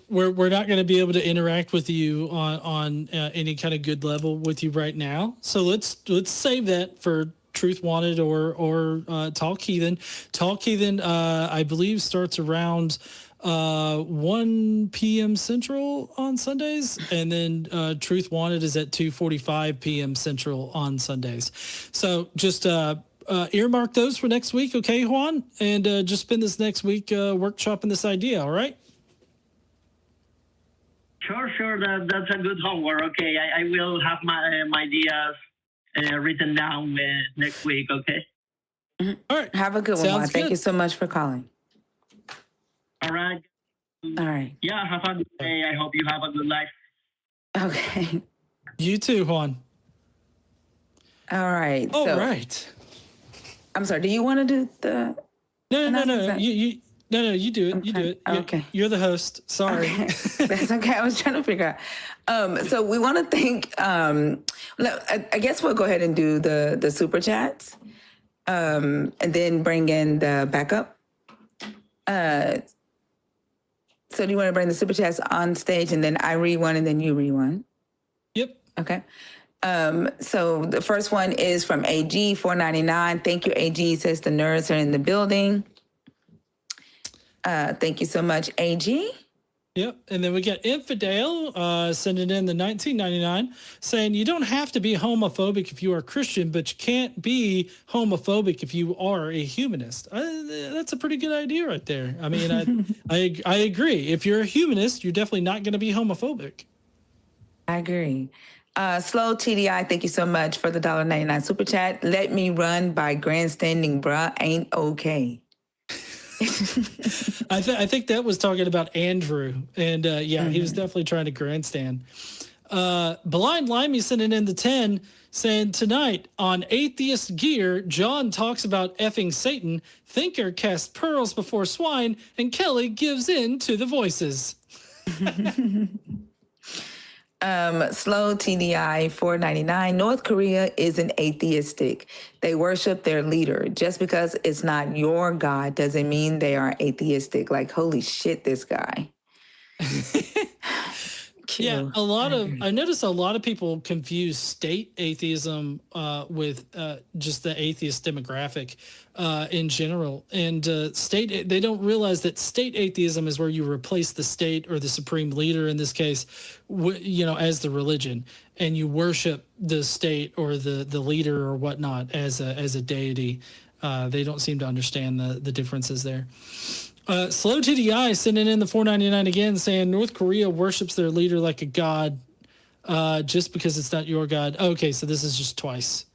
not going to be able to interact with you on any kind of good level with you right now. So let's save that for Truth Wanted or Talk Heathen. Talk Heathen, I believe, starts around 1 p.m. Central on Sundays, and then Truth Wanted is at 2:45 p.m. Central on Sundays. So just earmark those for next week, okay, Juan? And just spend this next week workshopping this idea, all right? Sure. That's a good homework. Okay, I will have my ideas written down next week, okay? Mm-hmm. All right. Have a good one, Juan. Thank you so much for calling. All right. All right. Yeah, have a good day. I hope you have a good life. Okay. You too, Juan. All right. All right. I'm sorry. Do you want to do the? No. You do it. You do it. Okay. You're the host. Sorry. Okay. That's okay. I was trying to figure out. So we want to thank. I guess we'll go ahead and do the super chats, and then bring in the backup. So do you want to bring the super chats on stage, and then I read one, and then you read one? Yep. Okay. So the first one is from AG 499. Thank you, AG. Says the nerds are in the building. Thank you so much, AG. Yep. And then we got Infidel sending in the 1999 saying you don't have to be homophobic if you are Christian, but you can't be homophobic if you are a humanist. That's a pretty good idea right there. I mean, I agree. If you're a humanist, you're definitely not going to be homophobic. I agree. Slow TDI, thank you so much for the $1.99 super chat. Let me run by grandstanding, bruh, ain't okay. I think that was talking about Andrew, and he was definitely trying to grandstand. Blind Limey sending in the 10 saying tonight on Atheist Gear, John talks about effing Satan, Thinker casts pearls before swine, and Kelley gives in to the voices. Slow TDI 499. North Korea isn't atheistic. They worship their leader. Just because it's not your God doesn't mean they are atheistic. Like, holy shit, this guy. Yeah, I noticed a lot of people confuse state atheism with just the atheist demographic in general. And they don't realize that state atheism is where you replace the state or the supreme leader in this case, as the religion, and you worship the state or the leader or whatnot as a deity. They don't seem to understand the differences there. Slow TDI sending in the 499 again, saying North Korea worships their leader like a god, just because it's not your god. Okay, so this is just twice.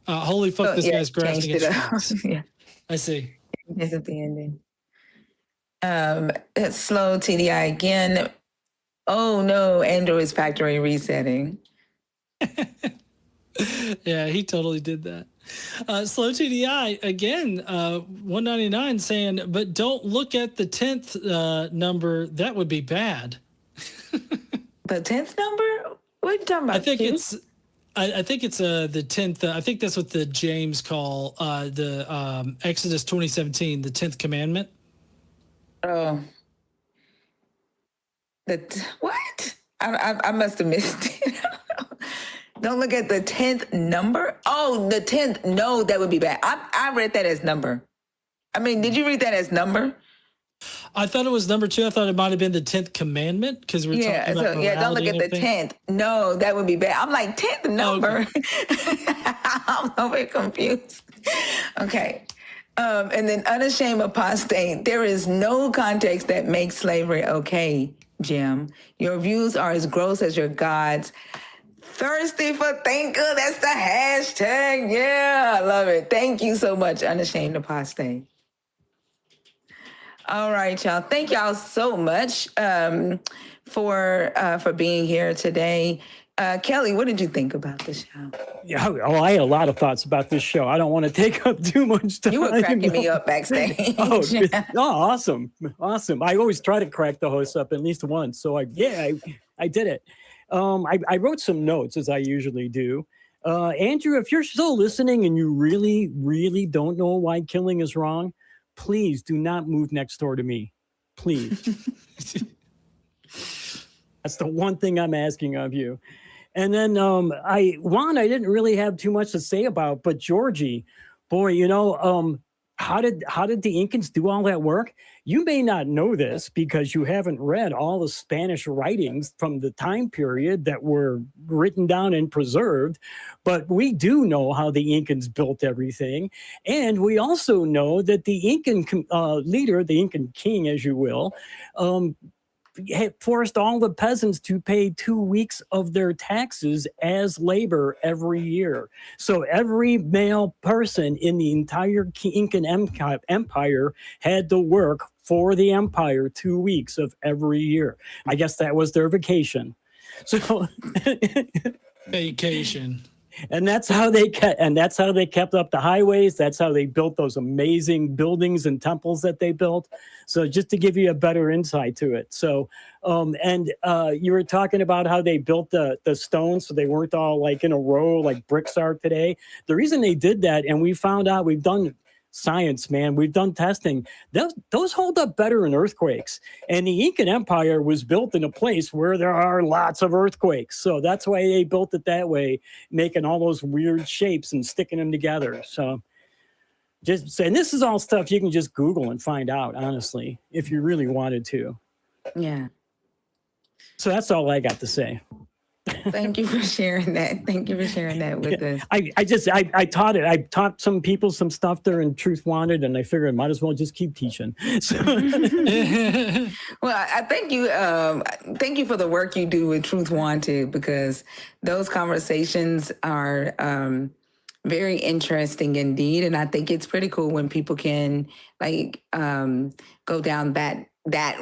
Holy fuck, this guy's grasping at straws. Yeah, I see. It's at the ending. It's slow TDI again. Oh no, Android is factory resetting. Yeah, he totally did that. Slow TDI again, 199 saying, but don't look at the 10th number. That would be bad. The 10th number? What are you talking about? I think it's the 10th. I think that's what the James call the Exodus 20:17, the 10th commandment. Oh, what? I must have missed it. Don't look at the 10th number. Oh, the 10th. No, that would be bad. I read that as number. I mean, did you read that as number? I thought it was number 2. I thought it might have been the 10th commandment because we're talking about morality. Yeah, don't look at the 10th. No, that would be bad. I'm like, 10th number. Okay. I'm a bit confused. Okay. And then unashamed apostate. There is no context that makes slavery okay, Jim. Your views are as gross as your gods. Thirsty for thinker. That's the hashtag. Yeah, I love it. Thank you so much, unashamed apostate. All right, y'all. Thank y'all so much for being here today. Kelley, what did you think about the show? Yeah, I had a lot of thoughts about this show. I don't want to take up too much time. You were cracking me up backstage. Awesome. I always try to crack the host up at least once. So I did it. I wrote some notes, as I usually do. Andrew, if you're still listening and you really, really don't know why killing is wrong, please do not move next door to me. Please. That's the one thing I'm asking of you. And then Juan, I didn't really have too much to say about, but Georgi, boy, how did the Incans do all that work? You may not know this because you haven't read all the Spanish writings from the time period that were written down and preserved, but we do know how the Incans built everything. And we also know that the Incan leader, the Incan king, as you will, forced all the peasants to pay 2 weeks of their taxes as labor every year. So every male person in the entire Incan empire had to work for the empire 2 weeks of every year. I guess that was their vacation. So vacation. And that's how they kept up the highways. That's how they built those amazing buildings and temples that they built. So just to give you a better insight to it. So, you were talking about how they built the stones so they weren't all like in a row like bricks are today. The reason they did that, and we found out, we've done science, man, we've done testing, those hold up better in earthquakes. And the Incan Empire was built in a place where there are lots of earthquakes. So that's why they built it that way, making all those weird shapes and sticking them together. So and this is all stuff you can just Google and find out, honestly, if you really wanted to. Yeah. So that's all I got to say. Thank you for sharing that. Thank you for sharing that with us. I taught it. I taught some people some stuff there in Truth Wanted, and I figured I might as well just keep teaching. So. Well, I thank you. Thank you for the work you do with Truth Wanted, because those conversations are very interesting indeed. And I think it's pretty cool when people can go down that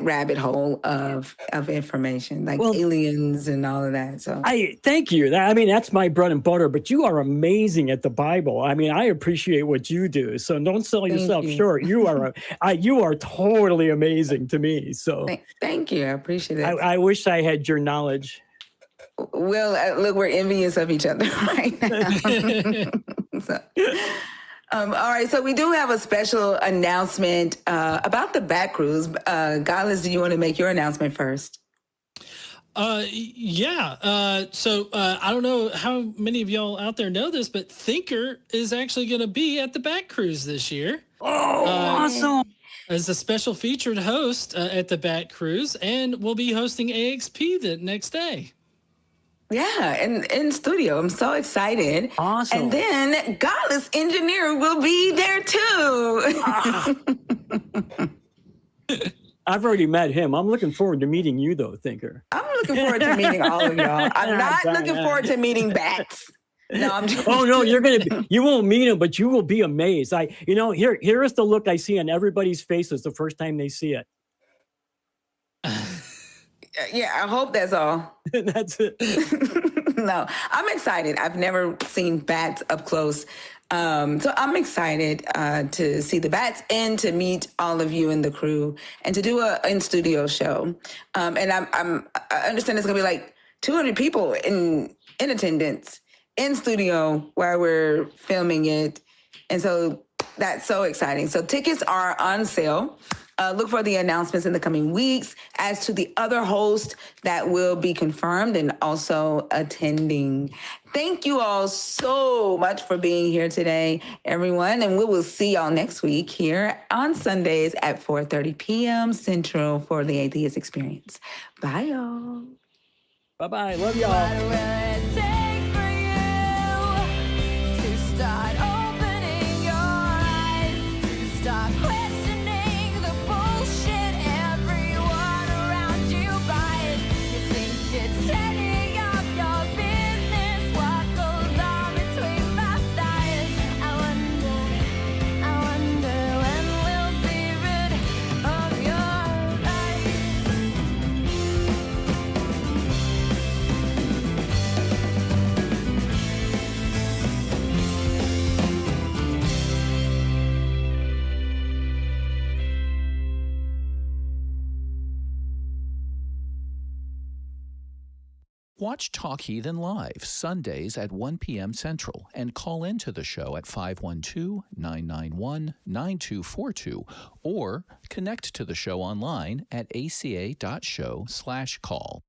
rabbit hole of information, like aliens and all of that. So I thank you. I mean, that's my bread and butter, but you are amazing at the Bible. I mean, I appreciate what you do. So don't sell yourself short. You are totally amazing to me. So thank you. I appreciate it. I wish I had your knowledge. Well, look, we're envious of each other right now. So. All right, so we do have a special announcement about the back cruise. Godless, do you want to make your announcement first? Yeah. So I don't know how many of y'all out there know this, but Thinker is actually going to be at the back cruise this year. Oh, awesome. As a special featured host at the back cruise, and we'll be hosting AXP the next day. Yeah, in studio. I'm so excited. Awesome. And then Godless Engineer will be there too. I've already met him. I'm looking forward to meeting you, though, Thinker. I'm looking forward to meeting all of y'all. I'm not looking forward to meeting bats. No, I'm just Oh no, you won't meet him, but you will be amazed. Here is the look I see on everybody's faces the first time they see it. Yeah, I hope that's all. That's it. No, I'm excited. I've never seen bats up close. So I'm excited to see the bats and to meet all of you in the crew and to do a in-studio show. And I understand it's going to be like 200 people in attendance in studio while we're filming it. And so that's so exciting. So tickets are on sale. Look for the announcements in the coming weeks as to the other host that will be confirmed and also attending. Thank you all so much for being here today, everyone. And we will see y'all next week here on Sundays at 4:30 p.m. Central for the Atheist Experience. Bye, y'all. Bye-bye. Love y'all. What will it take for you to start opening your eyes, to start questioning the bullshit everyone around you buys? You think it's setting up your business, what goes on between my thighs? I wonder when we'll be rid of your lies. Watch Talk Heathen live Sundays at 1 p.m. Central and call into the show at 512-991-9242 or connect to the show online at aca.show/call.